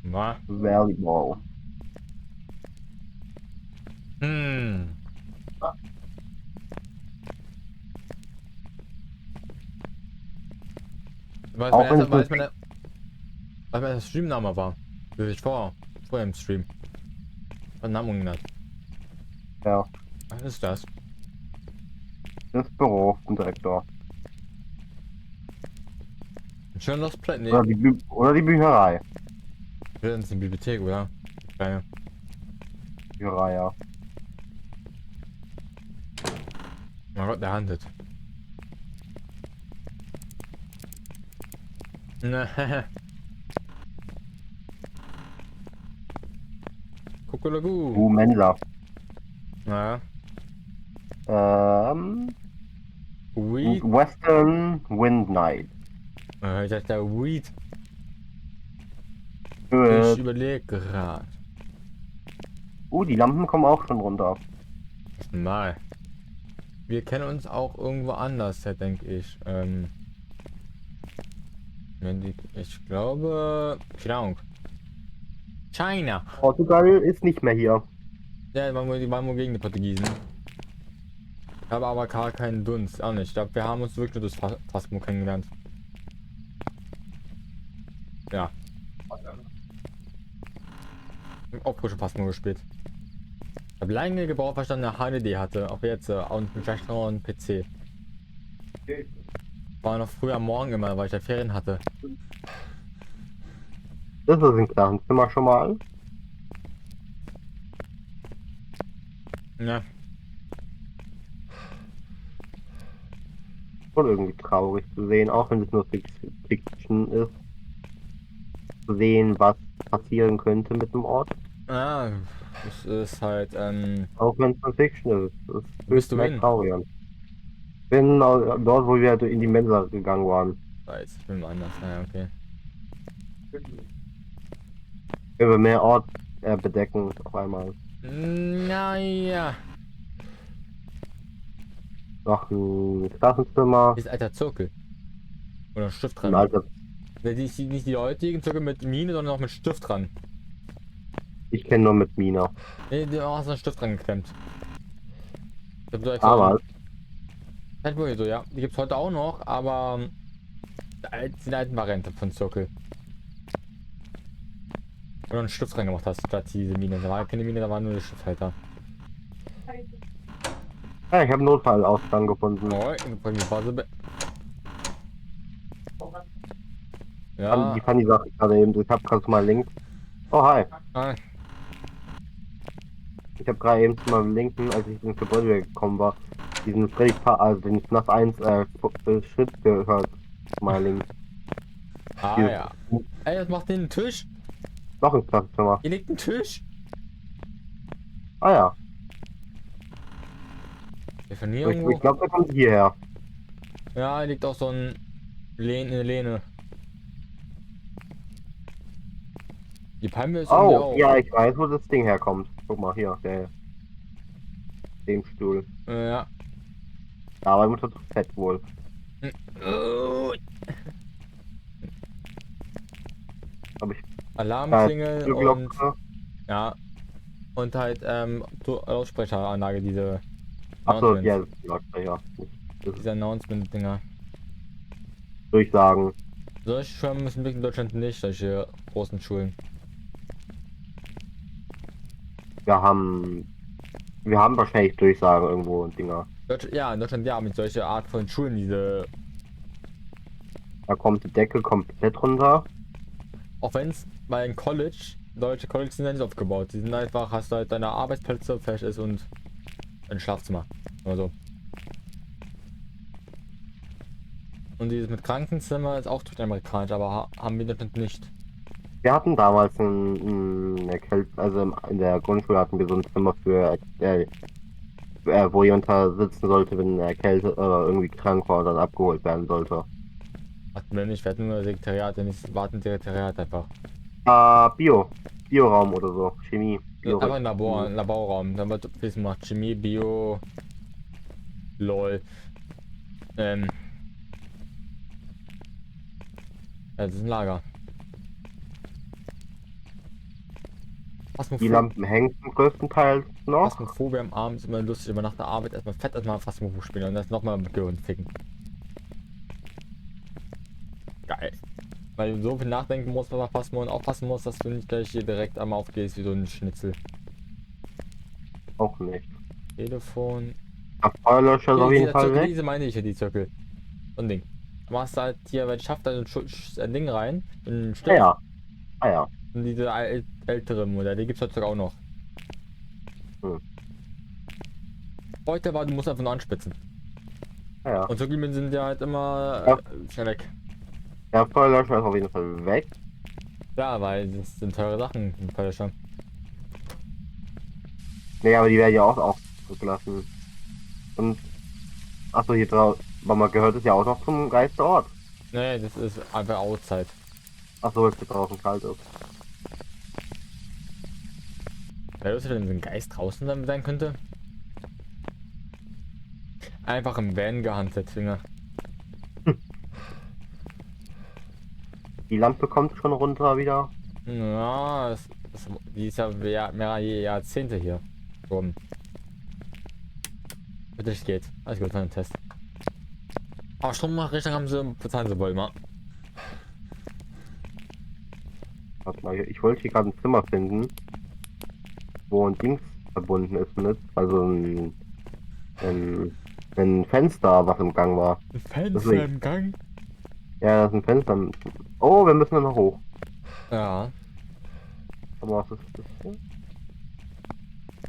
Was? volleyball. Auch wenn es Weiß mein erster Streamname war. Wie ich vorher im Stream. Mein Name genannt. ja, Was ist das? das Büro vom Direktor. Ein schönes Plätt. Nee, Oder die Bücherei. wir sind in der Bibliothek, oder? Kleine. Bücherei, ja. Mein Gott, der handelt. Ne, Kuckelagu. Mendler. Ja. Ähm, Weed. Western Wind Night. Ich dachte, der Weed. Ich Gut. überlege gerade. Die Lampen kommen auch schon runter. Mal. Wir kennen uns auch irgendwo anders, ja, denke ich. Ich glaube, keine Ahnung. China. Portugal ist nicht mehr hier. Ja, die waren wohl gegen die Portugiesen. Ich habe aber gar keinen Dunst, auch nicht. Ich glaube, wir haben uns wirklich nur das Phasmo kennengelernt. Ja. Auch frische Phasmo gespielt. Ich habe lange gebraucht, weil ich dann eine HDD hatte. Auch jetzt und vielleicht noch einen PC. War noch früh am Morgen immer, weil ich da Ferien hatte. Das ist im Klassenzimmer schon mal. Ja. Und irgendwie traurig zu sehen, auch wenn es nur Fiction ist. zu sehen, was passieren könnte mit dem Ort. Ah, das ist halt, Auch wenn es eine Fiction ist. Es ist wo bist höchst du hin? traurig. Ich bin dort, wo wir in die Mensa gegangen waren. Weiß, ich bin woanders. Ah, okay. Über mehr Ort bedecken auf einmal. Naja. Noch ein Klassenzimmer, Ist alter Zirkel. Oder ein Stift ein dran. alter. Nicht die heutigen Zirkel mit Mine, sondern auch mit Stift dran. Ich kenne nur mit Mina. Nee, du hast einen Stift dran geklemmt. Ich hab so extra Aber halt wohl so, ja. Die gibt's heute auch noch, aber die alten Variante von Zirkel. Wo du einen Stift dran gemacht hast, statt diese Mine. Da war keine Mine, da war nur der Stifthalter. ja, ich habe einen Notfallausgang gefunden. Oh, bring die Phase. Ja. Die Fanny sagt gerade eben, ich habe gerade mal links. Oh hi. Ah, Ich habe gerade eben zu meinem linken, als ich ins Gebäude gekommen war, diesen Freddy also den FNAF 1 Schritt gehört. Zu meiner linken. Dieses- ja. Ey, was macht denn ein Tisch? Noch ein Klassenzimmer. Hier liegt ein Tisch. Ah ja. Der von hier Ich irgendwo. glaube, der kommt hierher. Ja, hier liegt auch so ein eine Lehne. Die Palme ist irgendwie Oh, auch. ja, ich weiß, wo das Ding herkommt. Guck mal, hier, dem Stuhl. Ja. Ja, aber ich muss dazu fett wohl. Aber ich Alarmklingel und Glocke. ja. Und halt Lautsprecheranlage, diese Achso, Announcements. ja, das ist die Lautsprecher. Das ist Diese Announcement-Dinger. Durchsagen. Solche Schulen müssen wir in Deutschland nicht, solche großen Schulen. Wir haben wahrscheinlich Durchsagen irgendwo und Dinger. Ja, in Deutschland ja, mit solcher Art von Schulen, diese. Da kommt die Decke komplett runter. Auch wenn es bei einem College, deutsche Colleges sind ja nicht aufgebaut. Die sind einfach, hast du halt deine Arbeitsplätze, fertig ist und ein Schlafzimmer. Oder so. Und dieses mit Krankenzimmer ist auch durch amerikanisch, aber haben wir natürlich nicht. Wir hatten damals also in der Grundschule hatten wir so ein Zimmer für, wo jemand da sitzen sollte, wenn er erkältet oder irgendwie krank war und dann abgeholt werden sollte. Hatten wir nicht, wir hatten nur Sekretariat, nicht warten Sekretariat einfach. Bioraum oder so, Chemie, Bio. Einfach ein Labor, ein Laborraum. Dann wird Wissen gemacht, Chemie, Bio, LOL. Ja, das ist ein Lager. Die Lampen hängen zum größten Teil noch. Phasmophobia am Abend ist immer lustig, immer nach der Arbeit erstmal fett erstmal Phasmophobia spielen und das nochmal mit Gehirn ficken. Geil. Weil du so viel nachdenken musst, was Phasmo und aufpassen musst, dass du nicht gleich hier direkt einmal aufgehst wie so ein Schnitzel. Auch nicht. Telefon. Feuerlöscher ist auf jeden Fall weg. Diese meine ich ja, die Zirkel. So ein Ding. Du machst halt hier, weil ich schaff da ein Ding rein, ein Stift. Ja. Ah ja. Und diese ältere Modelle, die gibt's heutzutage auch noch. Heute war, du musst einfach nur anspitzen. Ja. Und Zirkelminen sind ja halt immer schnell weg. Der Feuerlöscher ist auf jeden Fall weg. Ja, weil das sind teure Sachen im Feuerlöscher. Nee, aber die werden ja auch zurückgelassen. Und achso, hier draußen, aber man gehört es ja auch noch zum Geisterort. Nee, das ist einfach Auszeit. Achso, weil es hier draußen kalt ist. Wer lustig, wenn so ein Geist draußen sein könnte? Einfach im Van gehandelt, Finger. Die Lampe kommt schon runter wieder. Ja, die ist ja mehrere Jahrzehnte hier. Rum. Bitte geht. Alles gut, ein Test. Aber Stromrechnung haben sie, bezahlen sie wohl mal. Warte mal, ich wollte hier gerade ein Zimmer finden, wo ein Dings verbunden ist mit, also ein Fenster, was im Gang war. Ein Fenster im Gang? Ja, das ist ein Fenster. Oh, wir müssen da noch hoch. Ja. Aber was ist das hier?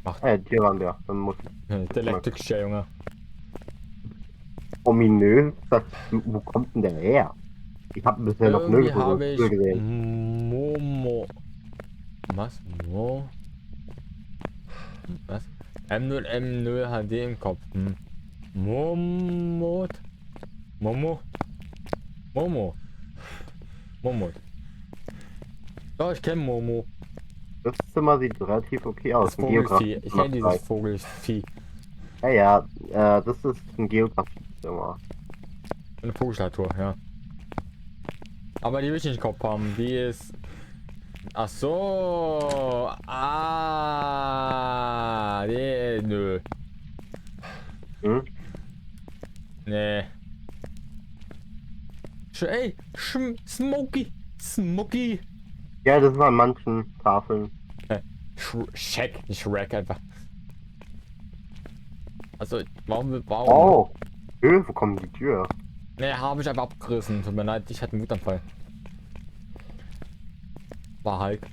Ach. Hier waren wir. Dann muss Der Elektrische Junge. ominös. Wo kommt denn der her? Ich habe bisher noch Irgendwie nirgendwo so habe ein Tier gesehen. Momo. Was? Wo? Was? M0 M0 HD im Kopf. Momot. Momo. Momo. Momot. Ja, ich kenne Momo. Das Zimmer sieht relativ okay aus. Das Vogelfieh. Ich kenne dieses Vogelfieh. Ja, das ist ein Geografiezimmer. Eine Vogelstatue, ja. Aber die will ich nicht im Kopf haben. Die ist. Ach so. Ah. Nee, nö. Hm? Nee. Ey, Smokey. Smokey. Ja, das ist an manchen Tafeln. Shack, nicht Shrek einfach. Also, warum? Oh! Wo kommt die Tür? Ne, habe ich einfach abgerissen. Tut mir leid, ich hatte einen Wutanfall. War Hulk.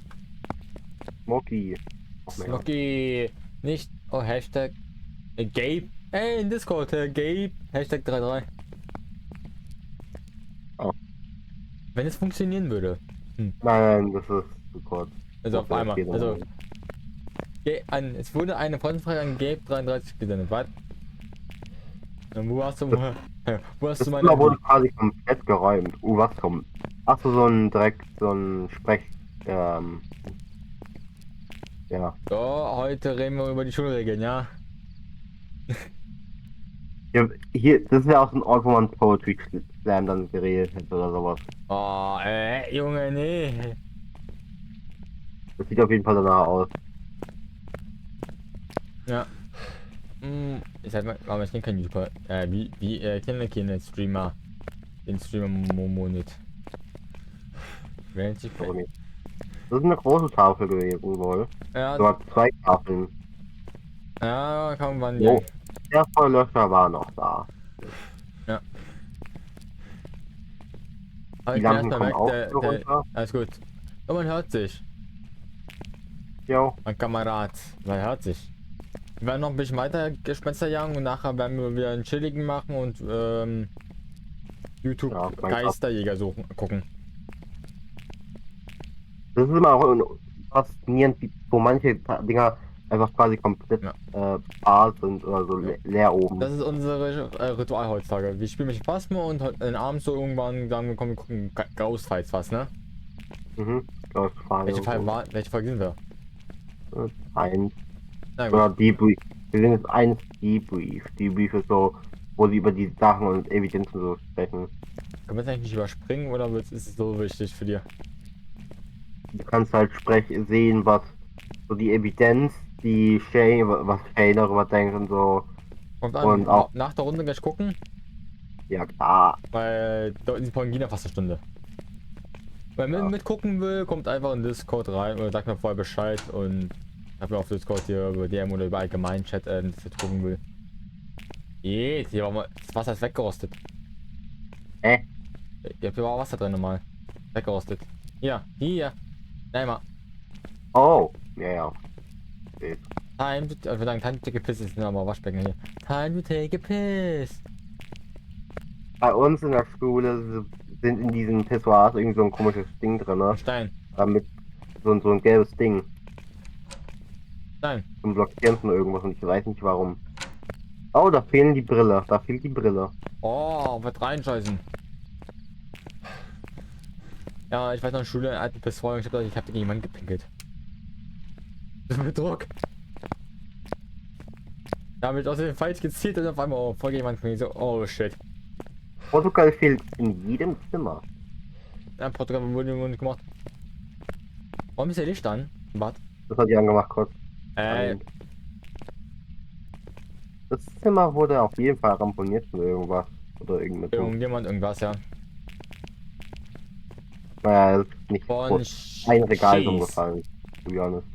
Smokey. Smokey. Nicht. Oh, Hashtag. Gabe. Ey, in Discord, Gabe. Hashtag 33. Oh. Wenn es funktionieren würde. Nein, das ist zu kurz. Also auf einmal. Okay, Also. Es wurde eine Freundesfrage an Gabe 33 gesendet. Was? Wo hast du mal. Wo hast Das du Zimmer meine. wurde quasi komplett geräumt. Was kommt? Achso, so ein Sprech. Ja. So, heute reden wir über die Schulregeln, ja? Ja, hier, das ist ja auch ein Ort, wo man Poetry Slam dann geredet hätte oder sowas. Oh, Junge, nee. Das sieht auf jeden Fall danach aus. Ja. Ich sag mal, aber ich kenne keinen YouTuber. Kenne keine Streamer. Den Streamer Momo nicht. Welche? Aber nicht. Das ist eine große Tafel gewesen wohl. Ja, Sogar 2 Tafeln. ja, kann man Jo, ja. der Feuerlöscher war noch da. Ja. Aber Die ich bin Lampen erstmal kommen weg, auch so runter. alles gut. Oh, man hört sich. Jo. Mein Kamerad, man hört sich. Wir werden noch ein bisschen weiter Gespenster jagen und nachher werden wir wieder einen chilligen machen und YouTube Ja, Geisterjäger gucken. Das ist immer auch faszinierend, wo manche Dinger einfach quasi komplett bar sind oder so leer oben. Das ist unsere Ritual heutzutage. Wir spielen mit Phasmo und abends so irgendwann sagen wir, komm, wir gucken Ghost Fights was, ne? Welche Folge sind wir? 1. Na gut. Oder Debrief. Wir sind jetzt 1 Debrief. Debrief ist so, wo sie über die Sachen und Evidenzen so sprechen. Können wir es eigentlich nicht überspringen oder ist es so wichtig für dich? Du kannst halt sehen, was so die Evidenz, was Shane darüber denkt und so. Und dann Und auch nach der Runde gleich gucken, ja klar. weil die Folgen gehen ja fast eine Stunde. Wer mitgucken will, kommt einfach in Discord rein oder sagt mir vorher Bescheid und ich habe mir auf Discord hier über DM oder über allgemeinen Chat, das jetzt gucken will. Hier war mal, das Wasser ist weggerostet. Hier war Wasser drin normal. Weggerostet. Hier. Nein mal. Oh, ja. Time to take a piss ist aber Waschbecken hier. Time to take a piss. Bei uns in der Schule sind in diesen Pissoirs irgendwie so ein komisches Ding drin, ne? Stein. Damit so ein gelbes Ding. Nein. Zum Blockieren von irgendwas und ich weiß nicht warum. Oh, da fehlt die Brille. Oh, wird reinscheißen. Ja, ich weiß noch in Schule, in alten Pissoir, ich hab gegen jemanden gepinkelt. Mit Druck. Da habe ich außerdem falsch gezielt und auf einmal voll jemand so, oh shit. Portugal fehlt in jedem Zimmer. Ja, Portugal wurde nicht gemacht. Warum ist der Licht an? Bad? Das hat die angemacht kurz. Das Zimmer wurde auf jeden Fall ramponiert von irgendwas. Oder irgendwas, ja. Naja, es ist nicht Von kurz. Ein Regal ist umgefallen. To be honest.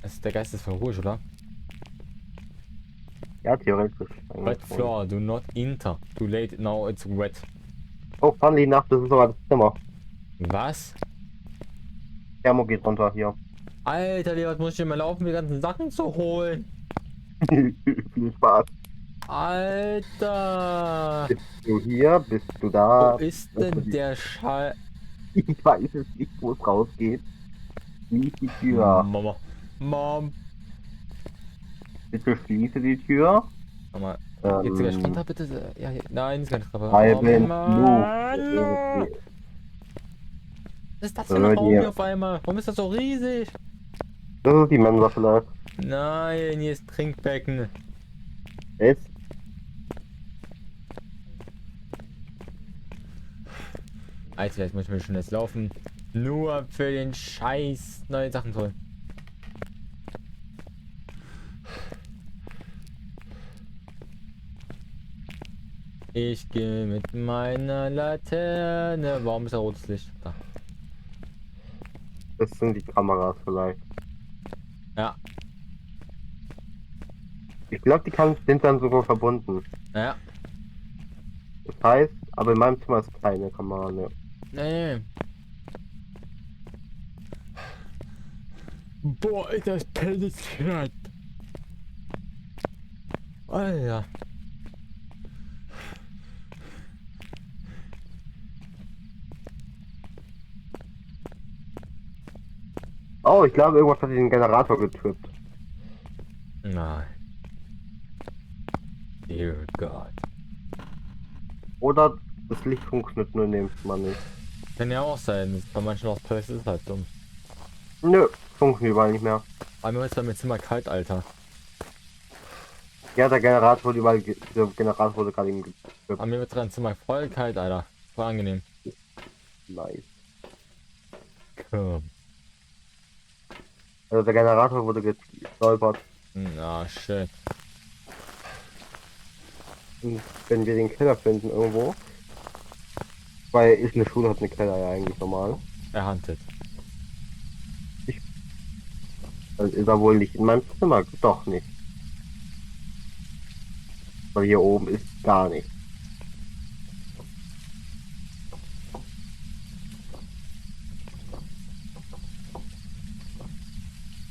Das ist der Geist des Verruhs, oder? Ja, theoretisch. Wet floor, do not enter. Too late, now it's wet. Oh, funny enough, das ist sogar das Zimmer. Was? Thermo geht runter hier. Alter, was muss ich immer laufen, die ganzen Sachen zu holen? Viel Spaß. Alter! Bist du hier? Bist du Wo da? ist denn der Schall? Ich weiß es nicht, wo es rausgeht. Schließ die Tür. Mama. Mom. Bitte schließe die Tür. Mama. Geht's gleich Ähm, runter, bitte? Ja, hier. Nein, ist gar nicht runter. Oh Bleibe ins Flug. Mann! Was ist das für Wir ein würden Raum hier hier. auf einmal? Warum ist das so riesig? Das ist die Mensa vielleicht. Nein, hier ist Trinkbecken. Ist. Alter, jetzt muss ich mir schon jetzt laufen. Nur für den Scheiß neue Sachen zu holen. Ich gehe mit meiner Laterne. Warum ist da rotes Licht? Da. Das sind die Kameras vielleicht. Ja, Ich glaube, sind dann sogar verbunden. ja. Das heißt, aber in meinem Zimmer ist keine Kamera mehr. Nee. Boah, ist das penetrant. Alter. Oh, ich glaube, irgendwas hat den Generator getrippt. Nein. Dear God. Oder das Licht funktioniert nur in dem Zimmer nicht. Kann ja auch sein. Bei manchen auch ist es halt dumm. Nö, funktioniert überall nicht mehr. Aber mir ist bei mir Zimmer kalt, Alter. Ja, der Generator wurde überall, der Generator wurde gerade eben getrippt. Aber mir wird dran Zimmer voll kalt, Alter. Voll angenehm. Nice. Komm. Also der Generator wurde gestolpert. Na, shit. Und wenn wir den Keller finden irgendwo, weil ich eine Schule hat eine Keller ja eigentlich normal, Er handelt. dann ist er wohl nicht in meinem Zimmer. Doch nicht. Weil hier oben ist gar nichts.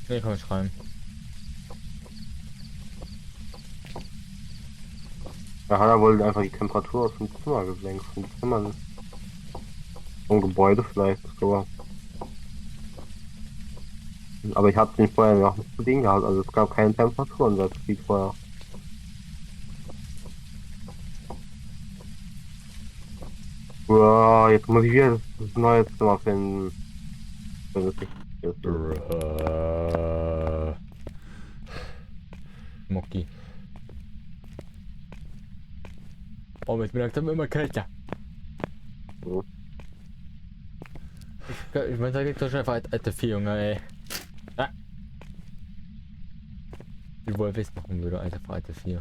Nee, komm ich rein. Da hat er wohl einfach die Temperatur aus dem Zimmer gesenkt. Vom Zimmer. Vom Gebäude vielleicht sogar. Aber ich habe den vorher noch nicht zu Ding gehabt. Also es gab keine Temperaturen das Krieg vorher. Wow, jetzt muss ich wieder das neue Zimmer finden. Wenn das nicht ist. Mucki. Oh, ich bin langsam immer kälter. So. Ich meine, da liegt doch schon einfach alte Vieh, Junge, ey. Ah. Wie wohl Wolf machen würde, Alter, für alte Vieh.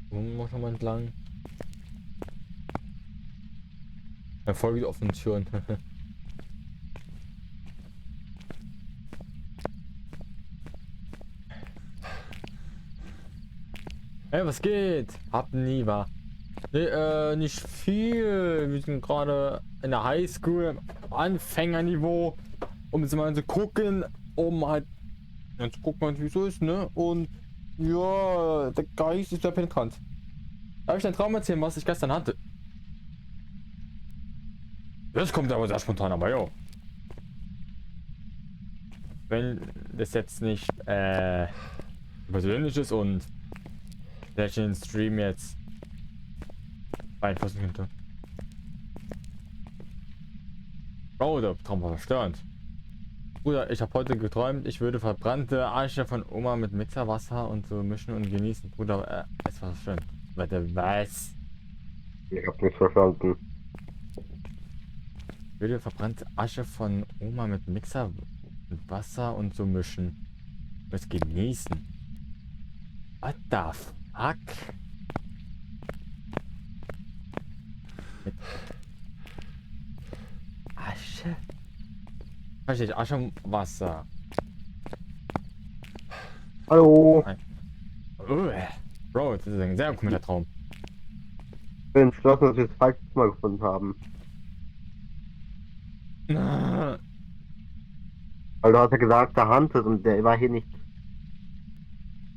Wo muss man entlang? Voll die offenen Türen. Hey, was geht? Hab nie war. Nee, nicht viel. Wir sind gerade in der Highschool, Anfängerniveau, um jetzt mal zu gucken, um halt zu gucken, wie es so ist, ne? Und ja, der Geist ist sehr penetrant. Darf ich deinen Traum erzählen, was ich gestern hatte? Das kommt aber sehr spontan, aber jo. Wenn das jetzt nicht persönlich ist und vielleicht den Stream jetzt beeinflussen könnte. Oh, der Traum war verstörend. Bruder, ich habe heute geträumt, ich würde verbrannte Asche von Oma mit Mixerwasser und so mischen und genießen. Bruder, es war schön. Warte, was? Ich hab nicht verstanden. Ich würde verbrannte Asche von Oma mit Mixer mit Wasser und so mischen. Das genießen. What the fuck? Mit Asche? Verstehe, Asche und Wasser. Hallo. Bro, das ist ein sehr komischer Traum. Ich bin entschlossen, dass wir das falsche Zimmer gefunden haben. Weil du hast ja gesagt, der Hunted und der war hier nicht.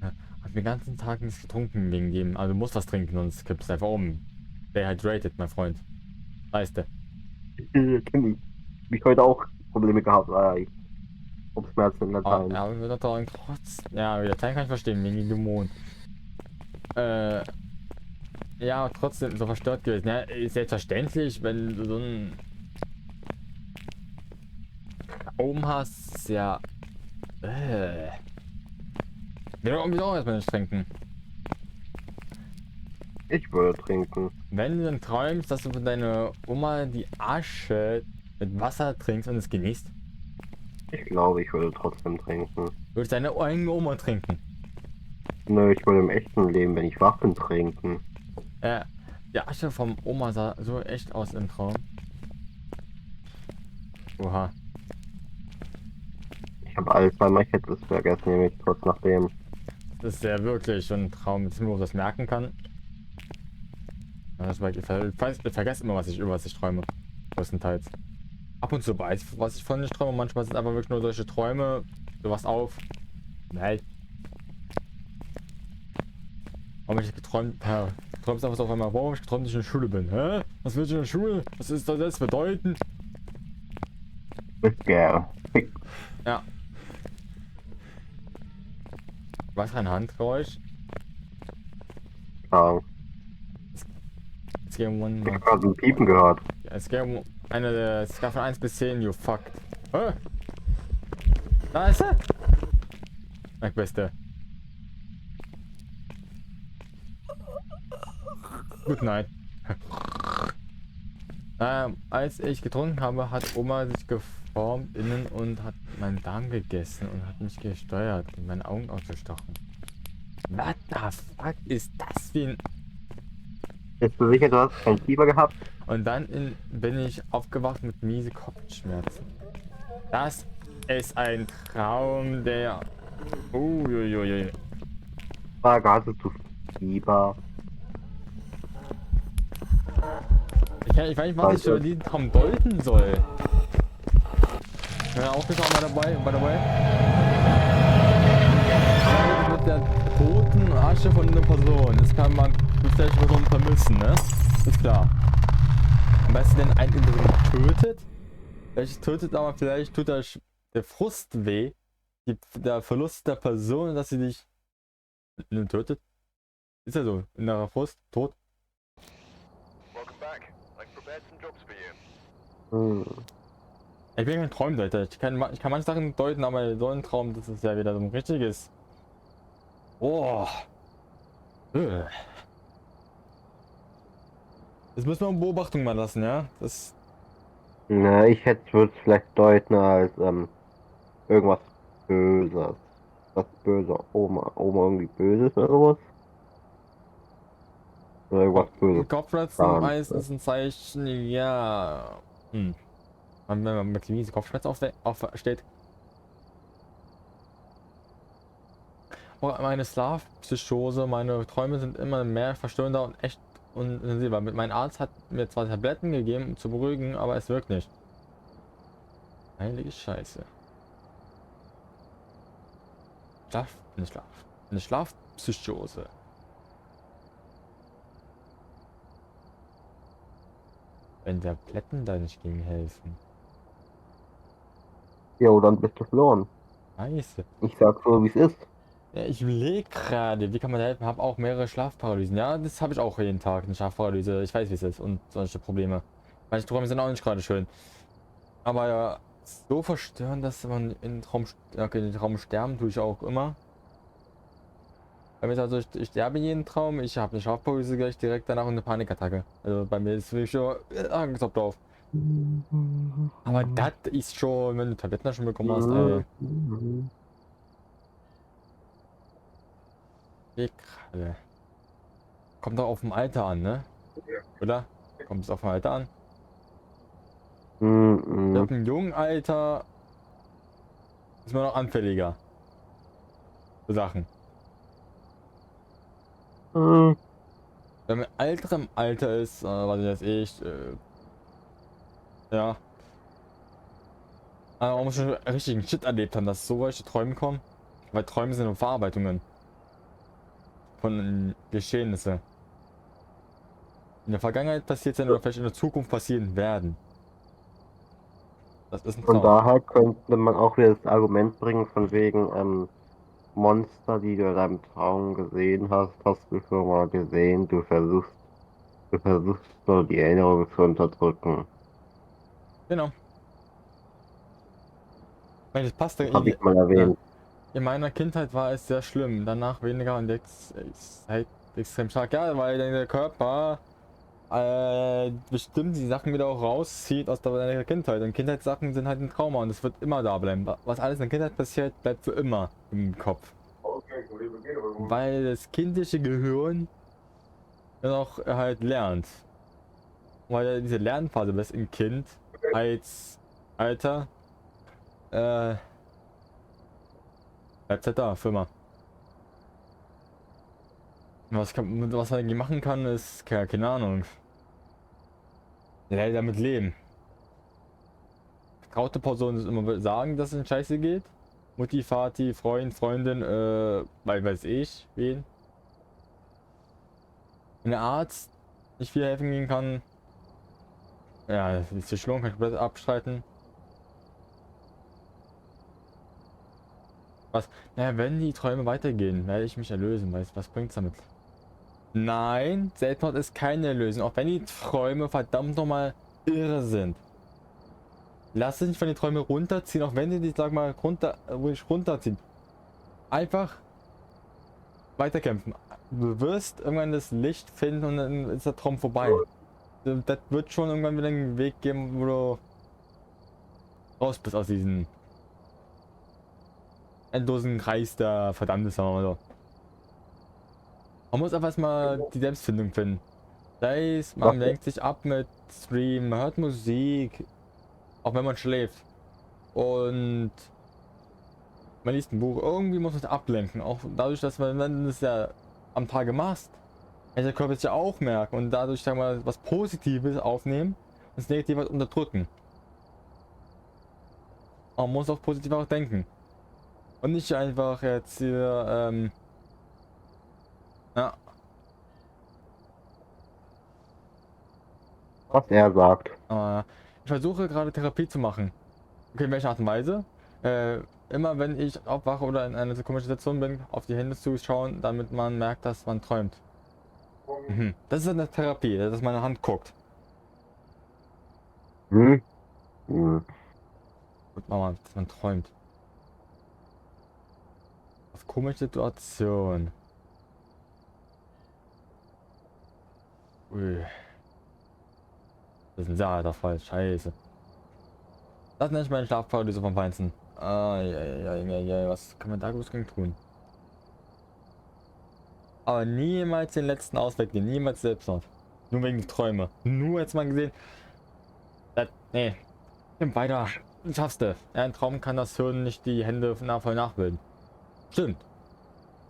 Hab den ganzen Tag nichts getrunken wegen dem. Also du musst was trinken, sonst kippst du einfach um. Dehydrated, mein Freund. Weißt du. Kenn ich. Hab ich heute auch Probleme gehabt, Kopfschmerzen in Ah, Latein. ja, wird doch ein Trotz. Ja, Latein kann ich verstehen, wegen den Dämonen. Ja, trotzdem so verstört gewesen. Ja, ist selbstverständlich, wenn du so einen oben hast, ist ja. Wir irgendwie auch erstmal nicht trinken. Ich würde trinken. Wenn du dann träumst, dass du von deiner Oma die Asche mit Wasser trinkst und es genießt, Ich glaube, ich würde trotzdem trinken. würdest du deine eigene Oma trinken. Nö, ich würde im echten Leben, wenn ich wach bin, trinken. Die Asche vom Oma sah so echt aus im Traum. Oha. Ich habe Alzheimer, ich hätte es vergessen, nämlich kurz nachdem. Das ist ja wirklich so ein Traum, dass man das merken kann. Ja, ich vergesse immer, über was ich träume. Größtenteils. Ab und zu weiß, was ich von nicht träume. Manchmal sind einfach wirklich nur solche Träume. Du wachst auf. Nein. Warum ich geträumt habe. Du träumst einfach so auf einmal, warum ich geträumt, dass ich in der Schule bin. Hä? Was will ich in der Schule? Was ist das jetzt bedeuten? Mit GER. Ja. Was für ein Handgeräusch? Ja. Es geht um Ich habe gerade ein Piepen gehört. Es geht um eine Skala von 1 bis 10, you fucked. Hä? Da ist er! Mein Beste. Good night. Als ich getrunken habe, hat Oma sich geformt innen und hat meinen Darm gegessen und hat mich gesteuert und meine Augen ausgestochen. What the fuck ist das für ein... Bist du sicher, du hast kein Fieber gehabt? Und dann bin ich aufgewacht mit miese Kopfschmerzen. Das ist ein Traum, der... Uiuiui. Frage, hattest du Fieber? Ich weiß nicht, was ich für diesen Traum deuten soll. Ja, auch mal dabei, by the way. Mit der toten Asche von einer Person. Das kann man vielleicht Person vermissen, ne? Ist klar. Am besten den einen tötet. Vielleicht tötet aber vielleicht tut der Frust weh. Der Verlust der Person, dass sie dich tötet. Ist ja so. Innerer Frust, tot. Ich bin kein Traumdeuter. Ich kann manche Sachen deuten, aber so ein Traum, das ist ja wieder so ein richtiges. Oh. Das müssen wir in Beobachtung mal lassen, ja? Das. Ne, ich würde es vielleicht deuten als irgendwas Böses. Das böse Oma irgendwie böse ist oder sowas. Oder irgendwas Böses. Kopfschmerzen meistens ein Zeichen, ja. Wenn man mit miese Kopfschmerzen aufsteht. Meine Schlafpsychose, meine Träume sind immer mehr verstörender und echt unsensibler. Mein Arzt hat mir zwar Tabletten gegeben, um zu beruhigen, aber es wirkt nicht. Heilige Scheiße. Eine Schlafpsychose. Wenn Tabletten da nicht gegen helfen. Jo, dann bist du verloren. Scheiße. Ich sag so, wie es ist. Ja, ich überlege gerade, wie kann man da helfen? Habe auch mehrere Schlafparalysen. Ja, das habe ich auch jeden Tag, eine Schlafparalyse. Ich weiß, wie es ist und solche Probleme. Manche Träume sind auch nicht gerade schön. Aber ja, so verstörend, dass man in den Traum sterben tue ich auch immer. Bei mir ist also, ich sterbe in jedem Traum. Ich habe eine Schlafparalyse gleich direkt danach und eine Panikattacke. Also bei mir ist wirklich schon Angst drauf. Aber das ist schon, wenn du Tabletten schon bekommen hast, ey. Gerade. Kommt doch auf dem Alter an, ne? Oder? Kommt es auf dem Alter an? Ich hab im jungen Alter ist man noch anfälliger für Sachen. Wenn man älterem Alter ist, was weiß ich, ja, man muss schon richtigen Shit erlebt haben, dass so welche Träume kommen. Weil Träume sind nur Verarbeitungen von Geschehnissen. In der Vergangenheit passiert sind oder vielleicht in der Zukunft passieren werden. Das ist ein Von Traum. daher könnte man auch wieder das Argument bringen, von wegen Monster, die du in deinem Traum gesehen hast, hast du schon mal gesehen. Du versuchst nur die Erinnerung zu unterdrücken. Genau. Ich meine, das passt ja. Das habe ich mal erwähnt. In meiner Kindheit war es sehr schlimm, danach weniger und jetzt halt extrem stark. Ja, weil der Körper bestimmt die Sachen wieder auch rauszieht aus der Kindheit. Und Kindheitssachen sind halt ein Trauma und es wird immer da bleiben. Was alles in der Kindheit passiert, bleibt für immer im Kopf. Okay, Kollege, gehen wir. Weil das kindliche Gehirn dann auch halt lernt. Weil ja diese Lernphase bis im Kind als Alter bleibt halt da, für immer. Was man eigentlich machen kann, ist, keine Ahnung. Leider damit leben. Vertraute Personen immer sagen, dass es in Scheiße geht. Mutti, Vati, Freund, Freundin, weil weiß ich, wen. Wenn der Arzt nicht viel helfen gehen kann, ja, die Psychologen kann ich komplett abstreiten. Was? Naja, wenn die Träume weitergehen, werde ich mich erlösen. Was bringt's damit? Nein, Selbstmord ist keine Lösung. Auch wenn die Träume verdammt nochmal irre sind. Lass dich nicht von den Träumen runterziehen, auch wenn die dich, sag mal, ruhig runterziehen. Einfach weiterkämpfen. Du wirst irgendwann das Licht finden und dann ist der Traum vorbei. Das wird schon irgendwann wieder einen Weg geben, wo du raus bist aus diesem endlosen Kreis der Verdammnis, sagen wir mal so. Man muss einfach erstmal die Selbstfindung finden. Sei es, man Was, lenkt sich ab mit Stream, man hört Musik, auch wenn man schläft. Und man liest ein Buch. Irgendwie muss man es ablenken. Auch dadurch, dass man, wenn du es ja am Tage machst, kann der Körper es ja auch merken und dadurch, sag mal, was Positives aufnehmen und das Negative halt unterdrücken. Man muss auch positiv auch denken. Und nicht einfach jetzt hier, ja, was er sagt. ich versuche gerade Therapie zu machen. Okay, in welcher Art und Weise? Immer wenn ich aufwache oder in einer so komischen Situation bin, auf die Hände zu schauen, damit man merkt, dass man träumt. Mhm. Das ist eine Therapie, dass meine Hand guckt. Hm? Hm. Gut, Mama, dass man träumt. Auf komische Situation. Ui, das ist ein sehr alter Fall. Scheiße. Das nenne ich meine Schlafparalyse vom Feinsten. Ah, ja, was kann man da groß gegen tun? Aber niemals den letzten Ausweg gehen, niemals Selbstmord. Nur wegen der Träume. Nur jetzt mal gesehen. Nee. Nimm weiter. Schaffst du. Ja, ein Traum kann das Hirn nicht die Hände voll nachbilden. Stimmt.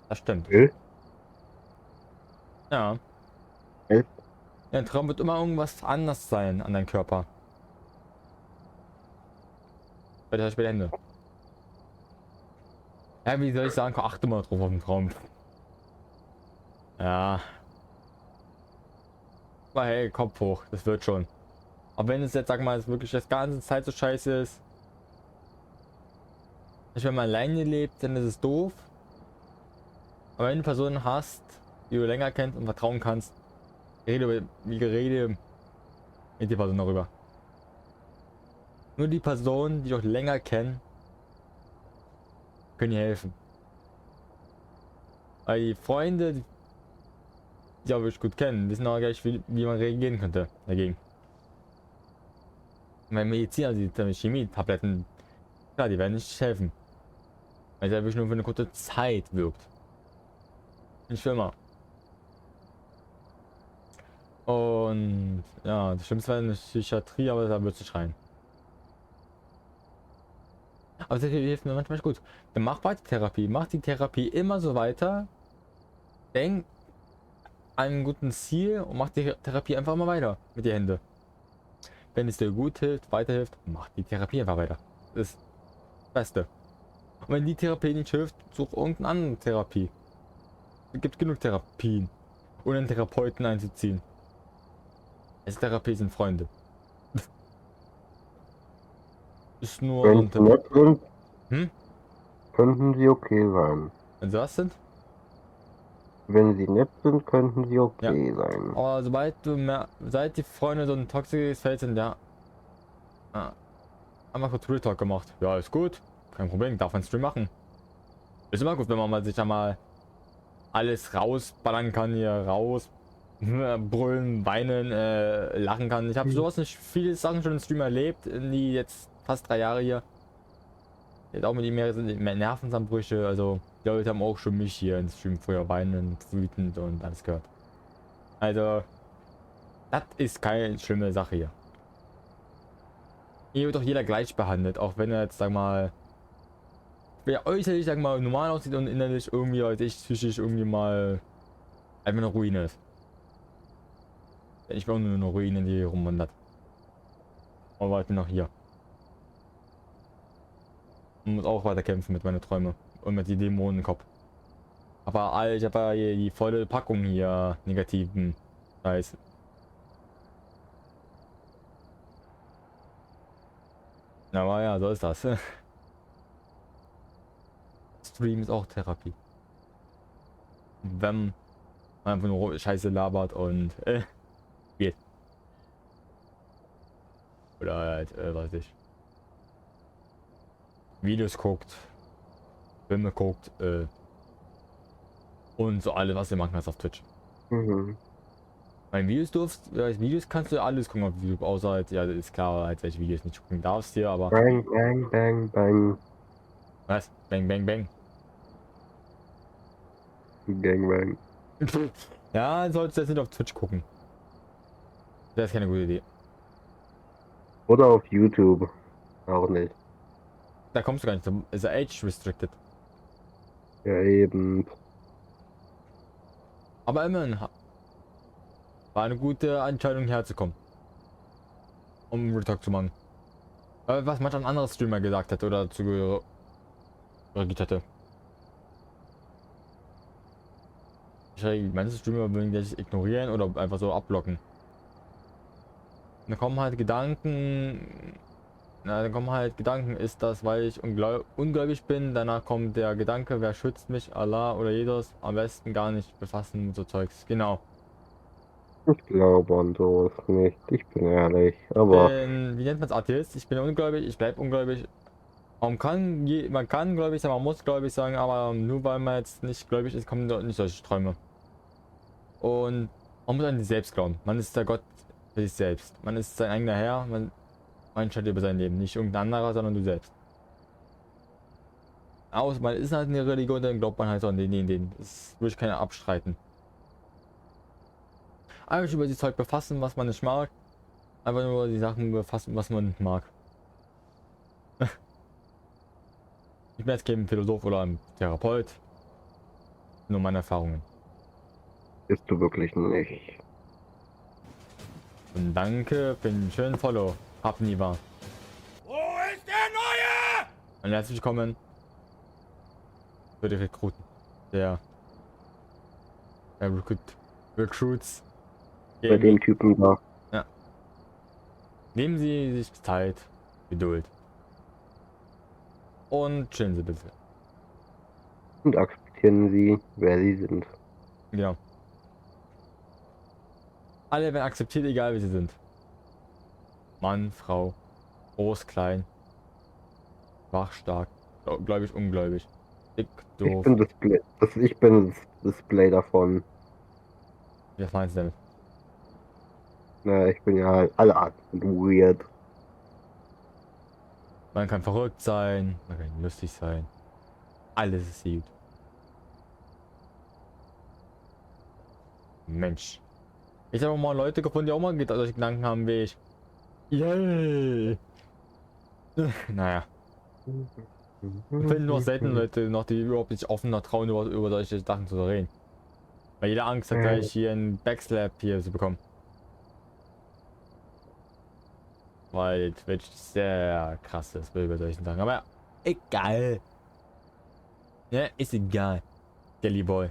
Das stimmt. Hm? Ja. Hm? Ja, ein Traum wird immer irgendwas anders sein an deinem Körper. Bei der Hände. Ja, wie soll ich sagen? Achte mal drauf auf den Traum. Ja. Aber hey, Kopf hoch. Das wird schon. Aber wenn es jetzt, sag mal, es wirklich das ganze Zeit so scheiße ist. Wenn man alleine lebt, dann ist es doof. Aber wenn du Personen hast, die du länger kennst und vertrauen kannst, rede mit der Person darüber. Nur die Personen, die dich auch länger kennen, können dir helfen. Weil die Freunde, die auch wirklich gut kennen, wissen auch gleich, wie man reagieren könnte dagegen. Meine Medizin, also die Chemie-Tabletten, klar, die werden nicht helfen. Weil es ja wirklich nur für eine kurze Zeit wirkt. Nicht für immer. Und ja, das Schlimmste wäre eine Psychiatrie, aber da würdest du schreien. Aber das hilft mir manchmal gut. Dann mach weiter Therapie. Mach die Therapie immer so weiter. Denk einem guten Ziel und mach die Therapie einfach mal weiter mit den Händen. Wenn es dir gut hilft, weiterhilft, mach die Therapie einfach weiter. Das ist das Beste. Und wenn die Therapie nicht hilft, such irgendeine andere Therapie. Es gibt genug Therapien, ohne einen Therapeuten einzuziehen. Es Therapie sind Freunde. Ist nur so Wenn ein sie Tipp. nett sind, Hm? könnten sie okay sein. Wenn sie was sind? Wenn sie nett sind, könnten sie Ja. okay sein. Aber sobald du mehr, seit die Freunde so ein toxisches Feld sind, ja, einfach kurz Real Talk gemacht. Ja, ist gut. Kein Problem, darf man Stream machen. Ist immer gut, wenn man mal sich da mal alles rausballern kann, hier raus, brüllen, weinen, lachen kann. Ich habe sowas nicht viele Sachen schon im Stream erlebt, in die jetzt fast 3 Jahre hier. Jetzt auch mit ihm mehr Nervenanbrüche, also die Leute haben auch schon mich hier im Stream früher weinen, wütend und alles gehört. Also, das ist keine schlimme Sache hier. Hier wird doch jeder gleich behandelt, auch wenn er jetzt, sag mal, wer äußerlich, sag mal, normal aussieht und innerlich irgendwie, als ich psychisch irgendwie mal einfach eine Ruine ist. Ich bin auch nur eine Ruine, die rumwandert. Aber ich bin noch hier. Und muss auch weiter kämpfen mit meinen Träumen und mit den Dämonen im Kopf. Aber ich habe ja hier die volle Packung hier negativen Scheiß. Aber ja, so ist das. Stream ist auch Therapie. Wenn man einfach nur Scheiße labert und geht. Oder halt, weiß ich. Videos guckt, Filme guckt, und so alles, was du machen kannst auf Twitch. Mhm. Meine Videos kannst du alles gucken auf YouTube, außer halt, ja, ist klar, halt, welche Videos nicht gucken darfst hier, aber. Bang, bang, bang, bang. Was? Bang, bang, bang. Gangbang. Ja, solltest du jetzt nicht auf Twitch gucken. Das ist keine gute Idee. Oder auf YouTube. Auch nicht. Da kommst du gar nicht zum. Ist ja age restricted. Ja, eben. Aber immerhin war eine gute Entscheidung herzukommen. Um Retalk zu machen. Was manch ein anderer Streamer gesagt hat oder zu reagiert hätte. Manche Streamer würden das ignorieren oder einfach so abblocken. Dann kommen halt Gedanken. Na, dann kommen halt Gedanken, ist das, weil ich ungläubig bin? Danach kommt der Gedanke, wer schützt mich? Allah oder Jesus? Am besten gar nicht befassen mit so Zeugs. Genau. Ich glaube an sowas nicht. Ich bin ehrlich. Aber Wie nennt man es, Atheist? Ich bin ungläubig, ich bleibe ungläubig. Man kann gläubig sein, man muss gläubig sein, aber nur weil man jetzt nicht gläubig ist, kommen dort nicht solche Träume. Und man muss an sich selbst glauben. Man ist der Gott für sich selbst. Man ist sein eigener Herr, man entscheidet über sein Leben. Nicht irgendein anderer, sondern du selbst. Außer man ist halt eine Religion, dann glaubt man halt so an den. Das würde ich keiner abstreiten. Einfach über die Zeug befassen, was man nicht mag. Einfach nur die Sachen befassen, was man nicht mag. Ich bin jetzt kein Philosoph oder ein Therapeut. Nur meine Erfahrungen. bist du wirklich nicht. Und danke für den schönen Follow. Hab nie war. Wo ist der Neue? Und herzlich willkommen für die Rekruten. Der Recruits. Bei dem Typen da. Ja. Nehmen Sie sich Zeit, Geduld. Und chillen Sie bitte. Und akzeptieren sie, wer sie sind. Genau. Alle werden akzeptiert, egal wie sie sind. Mann, Frau, groß, klein, schwach, stark, gläubig, ungläubig, dick, doof. Ich bin das Display davon. Was meinst du damit? Na, ich bin ja halt alle Arten weird. Man kann verrückt sein, man kann lustig sein. Alles ist gut. Mensch. Ich habe auch mal Leute gefunden, die auch mal solche Gedanken haben wie ich. Yay! Naja. Ich finde nur selten Leute noch, die überhaupt nicht offen trauen, über solche Sachen zu reden. Weil jeder Angst hat, gleich hier einen Backslap hier zu bekommen. Weil Twitch sehr krass ist bei solchen Sachen. Aber egal. Ja, ist egal. Gelly Boy.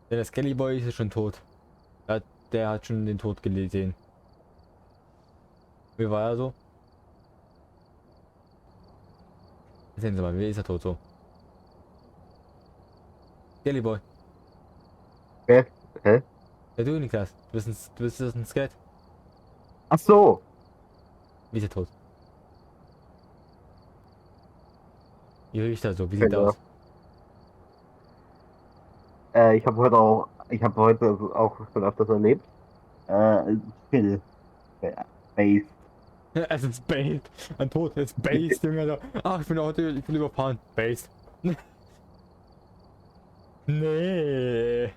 Der Skelly Boy ist schon tot. Der hat schon den Tod gesehen. Wie war er so? Sehen Sie mal, wie ist er tot so? Skelly Boy. Hä? Hä? Ja, du Niklas. Du bist ein Skelett. Ach so. Wie ist er tot? Wie riecht er so? Wie sieht er Genau. aus? Ich habe heute auch schon öfters erlebt. Phil. Base. Es ist based. Ein Tod ist based, Junge. Ach, ich bin überfahren. Based. Nee.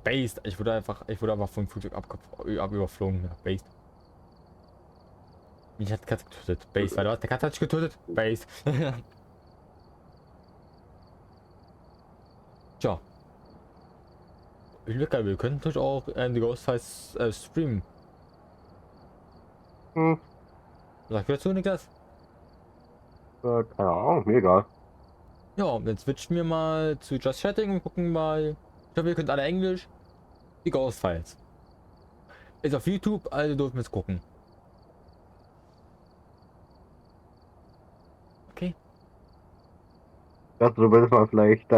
Based. Ich wurde einfach vom Flugzeug überflogen. Ja, based. Mich hat die Katze getötet. Based. Weil der Katze hat sich getötet. Based. Tja. Ich will geil, wir könnten natürlich auch die Ghost Files streamen. Sag ich dazu, Niklas? Keine Ahnung, mir egal. Ja, dann switchen wir mal zu Just Chatting und gucken mal. Ich glaube, ihr könnt alle Englisch. Die Ghost Files. Ist auf YouTube, also dürfen wir es gucken. Okay. Also, du willst mal vielleicht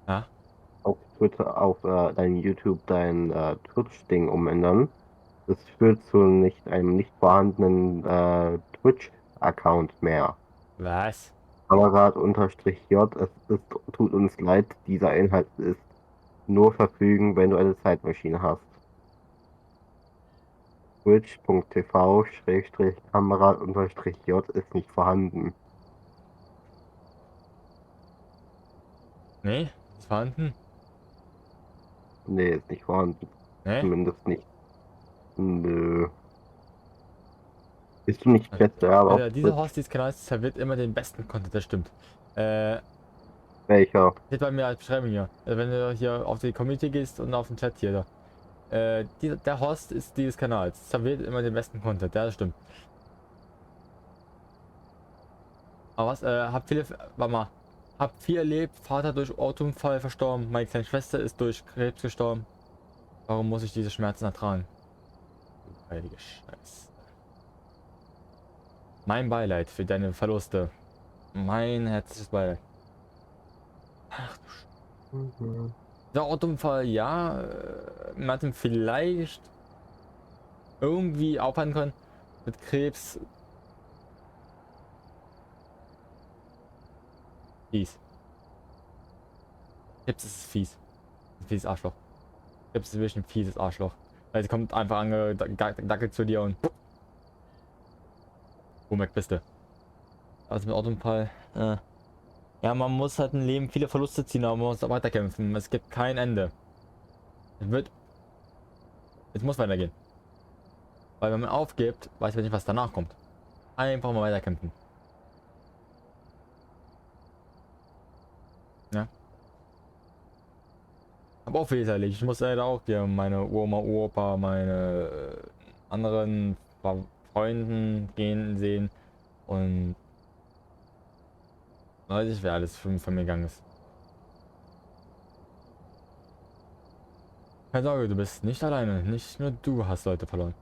Ja. auf Twitter, auf dein YouTube, dein Twitch-Ding umändern. Das führt zu einem nicht vorhandenen Twitch-Account mehr. Was? Kamerad-J, tut uns leid, dieser Inhalt ist nur verfügen, wenn du eine Zeitmaschine hast. Twitch.tv/Kamerad-J ist nicht vorhanden. Nee? Ist vorhanden? Nee, ist nicht vorhanden. Nee? Zumindest nicht. Nö. Bist du nicht Also, fest Server auf dieser Twitch? Host dieses Kanals serviert immer den besten Content, das stimmt. Welcher? Steht bei mir als Beschreibung hier. Wenn du hier auf die Community gehst und auf den Chat hier. Da. Der Host ist dieses Kanals. Serviert immer den besten Content, ja, das stimmt. Aber was, warte mal. Hab viel erlebt, Vater durch Autounfall verstorben, meine kleine Schwester ist durch Krebs gestorben. Warum muss ich diese Schmerzen ertragen? Du heilige Scheiße. Mein Beileid für deine Verluste. Mein herzliches Beileid. Ach du Sch Der Autounfall, ja, man hat ihn vielleicht irgendwie aufhalten können. Mit Krebs. Fies. Krebs ist fies. Ein fieses Arschloch. Krebs ist wirklich ein fieses Arschloch. Weil sie kommt einfach angedackelt zu dir und wo weg bist du. Also mit Autounfall. Ja, man muss halt ein Leben viele Verluste ziehen, aber man muss weiterkämpfen. Es gibt kein Ende. Es muss weitergehen. Weil wenn man aufgibt, weiß man nicht, was danach kommt. Einfach mal weiterkämpfen. Ja. Aber auch viel erledigt. Ich muss leider auch hier meine Oma, Opa, meine anderen Freunden gehen sehen. Und weiß ich, wer alles von mir gegangen ist. Keine Sorge, du bist nicht alleine. Nicht nur du hast Leute verloren.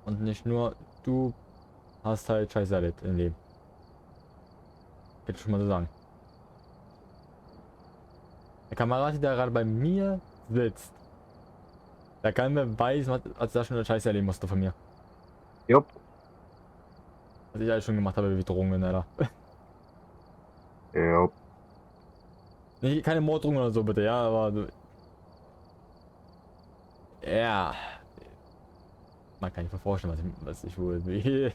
Und nicht nur du hast halt Scheiße erlebt im Leben. Kann ich schon mal so sagen. Der Kamerad, der gerade bei mir sitzt, der kann mir weisen, als er schon eine Scheiße erleben musste von mir. Jupp. Was ich alles schon gemacht habe wie Drohungen, Alter. Jupp. Nicht, keine Morddrohungen oder so, bitte, ja, aber du. Ja. Man kann nicht mal vorstellen, was ich wohl will.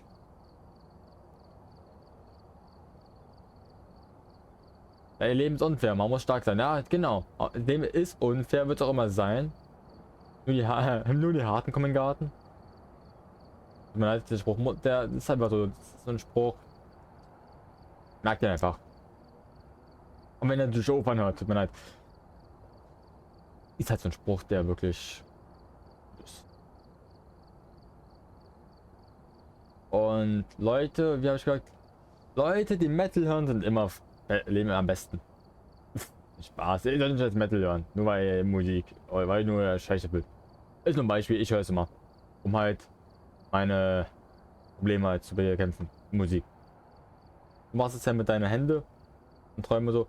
Ja, ihr Leben ist unfair, man muss stark sein. Ja, genau. Leben ist unfair, wird es auch immer sein. Nur die Harten kommen in den Garten. Tut mir leid, der Spruch, der ist einfach so, das ist so ein Spruch. Merkt ihr einfach. Und wenn er die Show anhört, tut mir leid. Ist halt so ein Spruch, der wirklich ist. Und Leute, wie habe ich gesagt, Leute, die Metal hören, sind immer leben am besten. Spaß, ich soll nicht als Metal hören, nur weil Musik, oder weil ich nur Scheiße will. Ist nur ein Beispiel, ich höre es immer, um halt meine Probleme halt zu bekämpfen. Musik. Du machst es ja mit deinen Händen und Träume so.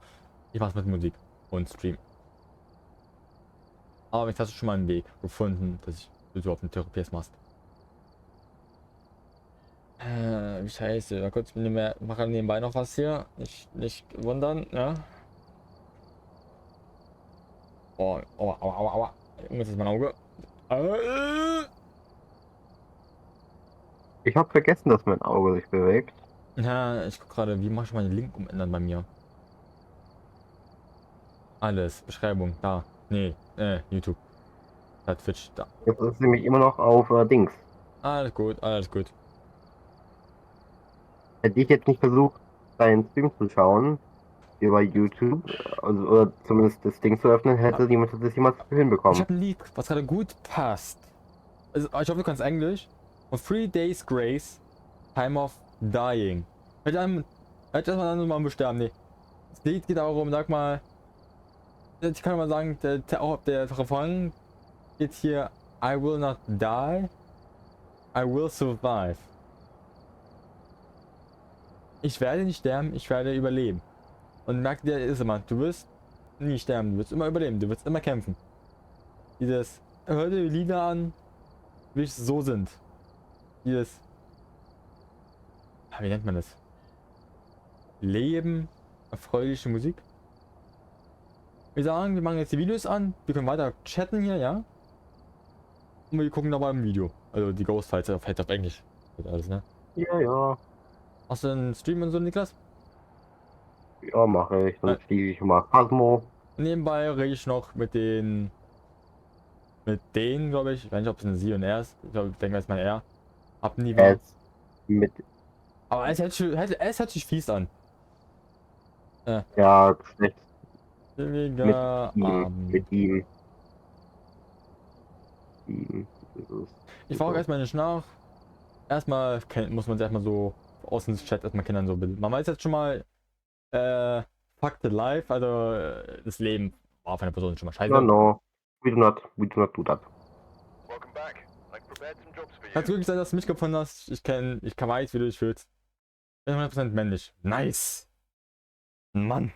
Ich mach's mit Musik und Stream. Aber jetzt hast du schon mal einen Weg gefunden, dass du so auf den Therapie machst. Wie scheiße, mal kurz mache nebenbei noch was hier. Nicht wundern, ja. Oh, aua, aua, aua, aua. Jetzt ist mein Auge. Ich habe vergessen, dass mein Auge sich bewegt. Ja, ich guck gerade, wie mache ich meine Link umändern bei mir? Alles, Beschreibung, da. Nee, YouTube. Da, Twitch, da. Jetzt ist nämlich immer noch auf Dings. Alles gut, alles gut. Hätte ich jetzt nicht versucht, deinen Stream zu schauen, über YouTube, also, oder zumindest das Ding zu öffnen, hätte jemand das jemals Ich hinbekommen. habe ein Lied, was gerade gut passt. Also, ich hoffe, du kannst Englisch. On 3 Days Grace, Time of Dying. Hätte erstmal dann mal besterben. Nee. Das Lied geht darum, sag mal. Ich kann mal sagen, der Refrain geht hier: I will not die, I will survive. Ich werde nicht sterben, ich werde überleben. Und merk dir, ist immer, du wirst nie sterben, du wirst immer überleben, du wirst immer kämpfen. Dieses, hör dir Lieder an, wie es so sind. Dieses, wie nennt man das? Leben, erfreuliche Musik. Wir sagen, wir machen jetzt die Videos an, wir können weiter chatten hier, ja? Und wir gucken dabei im Video. Also die Ghost-Files auf Englisch. Das alles, ne? Ja, ja. Hast du einen Stream und so, Niklas? Ja, mache ich. Dann spiele ich mal Phasmo. Nebenbei rede ich noch mit denen, glaube ich. Ich weiß nicht, ob es ein Sie und er ist. Ich denke, es ist mein Er. Hab nie war. Mit, Aber es hört sich fies an. ja, schlecht. Ewiger Abend. Mit ihm. Ich frage erstmal nicht nach. Erstmal muss man sich erstmal so aus dem Chat erstmal kennen, so bilden. Man weiß jetzt schon mal, Fakte live, also das Leben auf einer Person ist schon mal scheiße. No, no. We do not do that. Welcome back. I've prepared some jobs for you. Kann es wirklich sein, dass du mich gefunden hast? Ich weiß, wie du dich fühlst. Ich bin 100% männlich. Nice. Mann.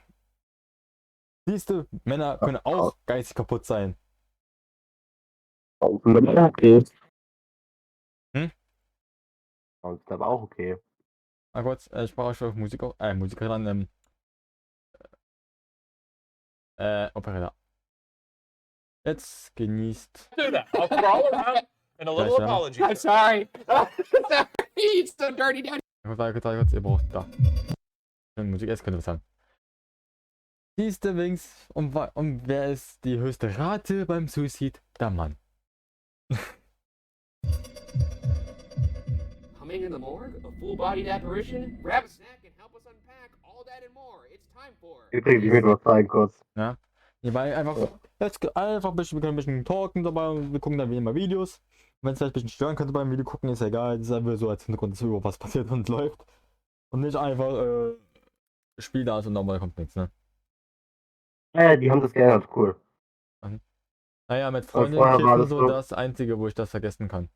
Siehst du, Männer können auch geistig kaputt sein. Okay. Hm? Und das war auch okay. Na kurz, ich brauche euch auf Musiker dann, Operetta. Jetzt genießt. Do that. I'll crawl around and a little Gleich, ja. apology. I'm sorry. It's so dirty down. Kurz, ihr braucht da. Musik, jetzt könnt ihr was sagen. Siehste Wings, und wer ist die höchste Rate beim Suizid? Der Mann. Coming in the morgue, a full-bodied apparition? Grab a snack and help us unpack all that and more. It's time for... Übrigens, ich will was sagen kurz. Ja. Hierbei einfach, ein bisschen, wir können ein bisschen talken dabei, wir gucken dann wie immer Videos. Wenn es vielleicht ein bisschen stören könnte beim Video gucken, ist ja egal, das ist einfach so als Hintergrund, dass über was passiert und läuft. Und nicht einfach, Spiel da ist und nochmal kommt nichts, ne? Ja, die haben das geändert, cool. Naja, mit Freunden vorher war kiffen das so so. das Einzige, wo ich das vergessen kann.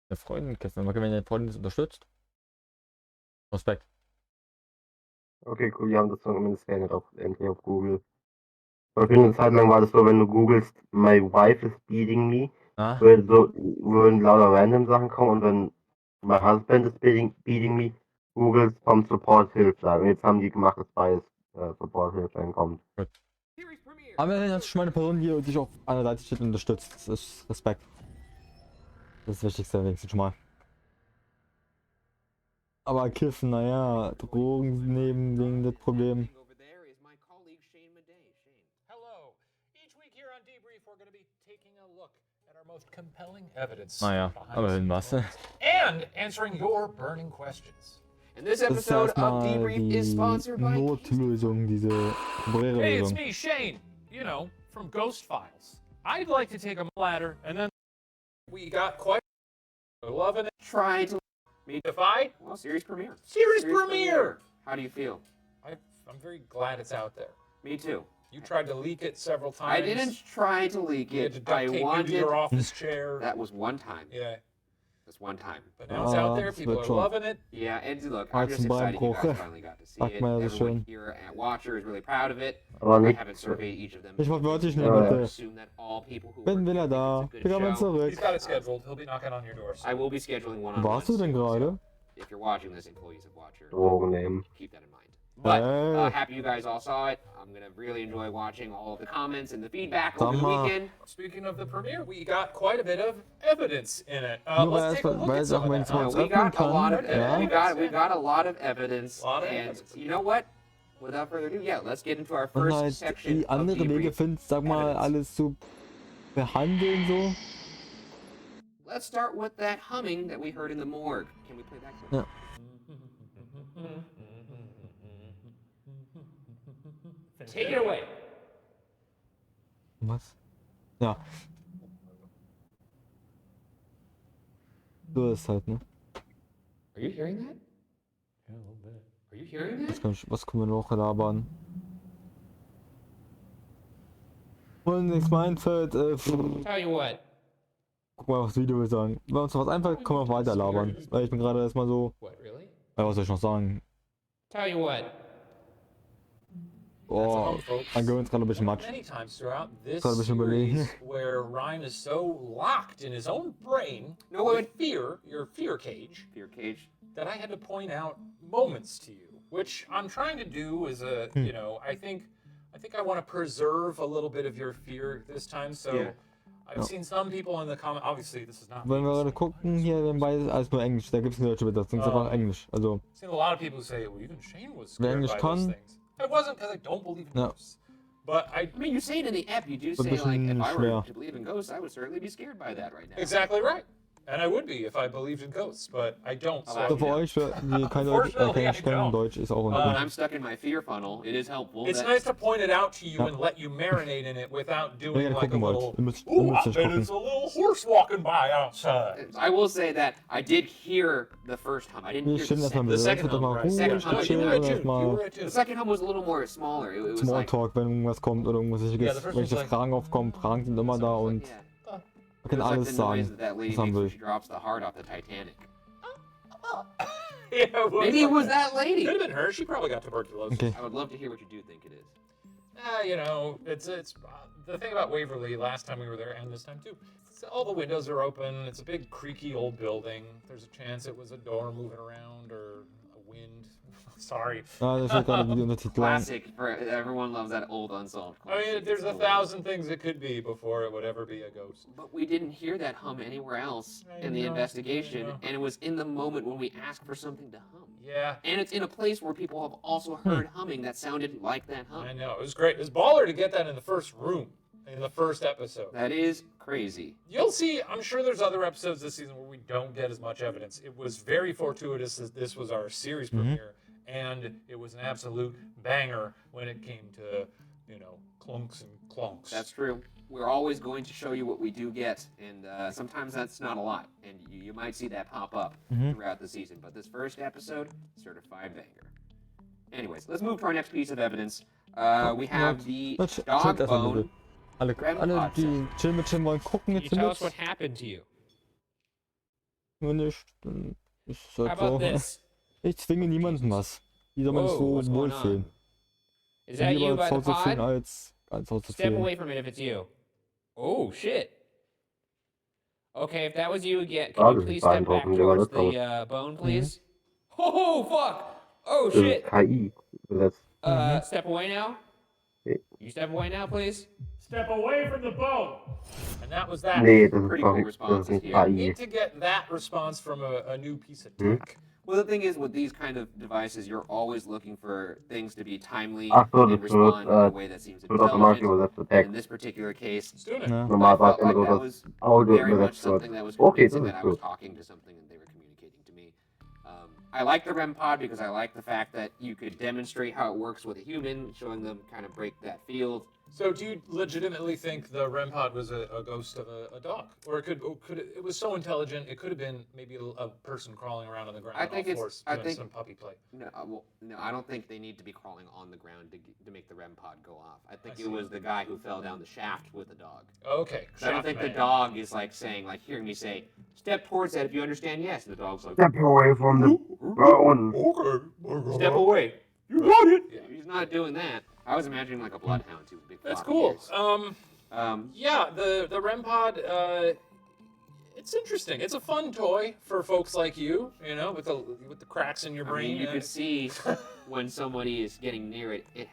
Eine Freundin kiffen, wenn eine Freundin das unterstützt. Respekt. Okay, cool, die haben das zumindest geändert, endlich auf Google. Aber für eine Zeit lang war das so, wenn du googelst, my wife is beating me, Ah, würden lauter random Sachen kommen, und wenn my husband is beating me, googelst, kommt Support Hilfe. Und jetzt haben die gemacht, dass beides Support Hilfe kommt. Series premiere! aber wenn jetzt schon eine Person, die dich auf einer Seite steht und unterstützt, das ist Respekt. Das ist das Wichtigste, wenigstens schon mal. Aber Kiffen, naja, Drogen neben wegen das Problem. Over there is my colleague Shane Madej. Shane. Hello. Each week here on Debrief, we're going to be taking a look at our most compelling evidence. Naja, behind aber the hin was. scenes and answering your burning questions. And this Das ist episode of erstmal Debrief is die sponsored by Notlösung, diese temporäre Hey, it's Lösung. me, Shane. You know, from Ghost Files. I'd like to take a ladder, and then we got quite loving it. Trying to Defy? well, series premiere. Series premiere! How do you feel? I'm very glad it's out there. Me too. You tried to leak it several times. I didn't try to leak You had to it. duct I tape you to wanted. your office chair. That was one time. Yeah, That's one time. but now it's out there. das People wird are schon. loving it. Yeah, and look, I'm just Weizenbein excited you guys Bruch. finally got to see Sagt it. man ja so Everyone schön. here at Watcher is really proud of it. Aber I nicht. haven't surveyed each of them. Ich wollte wirklich I nur Ja, bitte. assume that all people who Wenn work will here er da? think it's a Wir good kommen show. zurück. He's got it scheduled. He'll be knocking on your door soon. I will be scheduling one on Warst du denn gerade? If you're watching this, employees of Watcher, Drogen nehmen. keep that in mind. But Hey. happy you guys all saw it. I'm gonna really enjoy watching all of the comments and the feedback Sag over the mal. weekend. Speaking of the premiere, we got quite a bit of evidence in it. Nur Let's take a look weil at es some auch of wenn that. es mal We öffnen got a lot kann. of Ja. we got a lot of evidence. Lot of And evidence. you know what? Without further ado, yeah, let's get into our Und first halt section die of andere Wege debrief. findest, sag mal, Evidence. alles zu behandeln so. Let's start with that humming that we heard in the morgue. Can we play that clip? Ja. Take it away. Was? Ja. So ist halt, ne? Are you hearing that? Yeah, a little bit. Are you hearing that? Was können wir noch labern? Und nichts mehr einfällt, Tell you what. guck mal, was das Video will sagen. Wenn uns noch was einfällt, können wir auch weiter labern. Weil ich bin gerade erstmal so, What, really? was soll ich noch sagen? Tell you what. Oh, man gewöhnt gerade ein bisschen Matsch. Many times throughout this Gerade ein bisschen überlegen. series, where Ryan is so locked in his own brain No, with wait. fear, your fear cage, Fear cage. that I had to point out moments to you, which I'm trying to do as a, you know, I think I want to preserve a little bit of your fear this time. So Yeah. I've seen some people in the comment. Obviously, this is not. Wenn wir me, gerade so- gucken, hier nebenbei ist alles nur Englisch. Da gibt es keine deutsche Übersetzung, es ist einfach Englisch. Also, I've seen a lot of people say, well, even Shane was Wer scared Englisch by those kann. things. It wasn't because I don't believe in Ja. ghosts, but I I mean, you say it in the app, you do Ein say, like, if bisschen I were schwer. to believe in ghosts, I would certainly be scared by that right now. exactly right, and I would be if I believed in ghosts, but I don't. So also für ja. euch, die kein Deutsch können, Deutsch ist auch When okay. I'm stuck in my fear funnel, it is helpful. it's that- nice to point it out to you Ja. and let you marinate in it without Wenn doing ihr like a gucken wollt, little. ihr müsst Ooh, I nicht bet gucken. it's a little horse walking by outside. I will say that I did hear the first hum. I didn't Wir hear stehen the erstmal second. mit. The second Jetzt wird hum, mal right? ruhig, Second hum, chillen you und were attuned. erstmal You were attuned. The second hum was a little more smaller. It was like, Smalltalk, wenn irgendwas kommt oder irgendwas Ja, Wichtiges, the first welche one's like- Fragen aufkommen. Fragen sind immer da und yeah. man It kann was like alles the noise sagen, that lady was man makes when will. she drops the heart off the Titanic. Yeah, Maybe it was that lady. Could have been her. She probably got tuberculosis. Okay. I would love to hear what you do think it is. You know, it's the thing about Waverly. Last time we were there, and this time too. All the windows are open. It's a big creaky old building. There's a chance it was a door moving around or a wind. Sorry. Ja, da steht gerade die Untertitel. Classic. For, everyone loves that old unsolved I mean, classic. there's It's a the thousand things it could be before it would ever be a ghost. But we didn't hear that hum anywhere else I in the know, investigation, I know. and it was in the moment when we asked for something to hum. Yeah, And it's in a place where people have also heard humming that sounded like that hum. I know. It was great. It was baller to get that in the first room, in the first episode. That is crazy. You'll see, I'm sure there's other episodes this season where we don't get as much evidence. It was very fortuitous that this was our series premiere, and it was an absolute banger when it came to, you know, clunks and clonks. That's true. We're always going to show you what we do get, and sometimes that's not a lot, and you might see that pop up throughout the season. But this first episode, certified banger. Anyways, let's move to our next piece of evidence. We have the Chillt dog erstmal bone. bitte. Alle, die chillen mit Chillen wollen, gucken jetzt mit. happened to you? Wenn nicht, dann ist es halt How about so. this? Ich zwinge niemanden was. Wie soll man sich Whoa, so what's going wohlfühlen? Is that you Lieber by the faul zu fühlen pod? als faul zu Step fühlen. away from it if it's you. Oh, shit. Okay, if that was you again, Ah, can you das please ist step back beeindruckend, wie war towards das the bone, please? Oh, fuck! Oh, Das ist shit! KI. Das Step away now? Okay. You step away now, please? Step away from the bone. And that was that. nee, das ist, Pretty doch, cool das ist responses nicht here. We KI. need to get that response from a new piece of Hmm? tech. Well, the thing is, with these kind of devices, you're always looking for things to be timely Ach so, and das respond in a way that seems wird automatisch intelligent. übersetzt, der And Text. in this particular case, Let's do it. Ja. I Normal war es felt immer like so, that dass was Audio very much übersetzt wird. something that was Okay, das convincing ist that I was gut. talking to something and they were communicating to me. I like the REM pod because I like the fact that you could demonstrate how it works with a human, showing them kind of break that field. So do you legitimately think the REM pod was a ghost of a dog? Or it was so intelligent, it could have been maybe a person crawling around on the ground I think all it's- fours I doing think- some puppy play. No, I don't think they need to be crawling on the ground to make the REM pod go off. I think I it see. was the guy who fell down the shaft with the dog. Okay. 'Cause I don't think the dog is like saying, like hearing me say, step towards that if you understand yes. And the dog's like, Step away from the bone. Okay. step away. You got it. Yeah, he's not doing that. I was imagining like a bloodhound too. Big That's floppy cool. ears. Yeah, the REM pod, it's interesting. It's a fun toy for folks like you, with the cracks in your I brain. mean, you can see when somebody is getting near it, it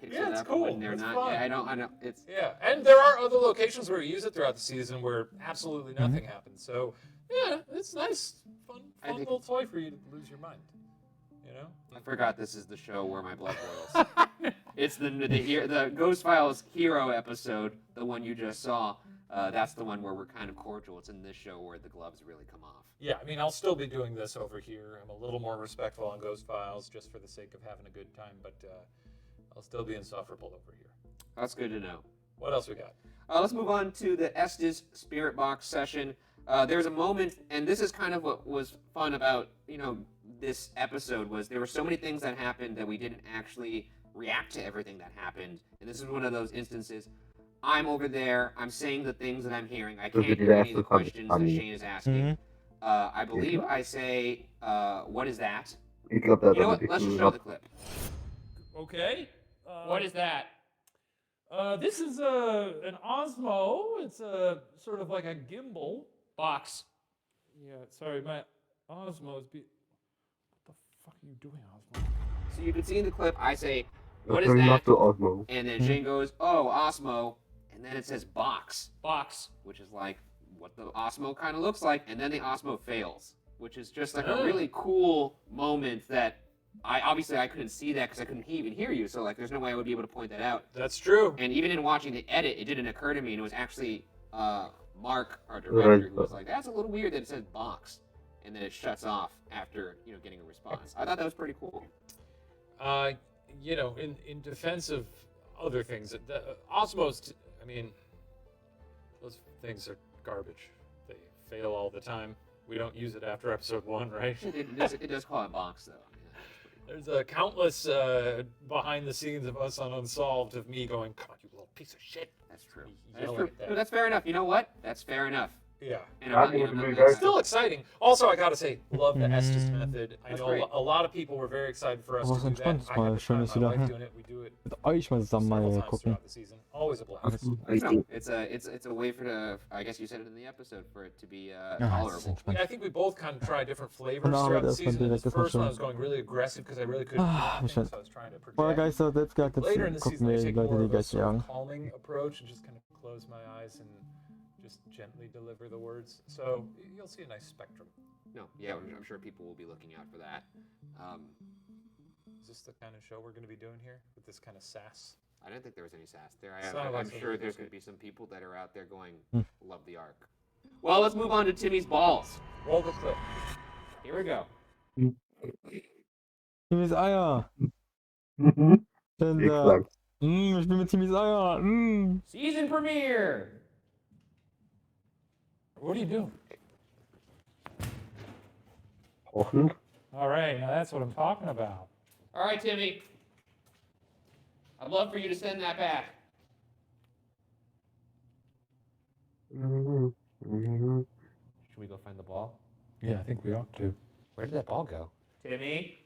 picks Yeah, it it's up. cool. When they're It's not, fun. I don't. It's Yeah, and there are other locations where we use it throughout the season where absolutely nothing happens. So, yeah, it's nice, fun think- little toy for you to lose your mind. I forgot this is the show where my blood boils. It's the Ghost Files hero episode, the one you just saw. That's the one where we're kind of cordial. It's in this show where the gloves really come off. Yeah, I mean, I'll still be doing this over here. I'm a little more respectful on Ghost Files just for the sake of having a good time, but I'll still be insufferable over here. That's good to know. What else we got? Let's move on to the Estes Spirit Box session. There's a moment, and this is kind of what was fun about, this episode, was there were so many things that happened that we didn't actually react to everything that happened. And this is one of those instances. I'm over there, I'm saying the things that I'm hearing. I can't hear any of the questions that Shane is asking. I believe I say, what is that? Ich glaube, You know what? Let's just show the clip. Okay. What is that? This is an Osmo. It's a sort of like a gimbal Box. Yeah. Sorry, my Osmo is. What the fuck are you doing, Osmo? So you can see in the clip, I say, what is Das that? machst du Osmo. And then Shane goes, oh, Osmo. And then it says box. Box. Which is like what the Osmo kind of looks like. And then the Osmo fails, which is just like a really cool moment that I couldn't see that because I couldn't even hear you. So like there's no way I would be able to point that out. That's true. And even in watching the edit, it didn't occur to me. And it was actually Mark, our director, who was like, that's a little weird that it says box. And then it shuts off after, getting a response. I thought that was pretty cool. In defense of other things, the Osmos, those things are garbage. They fail all the time. We don't use it after episode 1, right? It does call it box, though. There's a countless behind the scenes of us on Unsolved of me going, come on, you little piece of shit. That's true. Yelling That's true. at that. No, that's fair enough. You know what? That's fair enough. Yeah. And I'm not Still exciting. Also, I gotta say, love the Estes method. I That's know great. a lot of people were very excited for us Was to do that. entspannt, I mal had the schön, time, dass my wieder, wife hm. doing it. We do it Mit euch mal zusammen several mal times gucken. throughout the season. Always a blast. No, it's a way for I guess you said it in the episode, for it to be Ja, das ist tolerable. entspannt. Yeah, I think we both kind of tried different flavors Von der throughout Arbeit the erstmal season. In direkt, this das war first one, I schön. was going really aggressive because I really couldn't Ah, hear schön. things, so I was trying to project. Feuergeister, jetzt gehackt, Later in jetzt the gucken season, I wir die take Leute, more die of a gleich sort of jagen. calming approach and just kind of close my eyes and just gently deliver the words. So you'll see a nice spectrum. No, yeah, I'm sure people will be looking out for that. Is this the kind of show we're going to be doing here with this kind of sass? I didn't think there was any sass there. Sounded like I'm some sure people there's did. going to be some people that are out there going, love the arc. Well, let's move on to Timmy's balls. Roll the clip. Here we go. Timmys Eier. Mhm. Denn Ich da. sag's. Ich spiele mit Timmys Eier. Season premiere. What are you doing? Kochen. All right, now that's what I'm talking about. All right, Timmy. I'd love for you to send that back. Mhm. Mhm. Should we go find the ball? Yeah, I think we ought to. Where did that ball go? Timmy,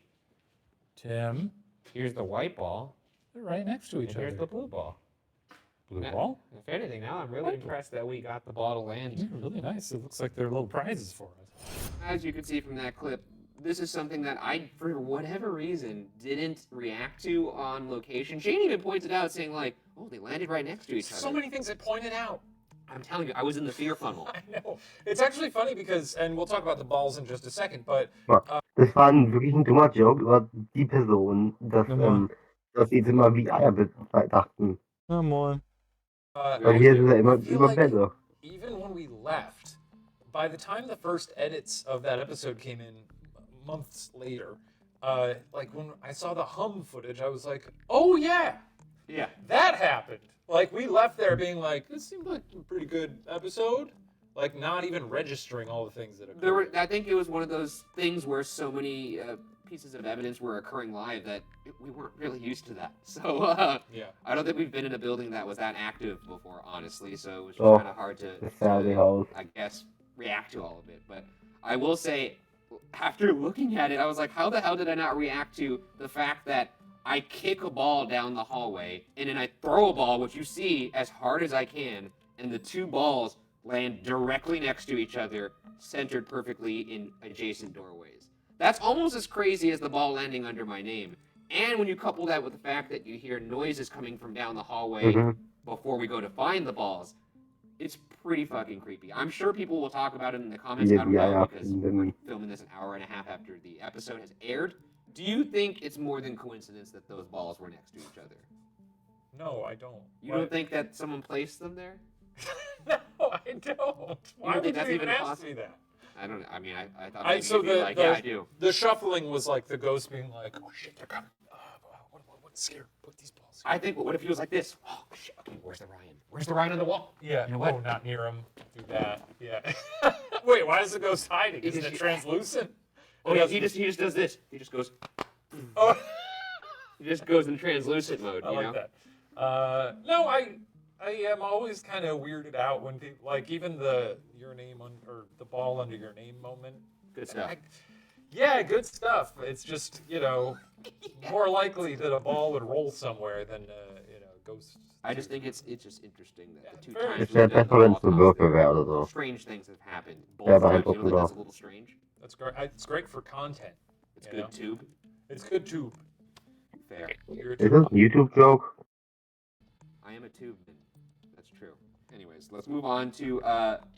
Tim, here's the white ball, they're right next to each and here's other. the blue ball. Blue Yeah. ball? If anything, now I'm really impressed that we got the ball to land. Yeah, really nice. It looks like they're little prizes for us. As you can see from that clip, this is something that I, for whatever reason, didn't react to on location. Shane even pointed out, saying like, "Oh, they landed right next to each other." So many things I pointed out. I'm telling you, I was in the fear funnel. I know. It's actually funny because, and we'll talk about the balls in just a second, but Das war wirklich ein dummer Joke über die Person, Ja. dass sie jetzt immer wie Eier dachten. Ja, moin. Weil hier ist es ja immer I feel über like Bälle. even when we left, by the time the first edits of that episode came in, months later, like when I saw the hum footage, I was like, oh yeah, Yeah. that happened. Like we left there being like, this seemed like a pretty good episode. Like not even registering all the things that occurred. I think it was one of those things where so many pieces of evidence were occurring live that we weren't really used to that. So Yeah. I don't think we've been in a building that was that active before, honestly. So it was just Oh, kind of hard to, the Sally House. I guess, react to all of it. But I will say, after looking at it, I was like, how the hell did I not react to the fact that I kick a ball down the hallway and then I throw a ball, which you see as hard as I can, and the two balls land directly next to each other, centered perfectly in adjacent doorways. That's almost as crazy as the ball landing under my name. And when you couple that with the fact that you hear noises coming from down the hallway before we go to find the balls, it's pretty fucking creepy. I'm sure people will talk about it in the comments. I don't know, because we're filming this an hour and a half after the episode has aired. Do you think it's more than coincidence that those balls were next to each other? No, I don't. You don't think that someone placed them there? No, I don't. Why would think that's you even ask possible? me that? I don't know. I mean, I thought I, maybe so you'd be the, like, the, yeah, I do. the shuffling was like the ghost being like, oh shit, they're coming. What's scared? Put these balls here. I think, what if he was like this? Oh, shit, okay, where's the Ryan? Where's the Ryan on the wall? Yeah, You know what? oh, not near him. Do that. Yeah. Wait, why is the ghost hiding? Isn't it translucent? Oh, yeah, he just does this. He just goes, Oh, he just goes in translucent mode, I you like know? that. No, I am always kind of weirded out when people, like even the your name or the ball under your name moment. Good stuff. Yeah, good stuff. It's just, more likely that a ball would roll somewhere than, ghosts. I just think it's just interesting that the two Very times Ist der we've done the besser, wenn es eine Holocaust, Würfel wäre oder so. strange things have happened. Both Ja, times, you beeindruckend, don't think ja. that's a little strange? That's great. It's great for content. It's you good know? tube. It's good tube. Fair. You're a Ist tube. das ein YouTube-Joke? I am a tubeman. That's true. Anyways, let's move on to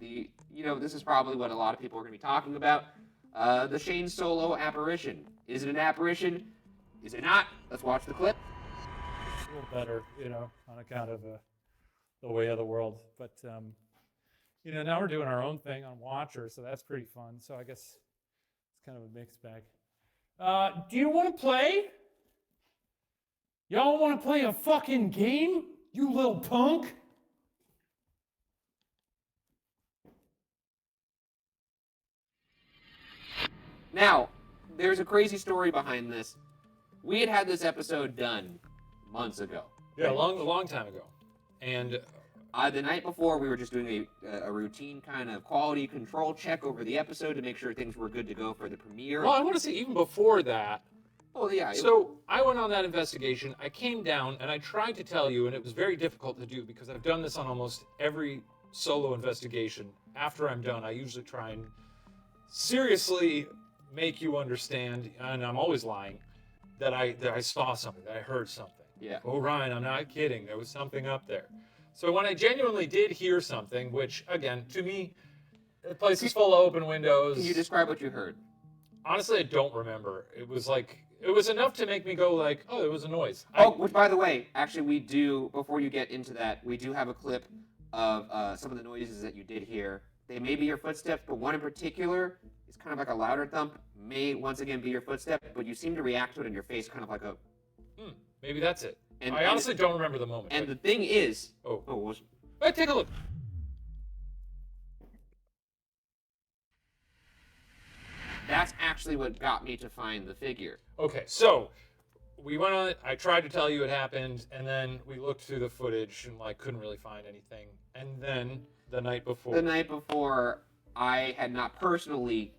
this is probably what a lot of people are going to be talking about. The Shane Solo apparition. Is it an apparition? Is it not? Let's watch the clip. A little better, on account of the way of the world. But, now we're doing our own thing on Watcher, so that's pretty fun. So I guess it's kind of a mixed bag. Do you want to play? Y'all want to play a fucking game? You little punk? Now, there's a crazy story behind this. We had this episode done months ago. Yeah, a long time ago. And The night before, we were just doing a routine kind of quality control check over the episode to make sure things were good to go for the premiere. well, I want to say even before that. Oh, yeah. So I went on that investigation. I came down and I tried to tell you, and it was very difficult to do because I've done this on almost every solo investigation. After I'm done, I usually try and seriously make you understand, and I'm always lying, that I saw something, that I heard something. Yeah. Oh, Ryan, I'm not kidding. There was something up there. So when I genuinely did hear something, which, again, to me, the place is full of open windows. Can you describe what you heard? Honestly, I don't remember. It was enough to make me go like, oh, there was a noise. Which, by the way, actually, we do, before you get into that, we do have a clip of some of the noises that you did hear. They may be your footsteps, but one in particular is kind of like a louder thump, may once again be your footstep, but you seem to react to it in your face kind of like a... Maybe that's it. And- I honestly don't remember the moment. And the thing is... Hey, take a look. That's actually what got me to find the figure. Okay, so we went on it. I tried to tell you it happened, and then we looked through the footage and couldn't really find anything. And then the night before, I had not personally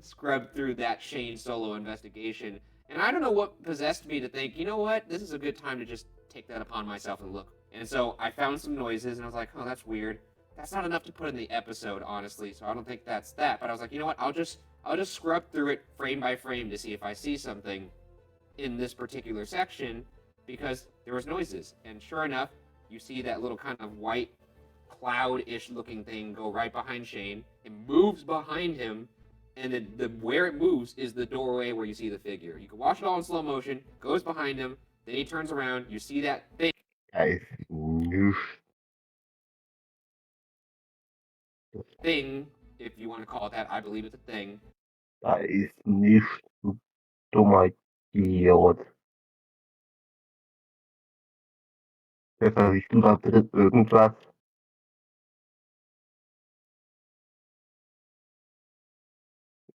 scrubbed through that Shane Solo investigation, and I don't know what possessed me to think, you know what, this is a good time to just take that upon myself and look. And so I found some noises, and I was like, oh, that's weird. That's not enough to put in the episode, honestly, so I don't think that's that. But I was like, you know what, I'll just scrub through it frame by frame to see if I see something in this particular section, because there was noises. And sure enough, you see that little kind of white cloud-ish looking thing go right behind Shane. It moves behind him, and where it moves is the doorway where you see the figure. You can watch it all in slow motion, goes behind him, then he turns around, you see that thing, if you want to call it that, I believe it's a thing, Da ist nicht, du dummer Idiot. Pfeffer, siehst du da drin irgendwas?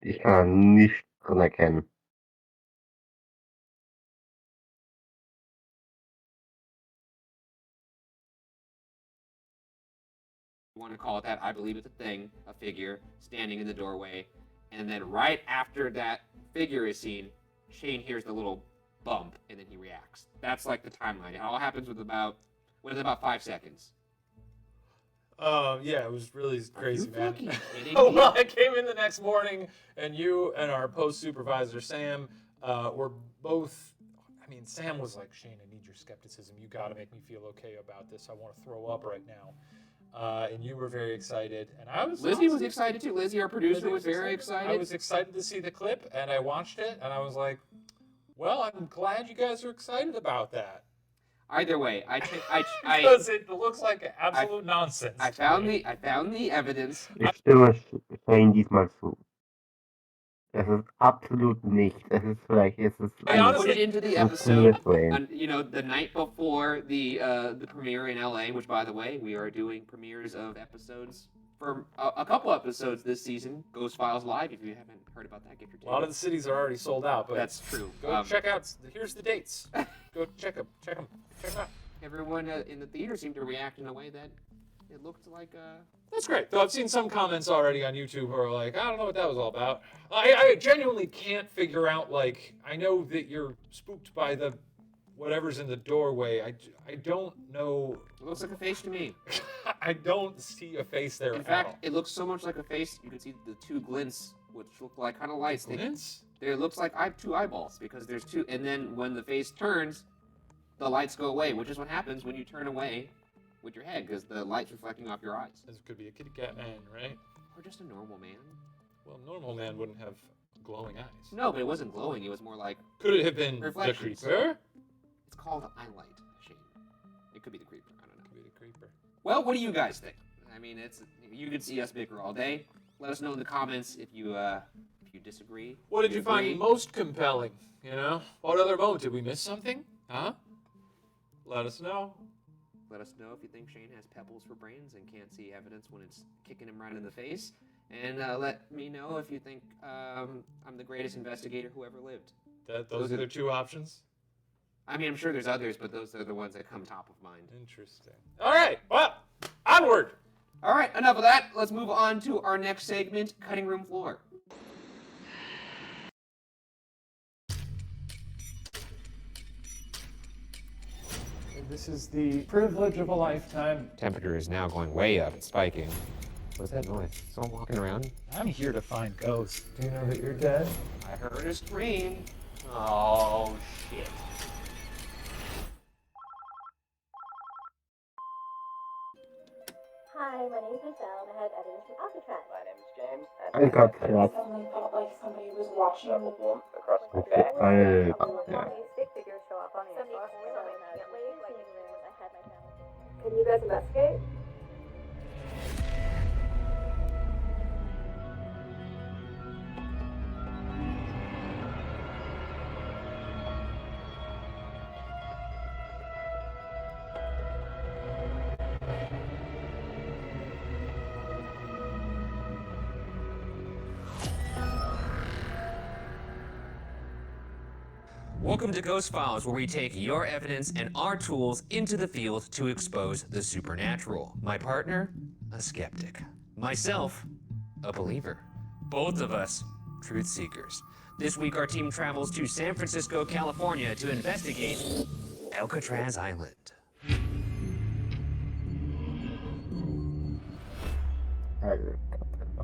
Ich kann nichts drin erkennen. You want to call it that, I believe it's a thing, a figure, standing in the doorway. And then right after that figure is seen, Shane hears the little bump, and then he reacts. That's like the timeline. It all happens within about 5 seconds. Yeah, it was really crazy, man. fucking kidding me? Well, I came in the next morning, and you and our post supervisor Sam were both. I mean, Sam was like, "Shane, I need your skepticism. You got to make me feel okay about this. I want to throw up right now." And you were very excited, and I was. Lizzie was excited too. Lizzie, our producer, was very excited. I was excited to see the clip, and I watched it, and I was like, "Well, I'm glad you guys are excited about that." Either way, Because it looks like absolute nonsense. I found the evidence. Ich stimme Shane diesmal zu. Es ist absolut nichts. Es ist vielleicht, es ist I put it into the episode, Wayne. you know, the night before the premiere in LA. Which, by the way, we are doing premieres of episodes for a couple episodes this season. Ghost Files Live. If you haven't heard about that, get your tickets. A lot of the cities are already sold out, but That's true. go check out. Here's the dates. Go check them. Check them. Check them out. Everyone in the theater seemed to react in a way that it looked like That's great. Though I've seen some comments already on YouTube who are like, I don't know what that was all about. I genuinely can't figure out, like, I know that you're spooked by the whatever's in the doorway. I don't know. It looks like a face to me. I don't see a face there In at fact, all. it looks so much like a face. You can see the two glints, which look like kind of lights. Glints? It looks like I have two eyeballs because there's two. And then when the face turns, the lights go away, which is what happens when you turn away with your head because the light's reflecting off your eyes. This could be a kitty cat man, right? Or just a normal man. Well, normal man wouldn't have glowing eyes. No, but it wasn't glowing. It was more like Could it have been reflections. the creeper? It's called eyelight, Shane. It could be the creeper. I don't know. Could be the creeper. Well, what do you guys think? I mean, you could see us bicker all day. Let us know in the comments if you disagree. What did if you agree. find most compelling? You know? What other moment? Did we miss something? Huh? Let us know. Let us know if you think Shane has pebbles for brains and can't see evidence when it's kicking him right in the face. And let me know if you think I'm the greatest investigator who ever lived. Those are the two options? I mean, I'm sure there's others, but those are the ones that come top of mind. Interesting. All right, well, onward. All right, enough of that. Let's move on to our next segment, Cutting Room Floor. This is the privilege of a lifetime. Temperature is now going way up. It's spiking. What's that noise? Someone walking around? I'm here to find ghosts. Do you know that you're dead? I heard a scream. Oh, shit. Hi, my name's Michelle, and I have evidence from Alcatraz. My name's James, I got that. suddenly felt like somebody was watching me. Yeah. Stick figures show up on the Can you guys investigate? Welcome to Ghost Files, where we take your evidence and our tools into the field to expose the supernatural. My partner, a skeptic. Myself, a believer. Both of us, truth seekers. This week, our team travels to San Francisco, California to investigate Alcatraz Island.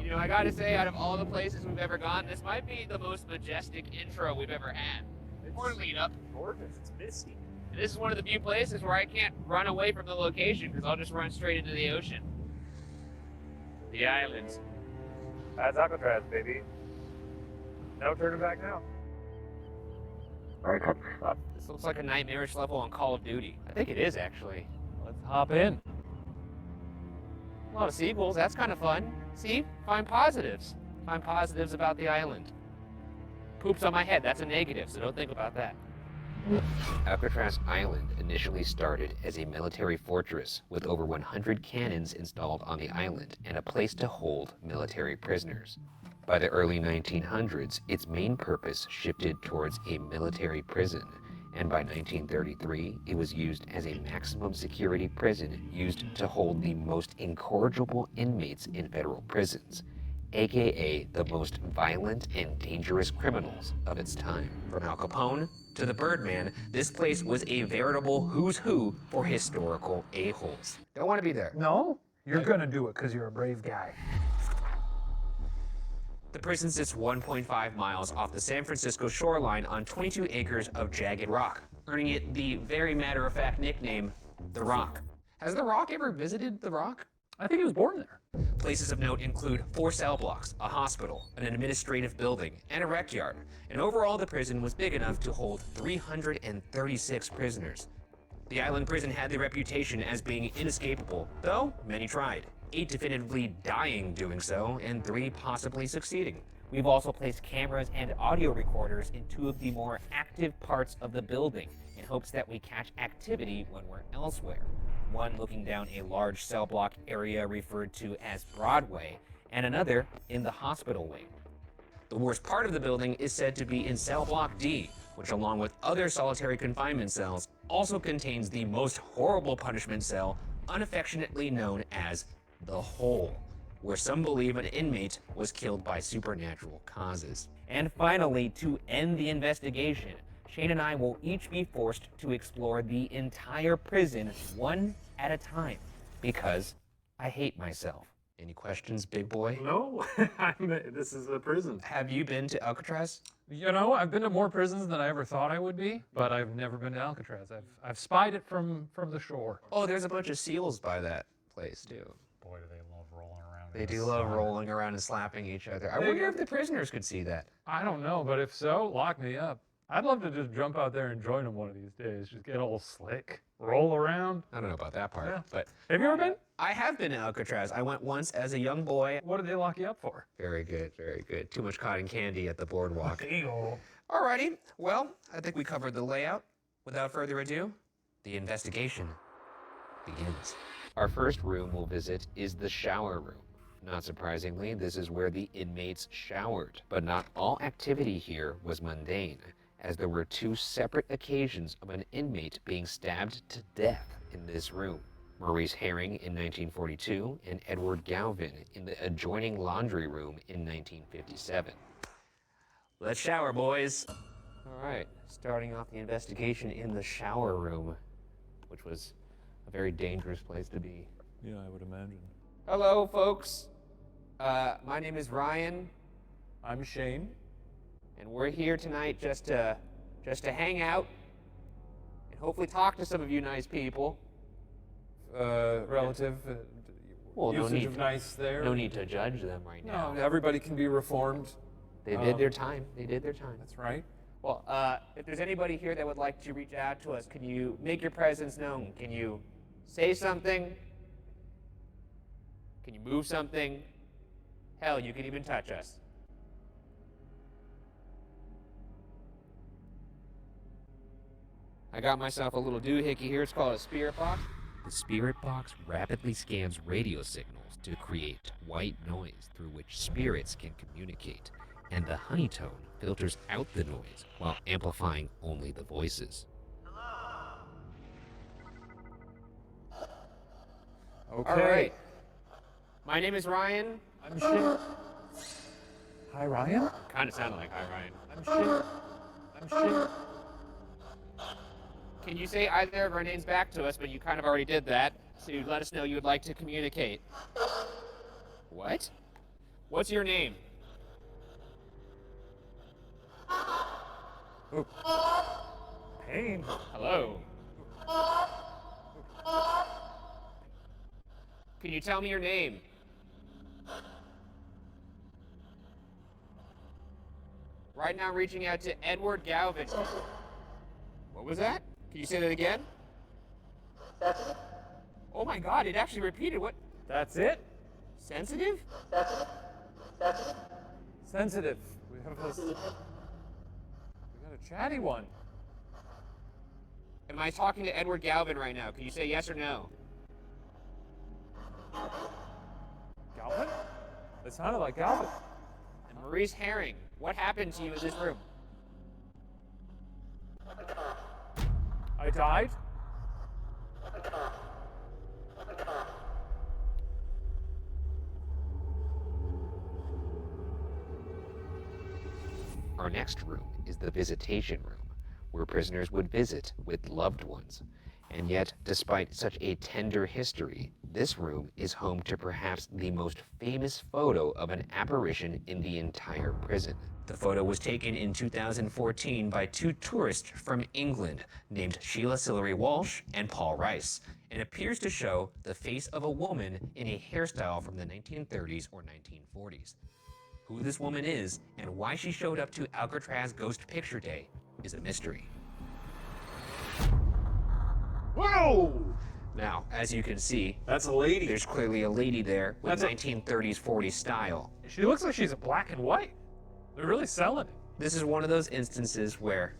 You know, I gotta say, out of all the places we've ever gone, this might be the most majestic intro we've ever had. Or lead up. Gorgeous. It's misty. This is one of the few places where I can't run away from the location because I'll just run straight into the ocean. The islands. That's Alcatraz, baby. No turning back now. This looks like a nightmarish level on Call of Duty. I think it is, actually. Let's hop in. A lot of sequels, that's kind of fun. See? Find positives. Find positives about the island. poops on my head. That's a negative, so don't think about that. Alcatraz Island initially started as a military fortress with over 100 cannons installed on the island and a place to hold military prisoners. By the early 1900s, its main purpose shifted towards a military prison, and by 1933, it was used as a maximum security prison used to hold the most incorrigible inmates in federal prisons, aka the most violent and dangerous criminals of its time. From Al Capone to the Birdman, this place was a veritable who's who for historical a-holes. Don't want to be there. No? You're gonna do it because you're a brave guy. The prison sits 1.5 miles off the San Francisco shoreline on 22 acres of jagged rock, earning it the very matter-of-fact nickname, The Rock. Has The Rock ever visited The Rock? I think he was born there. Places of note include 4 cell blocks, a hospital, an administrative building, and a rec yard. And overall, the prison was big enough to hold 336 prisoners. The island prison had the reputation as being inescapable, though many tried. 8 definitively dying doing so, and 3 possibly succeeding. We've also placed cameras and audio recorders in 2 of the more active parts of the building in hopes that we catch activity when we're elsewhere. One looking down a large cell block area referred to as Broadway, and another in the hospital wing. The worst part of the building is said to be in cell block D, which along with other solitary confinement cells also contains the most horrible punishment cell, unaffectionately known as the Hole, where some believe an inmate was killed by supernatural causes. And finally, to end the investigation, Shane and I will each be forced to explore the entire prison one at a time, because I hate myself. Any questions, big boy? No, this is a prison. Have you been to Alcatraz? You know, I've been to more prisons than I ever thought I would be, but I've never been to Alcatraz. I've spied it from the shore. Oh, there's a bunch of seals by that place, too. Boy, do they love rolling around. They do love rolling around and slapping each other. I wonder if the prisoners could see that. I don't know, but if so, lock me up. I'd love to just jump out there and join them one of these days. Just get all slick, roll around. I don't know about that part, Yeah. but... Have you ever been? I have been to Alcatraz. I went once as a young boy. What did they lock you up for? Very good, very good. Too much cotton candy at the boardwalk. Ew. Alrighty, well, I think we covered the layout. Without further ado, the investigation begins. Our first room we'll visit is the shower room. Not surprisingly, this is where the inmates showered. But not all activity here was mundane, as there were 2 separate occasions of an inmate being stabbed to death in this room. Maurice Herring in 1942 and Edward Galvin in the adjoining laundry room in 1957. Let's shower, boys. All right, starting off the investigation in the shower room, which was a very dangerous place to be. Yeah, I would imagine. Hello, folks. My name is Ryan, I'm Shane. and we're here tonight just to hang out and hopefully talk to some of you nice people. Relative Well, no usage need of to- nice there. No need to judge them right now. No, everybody can be reformed. They did their time. They did their time. That's right. Well, if there's anybody here that would like to reach out to us, can you make your presence known? Can you say something? Can you move something? Hell, you can even touch us. I got myself a little doohickey here. It's called a spirit box. The spirit box rapidly scans radio signals to create white noise through which spirits can communicate, and the honeytone filters out the noise while amplifying only the voices. Okay. All right. My name is Ryan. I'm Shane. Hi, Ryan. Kind of sounded like hi, Ryan. I'm Shane. I'm Shane. Can you say either of our names back to us, but you kind of already did that, so you let us know you would like to communicate. What? What's your name? Pain. Hello. Can you tell me your name? Right now, reaching out to Edward Galvin. What was that? Can you say that again? Oh my God! It actually repeated. What? That's it? Sensitive? Sensitive. We have a chatty one. Am I talking to Edward Galvin right now? Can you say yes or no? Galvin? It sounded like Galvin. And Maurice Herring, what happened to you in this room? I died? Our next room is the visitation room, where prisoners would visit with loved ones. And yet, despite such a tender history, this room is home to perhaps the most famous photo of an apparition in the entire prison. The photo was taken in 2014 by two tourists from England named Sheila Sillery Walsh and Paul Rice, and appears to show the face of a woman in a hairstyle from the 1930s or 1940s. Who this woman is and why she showed up to Alcatraz Ghost Picture Day is a mystery. Whoa! Now, as you can see, That's a lady. there's clearly a lady there with That's a- 1930s, 40s style. She looks like she's a black and white. They're really selling it. This is one of those instances where,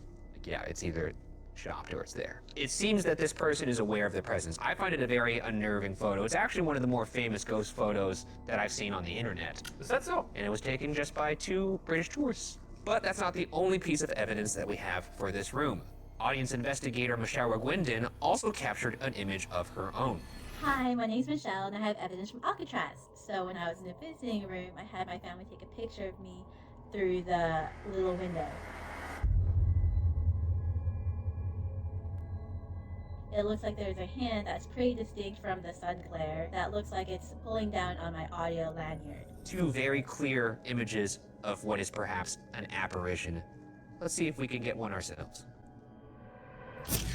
yeah, it's either shopped or it's there. It seems that this person is aware of the presence. I find it a very unnerving photo. It's actually one of the more famous ghost photos that I've seen on the internet. Is that so? And it was taken just by two British tourists. But that's not the only piece of evidence that we have for this room. Audience investigator Michelle Gwendon also captured an image of her own. Hi, my name's Michelle, and I have evidence from Alcatraz. So when I was in the visiting room, I had my family take a picture of me through the little window. It looks like there's a hand that's pretty distinct from the sun glare that looks like it's pulling down on my audio lanyard. Two very clear images of what is perhaps an apparition. Let's see if we can get one ourselves.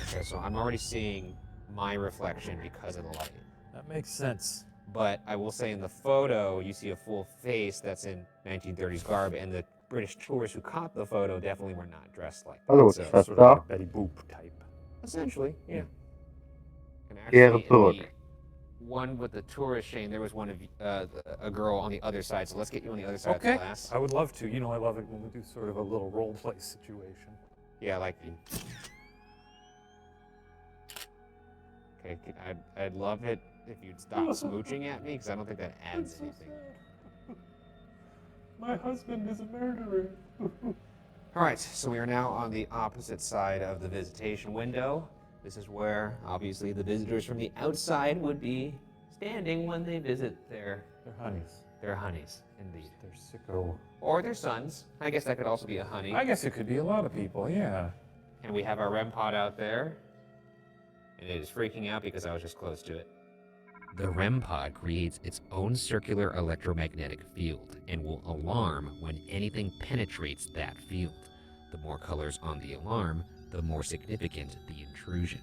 Okay, so I'm already seeing my reflection because of the light. That makes sense. But I will say in the photo, you see a full face that's in 1930s garb, and the British tourists who caught the photo definitely were not dressed like that. Hallo, So, Schwester. Sort of like a Betty Boop type. essentially, yeah. And Kehre actually, in zurück. the one with the tourist chain, there was one of a girl on the other side. So let's get you on the other side of the Okay. glass. I would love to. You know, I love it when we do sort of a little role play situation. Yeah, I like the. Okay, I'd love it if you'd stop smooching at me, because I don't think that adds anything. My husband is a murderer. All right, so we are now on the opposite side of the visitation window. This is where, obviously, the visitors from the outside would be standing when they visit They're honeys. their honeys, indeed. They're sicko. Or their sons. I guess that could also be a honey. I guess it could be a lot of people, yeah. And we have our REM pod out there. And it is freaking out because I was just close to it. The REM pod creates its own circular electromagnetic field and will alarm when anything penetrates that field. The more colors on the alarm, the more significant the intrusion.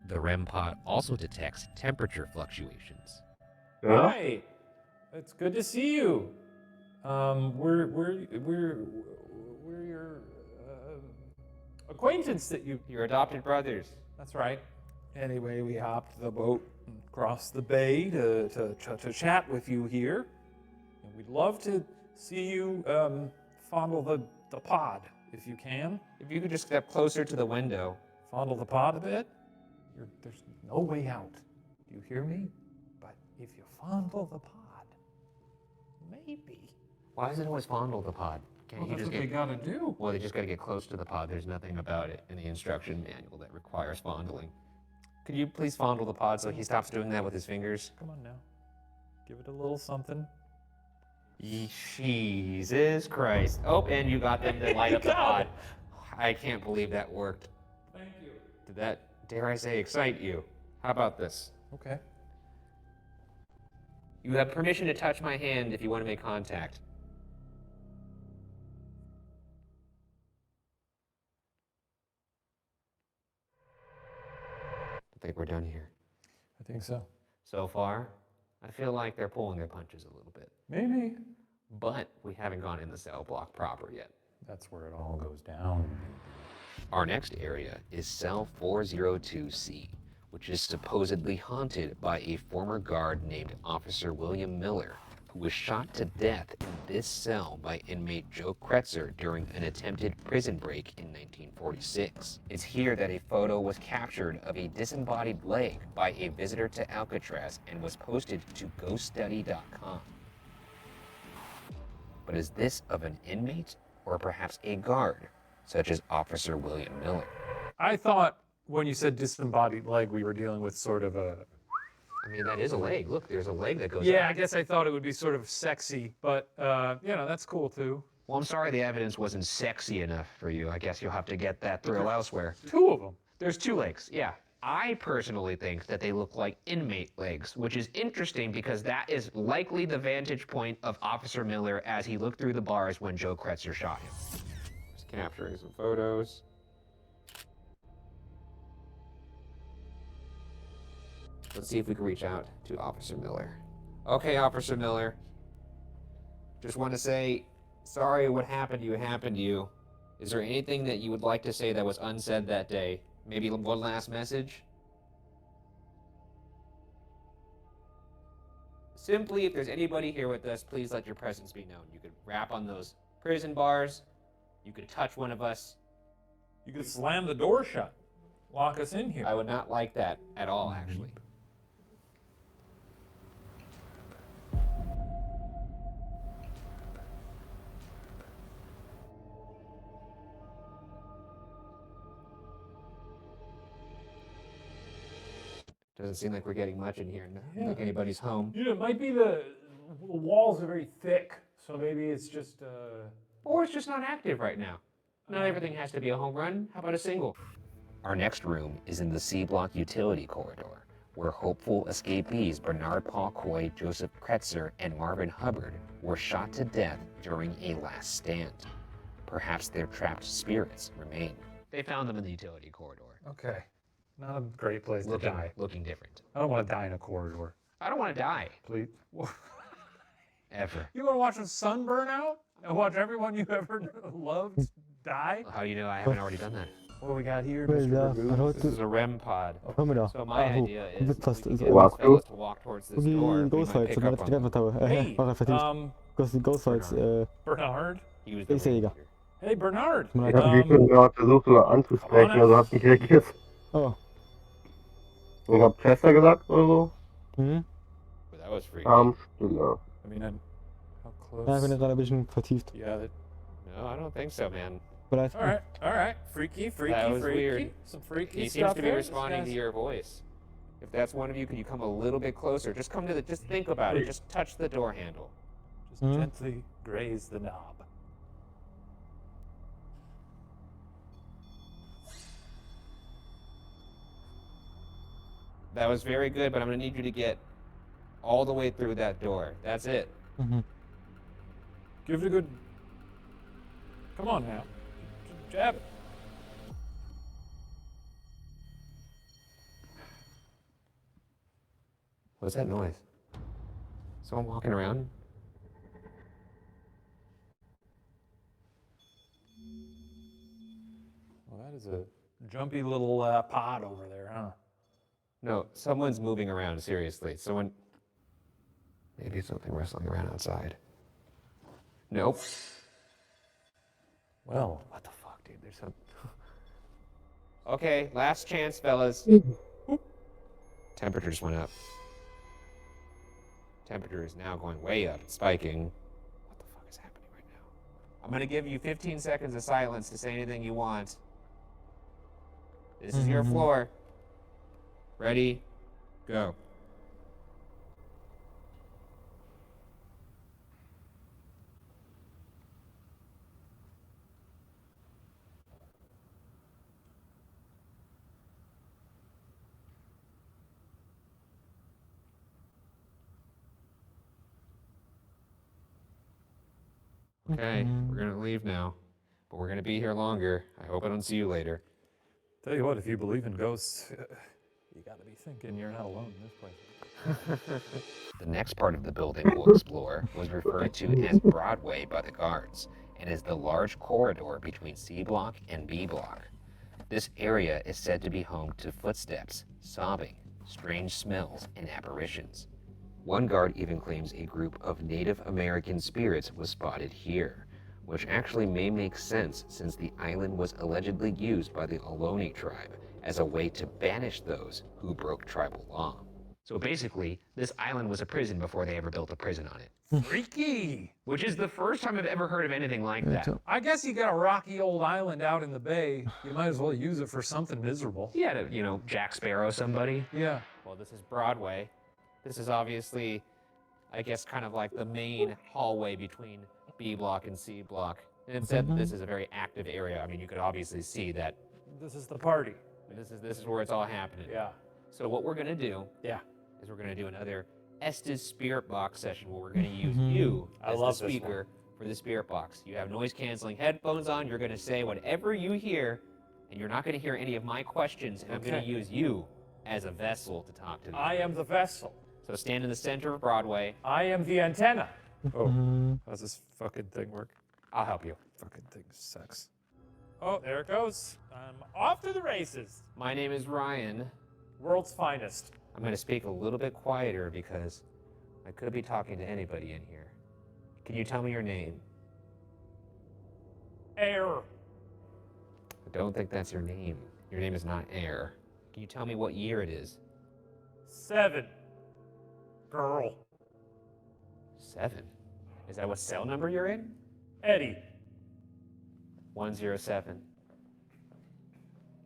The REM pod also detects temperature fluctuations. Ja? Hi. It's good to see you. We're your acquaintance that you. Your adopted brothers. That's right. Anyway, we hopped the boat and crossed the bay to chat with you here. And we'd love to see you fondle the pod, if you can. If you could just step closer to the window. Fondle the pod a bit. There's no way out. Do you hear me? But if you fondle the pod, maybe. Why does it always fondle the pod? Can't you That's just what they get... gotta do. Well, they just gotta get close to the pod. There's nothing about it in the instruction manual that requires fondling. Could you please fondle the pod so he stops doing that with his fingers? Come on now. Give it a little something. Jesus Christ. Oh, and you got them to light up the Got pod. it. I can't believe that worked. Thank you. Did that, dare I say, excite you? How about this? Okay. You have permission to touch my hand if you want to make contact. I think we're done here. I think so. So far, I feel like they're pulling their punches a little bit. Maybe. But we haven't gone in the cell block proper yet. That's where it all goes down. Our next area is cell 402C, which is supposedly haunted by a former guard named Officer William Miller, who was shot to death in this cell by inmate Joe Kretzer during an attempted prison break in 1946. It's here that a photo was captured of a disembodied leg by a visitor to Alcatraz and was posted to GhostStudy.com. But is this of an inmate or perhaps a guard, such as Officer William Miller? I thought when you said disembodied leg, we were dealing with sort of a... I mean, that is a leg. Look, there's a leg that goes Yeah, up. I guess I thought it would be sort of sexy, but, you know, that's cool too. Well, I'm sorry the evidence wasn't sexy enough for you. I guess you'll have to get that thrill elsewhere. Two of them. There's two legs, yeah. I personally think that they look like inmate legs, which is interesting because that is likely the vantage point of Officer Miller as he looked through the bars when Joe Kretzer shot him. Just capturing some photos. Let's see if we can reach out to Officer Miller. Okay, Officer Miller. Just want to say, sorry what happened to you. Is there anything that you would like to say that was unsaid that day? Maybe one last message? Simply, if there's anybody here with us, please let your presence be known. You could rap on those prison bars. You could touch one of us. You could slam the door shut. Lock us in here. I would not like that at all, actually. Doesn't seem like we're getting much in here. Not like anybody's home. You know, it might be the walls are very thick, so maybe it's just, Or it's just not active right now. Not everything has to be a home run. How about a single? Our next room is in the C Block utility corridor, where hopeful escapees Bernard Paul Coy, Joseph Kretzer, and Marvin Hubbard were shot to death during a last stand. Perhaps their trapped spirits remain. They found them in the utility corridor. Okay. Not a great place to die. Looking different. I don't want to die in a corridor. I don't want to die. Please. Ever. You want to watch the sun burn out? And watch everyone you ever loved die? How do you know I haven't already done that? What we got here, Well, Mr. ja, Ragoo? maar hoort This is a REM pod. Hör me da. So my Ah, hoe. idea is Dit vast we is can get Wow. these fellas to walk towards this Die door. We might Ghostfights, pick maar up dat on ik even touwen. Hey, Wacht even, die Ghostfights, Bernard? He was the Ik zeg ja. leader. Hey, Bernard. Ich habe die gerade versucht, mal anzusprechen, also hat nicht reagiert. Oh. Ich hab Chester gesagt oder so. Mhm. But that was freaky. Stille. I mean, how close? Ja, ich bin gerade ein bisschen vertieft. Yeah, No, I don't think so, man. Vielleicht. all right. Freaky, That was freaky. weird. Some freaky He stuff seems to be there. responding to This your voice. If that's one of you, can you come a little bit closer? Just come to the, just think about it. Just touch the door handle. guy's just gently graze the knob. That was very good, but I'm gonna need you to get all the way through that door. That's it. Mhm. Give it a good. Come on now. Jab it. What's that noise? Someone walking around? Well, that is a jumpy little pod over there, huh? No, someone's moving around, seriously. Someone... Maybe something wrestling around outside. Nope. Well, What the fuck, dude? There's some... Okay, last chance, fellas. Temperatures went up. Temperature is now going way up. It's spiking. What the fuck is happening right now? I'm gonna give you 15 seconds of silence to say anything you want. This is your floor. Ready? Go. Okay, we're gonna leave now, but we're gonna be here longer. I hope I don't see you later. tell you what, if you believe in ghosts, you gotta be thinking you're not alone in this place. The next part of the building we'll explore was referred to as Broadway by the guards and is the large corridor between C Block and B Block. This area is said to be home to footsteps, sobbing, strange smells, and apparitions. One guard even claims a group of Native American spirits was spotted here, which actually may make sense since the island was allegedly used by the Ohlone tribe as a way to banish those who broke tribal law. So basically, this island was a prison before they ever built a prison on it. Freaky! Which is the first time I've ever heard of anything like that. I guess you got a rocky old island out in the bay. You might as well use it for something miserable. Yeah, to, you know, Jack Sparrow somebody. Yeah. Well, this is Broadway. This is obviously, I guess, kind of like the main hallway between B block and C block. And it said that this is a very active area. I mean, you could obviously see that This is the party. this is where it's all happening. Yeah. So what we're gonna do is we're gonna do another Estes Spirit Box session where we're gonna use you I as love the this speaker for the Spirit Box. You have noise canceling headphones on. You're gonna say whatever you hear, and you're not gonna hear any of my questions. And I'm gonna use you as a vessel to talk to them. I am the vessel. So stand in the center of Broadway. I am the antenna. Oh, how's this fucking thing work? I'll help you. Fucking thing sucks. Oh, there it goes. I'm off to the races. My name is Ryan. World's finest. I'm gonna speak a little bit quieter because I could be talking to anybody in here. Can you tell me your name? Air. I don't think that's your name. Your name is not Air. Can you tell me what year it is? 7. Girl. 7? Is that what cell number you're in? Eddie. 107.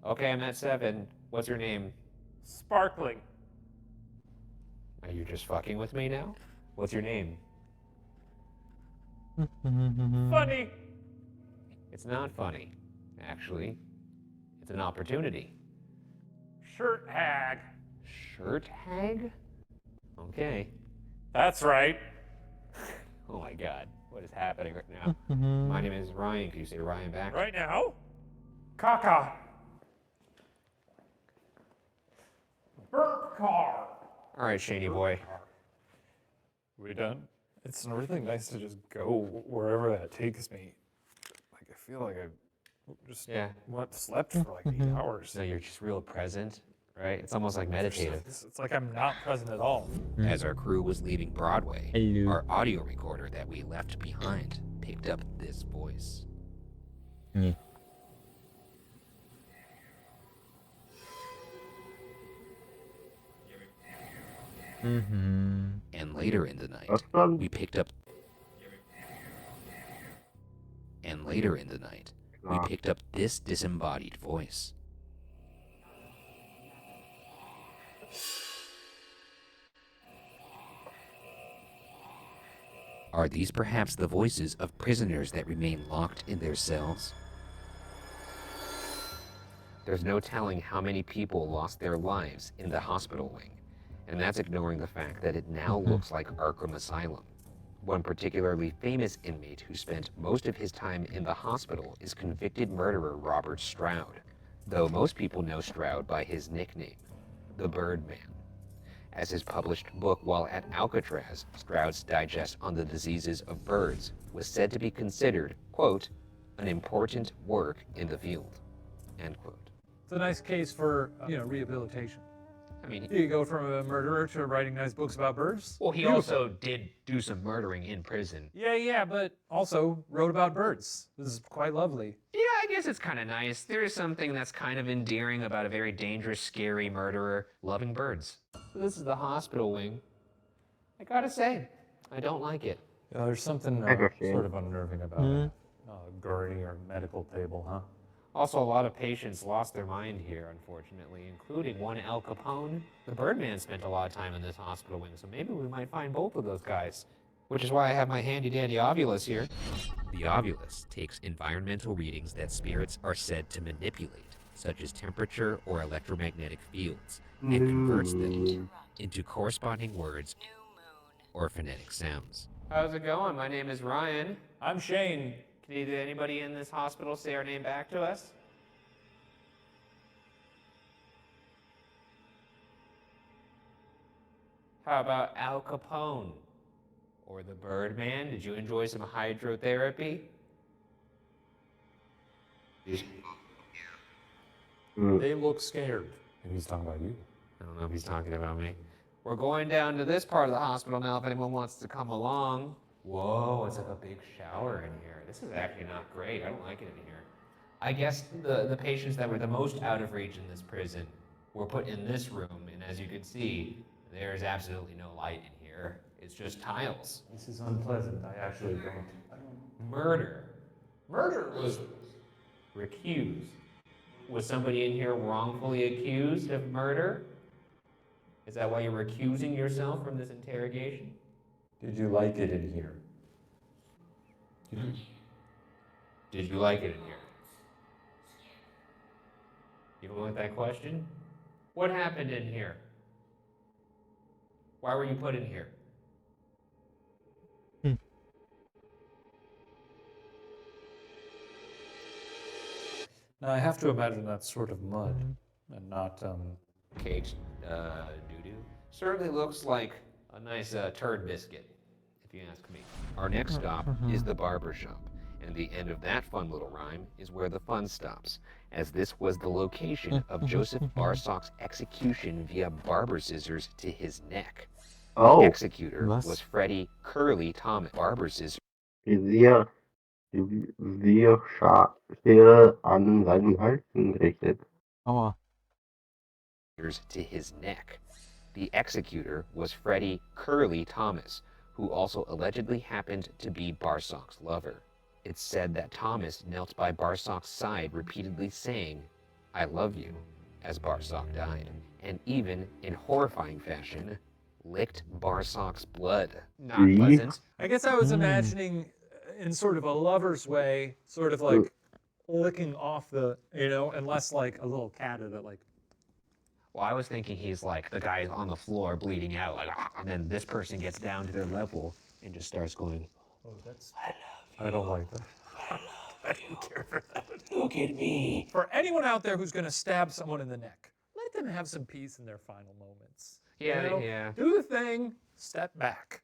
Okay, I'm at 7. What's your name? Sparkling. Are you just fucking with me now? What's your name? Funny. It's not funny, actually. It's an opportunity. Shirt hag. Shirt hag? Okay. That's right. Oh my god, what is happening right now? My name is Ryan. Can you say Ryan back? Right now? Caca. Burp car. All right, Shaney boy. We done? It's really nice to just go wherever that takes me. Like, I feel like I just slept for like 8 hours. No, you're just real present, right? It's almost like meditative. It's like I'm not present at all. As our crew was leaving Broadway, Hello. our audio recorder that we left behind picked up this voice. Yeah. And later in the night, we picked up. And later in the night, we picked up this disembodied voice. Are these perhaps the voices of prisoners that remain locked in their cells? There's no telling how many people lost their lives in the hospital wing, and that's ignoring the fact that it now looks like Arkham Asylum. One particularly famous inmate who spent most of his time in the hospital is convicted murderer Robert Stroud, though most people know Stroud by his nickname, the Birdman. As his published book while at Alcatraz, Stroud's digest on the diseases of birds was said to be considered, quote, an important work in the field, end quote. It's a nice case for, rehabilitation. I mean, You go from a murderer to writing nice books about birds. well, he Beautiful. also did do some murdering in prison. Yeah, but also wrote about birds. This is quite lovely. Yeah, I guess it's kind of nice. There is something that's kind of endearing about a very dangerous, scary murderer loving birds. So this is the hospital wing. I gotta say, I don't like it. Yeah, there's something sort of unnerving about it. Gurney or medical table, huh? Also, a lot of patients lost their mind here, unfortunately, including one Al Capone. The Birdman spent a lot of time in this hospital wing, so maybe we might find both of those guys. Which is why I have my handy-dandy ovulus here. The ovulus takes environmental readings that spirits are said to manipulate, such as temperature or electromagnetic fields, and converts them into corresponding words or phonetic sounds. How's it going? My name is Ryan. I'm Shane. Can either anybody in this hospital say our name back to us? How about Al Capone? Or the Birdman? Did you enjoy some hydrotherapy? They look scared. Maybe he's talking about you. I don't know if he's talking about me. We're going down to this part of the hospital now if anyone wants to come along. Whoa, it's like a big shower in here. This is actually not great. I don't like it in here. I guess the patients that were the most out of reach in this prison were put in this room, and as you can see, there's absolutely no light in here. It's just tiles. This is unpleasant. I actually don't. Murder. Murder was recused. Was somebody in here wrongfully accused of murder? Is that why you're recusing yourself from this interrogation? Did you like it in here? Did you like it in here? You don't like that question? What happened in here? Why were you put in here? Now, I have to imagine that's sort of mud and not, Caked doo-doo. Certainly looks like a nice turd biscuit, if you ask me. Our next stop is the barber shop, and the end of that fun little rhyme is where the fun stops, as this was the location of Joseph Barsock's execution via barber scissors to his neck. Oh. The executor was Freddie Curly Thomas. Barber scissors Wir Schere an seinen Hals gerichtet. Aua. to his neck. The executor was Freddie Curly Thomas, who also allegedly happened to be Barsock's lover. It's said that Thomas knelt by Barsock's side repeatedly saying, "I love you," as Barsock died, and even, in horrifying fashion, licked Barsock's blood. Not pleasant. I guess I was imagining in sort of a lover's way, sort of like licking off the, and less like a little cat that like. Well, I was thinking he's like the guy on the floor bleeding out, like, and then this person gets down to their level and just starts going, Oh, that's. I don't like that. I don't care for that. "Look at me." For anyone out there who's going to stab someone in the neck, let them have some peace in their final moments. Yeah, yeah. Do the thing, step back.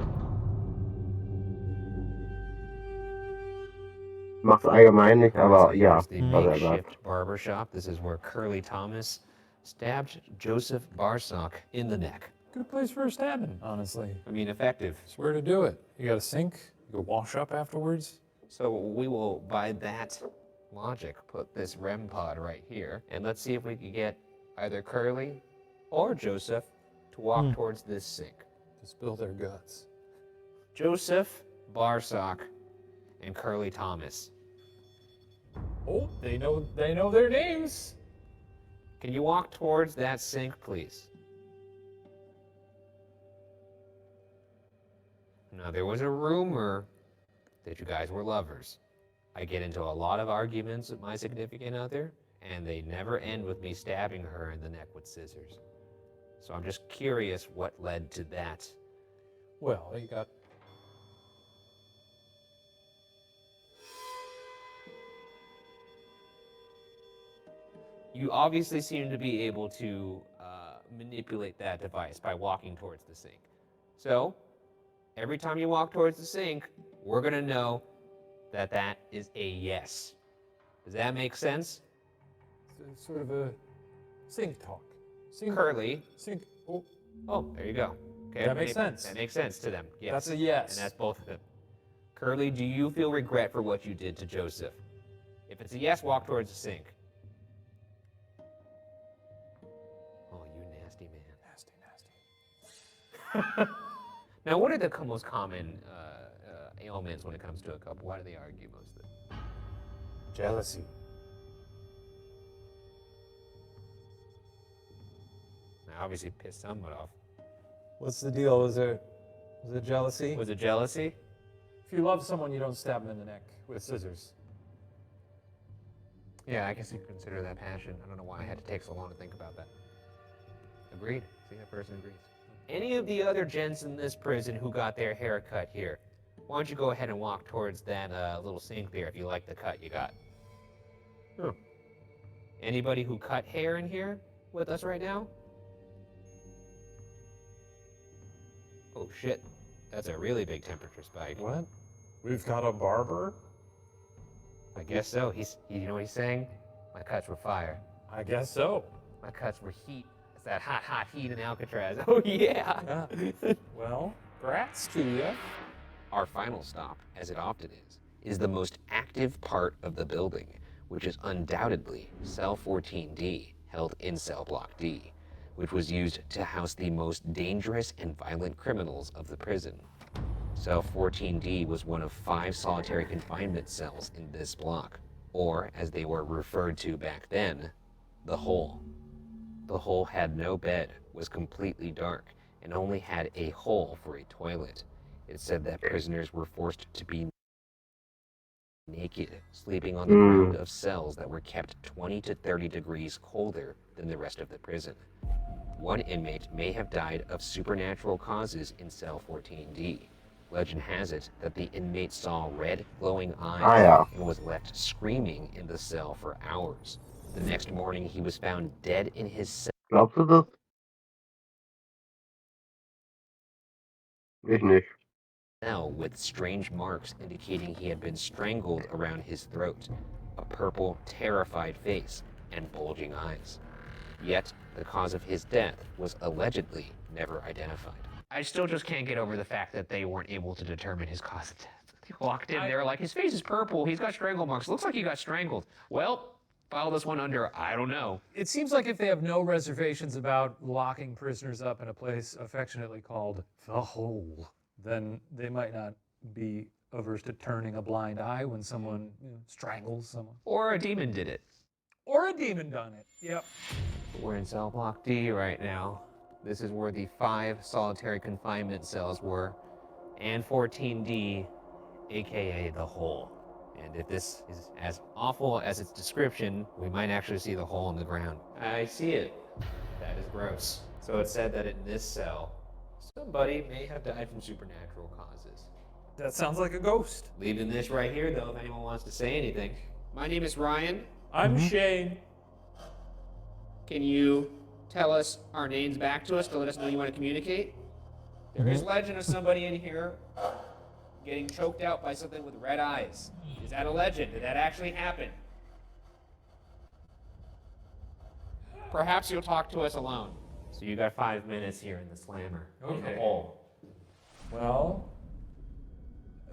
Mach's allgemein nicht, aber ja. Here's the makeshift barber shop. This is where Curly Thomas stabbed Joseph Barsock in the neck. Good place for a stabbing, honestly. I mean, effective. It's where to do it. You got a sink. You go wash up afterwards. So we will, by that logic, put this REM pod right here, and let's see if we can get either Curly or Joseph to walk towards this sink. To spill their guts. Joseph Barsock and Curly Thomas. Oh, they know their names. Can you walk towards that sink, please? Now, there was a rumor that you guys were lovers. I get into a lot of arguments with my significant other, and they never end with me stabbing her in the neck with scissors. So I'm just curious what led to that. Well, you got. You obviously seem to be able to manipulate that device by walking towards the sink. So, every time you walk towards the sink, we're going to know that that is a yes. Does that make sense? It's sort of a sink talk. Sink. Curly. Sink. Oh. Oh, there you go. Okay, That makes sense. That makes sense to them. Yes. That's a yes. And that's both of them. Curly, do you feel regret for what you did to Joseph? If it's a yes, walk towards the sink. Oh, you nasty man. Nasty. Now, what are the most common ailments when it comes to a couple? Why do they argue most of the time? Jealousy. I obviously pissed someone off. What's the deal? Was it jealousy? Was it jealousy? If you love someone, you don't stab them in the neck with scissors. Yeah, I guess you could consider that passion. I don't know why I had to take so long to think about that. Agreed. See, that person agrees. Any of the other gents in this prison who got their hair cut here, why don't you go ahead and walk towards that little sink there if you like the cut you got? Anybody who cut hair in here with us right now? Oh shit, that's a really big temperature spike. What? We've got a barber? I guess so. You know what he's saying? My cuts were fire. I guess so. My cuts were heat It's that hot heat in Alcatraz. Oh, yeah. Well, grats to you. Our final stop, as it often is the most active part of the building, which is undoubtedly Cell 14D, held in Cell Block D, which was used to house the most dangerous and violent criminals of the prison. Cell 14D was one of 5 solitary confinement cells in this block, or, as they were referred to back then, the hole. The hole had no bed, was completely dark, and only had a hole for a toilet. It said that prisoners were forced to be naked, sleeping on the ground of cells that were kept 20 to 30 degrees colder than the rest of the prison. One inmate may have died of supernatural causes in Cell 14D. Legend has it that the inmate saw red, glowing eyes and was left screaming in the cell for hours. The next morning, he was found dead in his cell. Glaubst du das? Ich nicht. With strange marks indicating he had been strangled around his throat, a purple, terrified face, and bulging eyes. Yet, the cause of his death was allegedly never identified. I still just can't get over the fact that they weren't able to determine his cause of death. They walked in there like, his face is purple, he's got strangle marks, looks like he got strangled. Well, file this one under, I don't know. It seems like if they have no reservations about locking prisoners up in a place affectionately called the hole, then they might not be averse to turning a blind eye when someone strangles someone. Or a demon did it. Or a demon done it, yep. We're in Cell Block D right now. This is where the 5 solitary confinement cells were, and 14D, aka the hole. And if this is as awful as its description, we might actually see the hole in the ground. I see it. That is gross. So it said that in this cell, somebody may have died from supernatural causes. That sounds like a ghost. Leaving this right here, though, if anyone wants to say anything. My name is Ryan. I'm Shane. Can you tell us our names back to us to let us know you want to communicate? There is legend of somebody in here getting choked out by something with red eyes. Is that a legend? Did that actually happen? Perhaps you'll talk to us alone. So you got 5 minutes here in the slammer. Okay. In the hole. Well,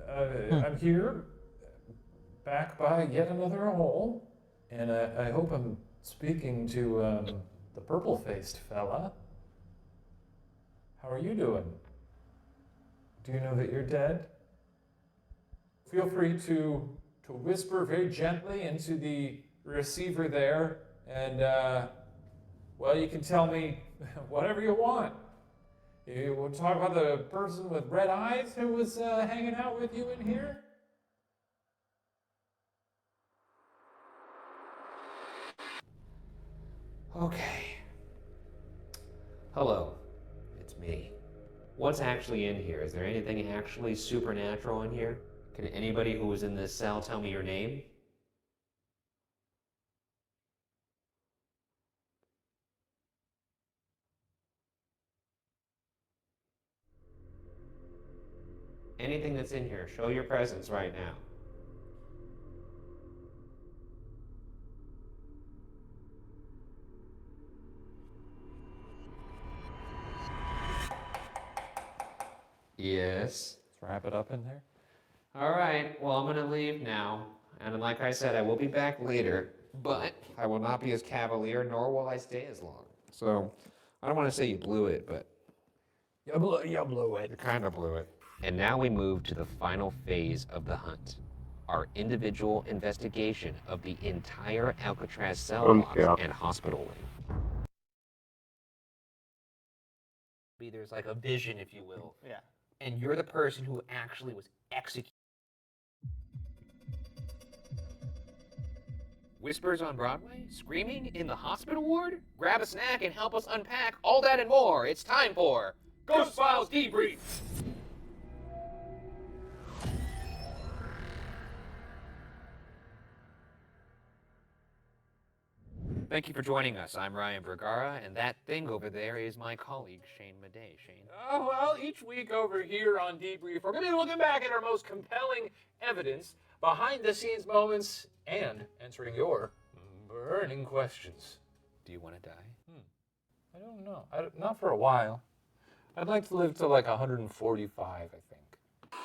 I'm here, back by yet another hole, and I hope I'm speaking to the purple-faced fella. How are you doing? Do you know that you're dead? Feel free to whisper very gently into the receiver there, and well, you can tell me whatever you want. You want to talk about the person with red eyes who was hanging out with you in here? Okay. Hello. It's me. What's actually in here? Is there anything actually supernatural in here? Can anybody who was in this cell tell me your name? Anything that's in here, show your presence right now. Yes. Let's wrap it up in there. All right, well, I'm going to leave now. And like I said, I will be back later, but I will not be as cavalier, nor will I stay as long. So, I don't want to say you blew it, but You blew it. you kind of blew it. And now we move to the final phase of the hunt. Our individual investigation of the entire Alcatraz cell block and hospital wing. There's like a vision, if you will. Yeah. And you're the person who actually was executed. Whispers on Broadway? Screaming in the hospital ward? Grab a snack and help us unpack all that and more. It's time for Ghost Files Debrief! Thank you for joining us. I'm Ryan Vergara, and that thing over there is my colleague, Shane Madej. Shane? Oh, well, each week over here on Debrief, we're going to be looking back at our most compelling evidence, behind-the-scenes moments, and answering your burning questions. Do you want to die? I don't know. Not for a while. I'd like to live to like 145, I think.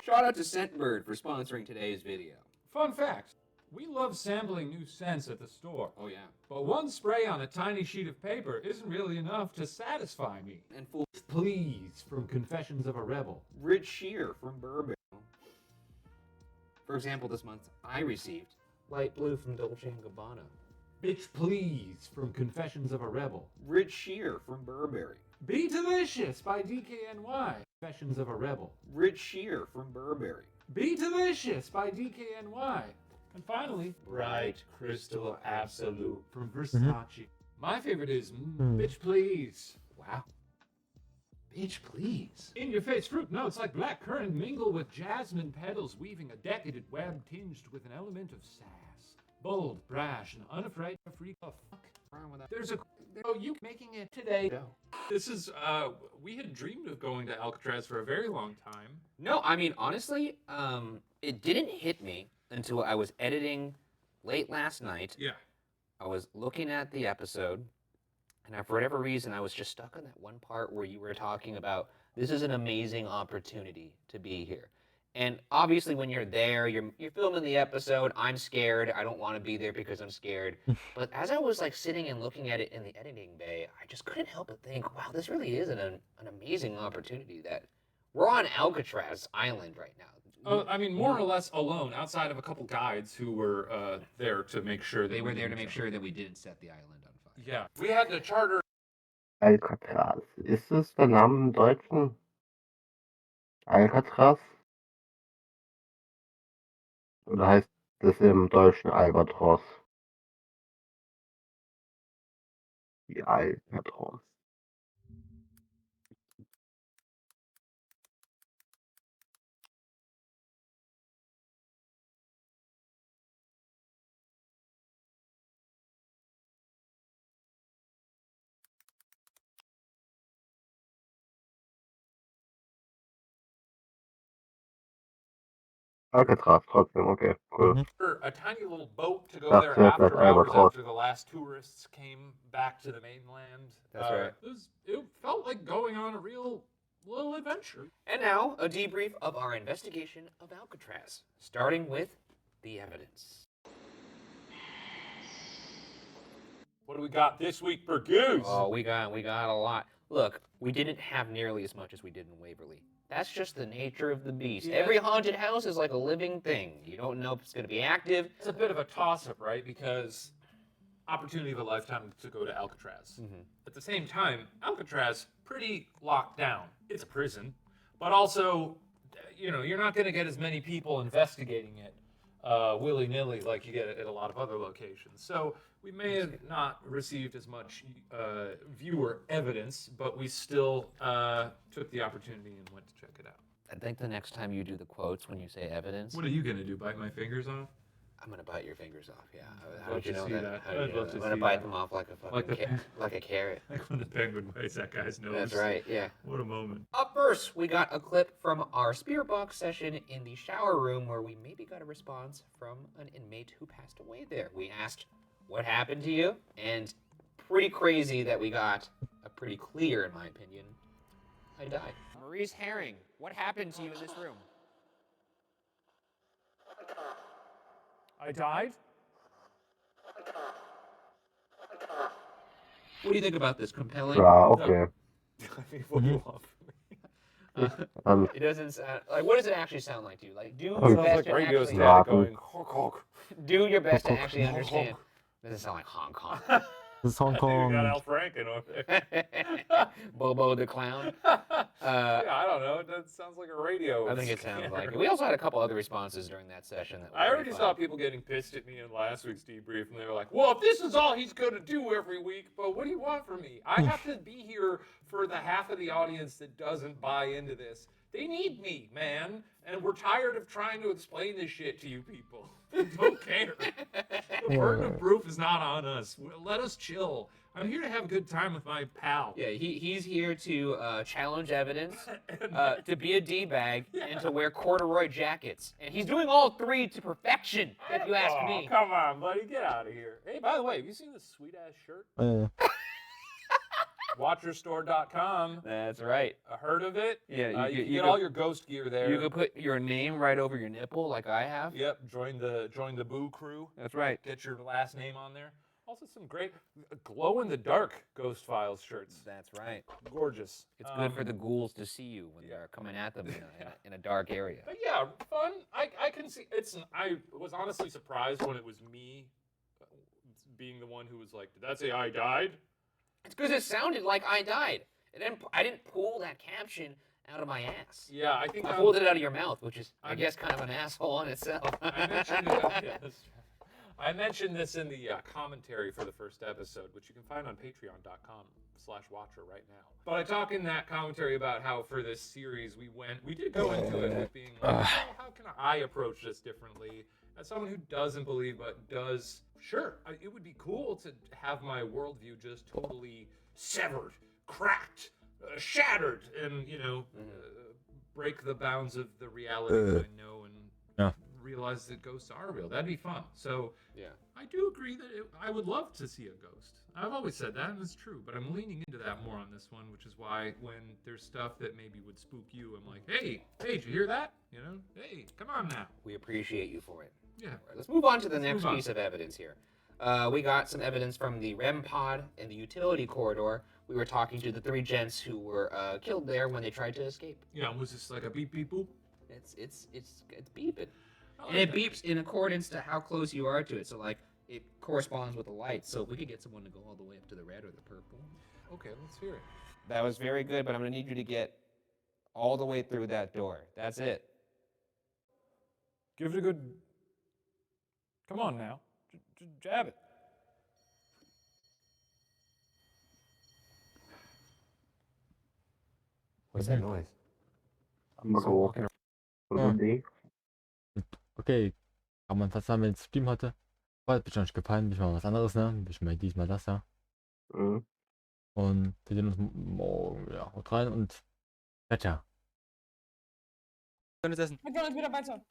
Shout out to Scentbird for sponsoring today's video. Fun fact. We love sampling new scents at the store. Oh yeah. But one spray on a tiny sheet of paper isn't really enough to satisfy me. And full Please, from Confessions of a Rebel. Rich Shear from Burberry. For example, this month I received Light Blue from Dolce & Gabbana. Bitch Please, from Confessions of a Rebel. Rich Shear from Burberry. Be Delicious by DKNY. Confessions of a Rebel. Rich Shear from Burberry. Be Delicious by DKNY. And finally, Bright Crystal Absolute from Versace. My favorite is Bitch Please. Wow. Bitch, please. In your face fruit notes like blackcurrant mingle with jasmine petals, weaving a decadent web tinged with an element of sass. Bold, brash, and unafraid to freak the fuck around with that. There's a you making it today. No. This is we had dreamed of going to Alcatraz for a very long time. No, I mean honestly, it didn't hit me until I was editing late last night. Yeah. I was looking at the episode, and for whatever reason, I was just stuck on that one part where you were talking about this is an amazing opportunity to be here. And obviously, when you're there, you're filming the episode. I'm scared. I don't want to be there because I'm scared. But as I was like sitting and looking at it in the editing bay, I just couldn't help but think, wow, this really is an amazing opportunity. That we're on Alcatraz Island right now. I mean, more or less alone, outside of a couple guides who were there to make sure that They were we there to didn't make sure that we didn't set the island on fire. Yeah, we had to charter. Alcatraz. Ist es der Name im Deutschen? Alcatraz? Oder heißt das im Deutschen Albatros? Die Albatros. Alcatraz, trotzdem, okay, cool. A tiny little boat to go That's there it, after that's hours Albatross. after the last tourists came back to the mainland. That's right. It felt like going on a real little adventure. And now, a debrief of our investigation of Alcatraz, starting with the evidence. What do we got this week for Goose? Oh, we got a lot. Look, we didn't have nearly as much as we did in Waverly. That's just the nature of the beast. Yeah. Every haunted house is like a living thing. You don't know if it's going to be active. It's a bit of a toss-up, right? Because opportunity of a lifetime to go to Alcatraz. At the same time, Alcatraz, pretty locked down. It's a prison, but also, you know, you're not going to get as many people investigating it willy-nilly like you get at a lot of other locations. So we may have not received as much viewer evidence, but we still took the opportunity and went to check it out. I think the next time you do the quotes when you say evidence, What are you going to do, bite my fingers off? I'm going to bite your fingers off, yeah. How love did you to know see that? that. How did you I'd know love that? to I'm going to see bite that. them off like a Like fucking the like a carrot. Like when the penguin bites that guy's nose. That's right, yeah. What a moment. Up first, we got a clip from our spirit box session in the shower room where we maybe got a response from an inmate who passed away there. We asked, what happened to you? And pretty crazy that we got a pretty clear, in my opinion, I died. Maurice Herring, what happened to you in this room? I died? What do you think about this? Compelling? Ja, okay. I mean, what do you want from me? Dann It doesn't sound like. What does it actually sound like to you? Like, do your Sounds best like to radio actually static Raten. going honk honk. do your best to actually understand. Doesn't sound like Hong Kong. Das ist Hong I think we got Kong. Al Franken over there. Bobo the clown. Yeah, I don't know. That sounds like a radio. I think it sounds like it. scare. We also had a couple other responses during that session. That were I already pretty saw fun. people getting pissed at me in last week's debrief, and they were like, well, if this is all he's going to do every week, but what do you want from me? I have to be here for the half of the audience that doesn't buy into this. They need me, man, and we're tired of trying to explain this shit to you people. We don't care. The burden of proof is not on us. Let us chill. I'm here to have a good time with my pal. Yeah, he's here to challenge evidence, to be a D-bag, and to wear corduroy jackets. And he's doing all three to perfection, if you ask Oh, me. come on, buddy. Get out of here. Hey, by the way, have you seen this sweet-ass shirt? watcherstore.com. That's right. Heard of it? Yeah, you can get all your ghost gear there. You can put your name right over your nipple, like I have. Yep, join the Boo crew. That's right. Get your last name on there. Also, some great glow-in-the-dark Ghost Files shirts. That's right. Gorgeous. It's good for the ghouls to see you when they're coming at them in a dark area. But yeah, fun. I can see it's. I was honestly surprised when it was me being the one who was like, "Did that say I died?" It's because it sounded like I died. I didn't pull that caption out of my ass. Yeah, I think I pulled it out of your mouth, which is, I guess, kind of an asshole in itself. I mentioned it. I mentioned this in the commentary for the first episode, which you can find on patreon.com/watcher right now. But I talk in that commentary about how for this series we did go into it with being like, how can I approach this differently? As someone who doesn't believe but does, sure, it would be cool to have my worldview just totally severed, cracked, shattered, and, break the bounds of the reality that I know and realize that ghosts are real. That'd be fun. So yeah, I do agree that I would love to see a ghost. I've always said that, and it's true. But I'm leaning into that more on this one, which is why when there's stuff that maybe would spook you, I'm like, hey, did you hear that? Hey, come on now. We appreciate you for it. Yeah. All right, let's move on to the next piece of evidence here. We got some evidence from the REM pod in the utility corridor. We were talking to the 3 gents who were killed there when they tried to escape. Yeah, was this like a beep beep boop? It's beeping. And it beeps in accordance to how close you are to it. So, like, it corresponds with the light. So if we could get someone to go all the way up to the red or the purple. Okay, let's hear it. That was very good, but I'm going to need you to get all the way through that door. That's it. Give it a good. Come on now. Jab it. What's that noise? Walking around. Okay, kann man fast sagen, wenn es Stream hatte. Hat mir nicht gefallen, bin ich mal was anderes, ne? Bin ich mal diesmal das da. Mhm. Und wir sehen uns morgen, ja, haut rein und Ciao. Wir gehen jetzt wieder weiter.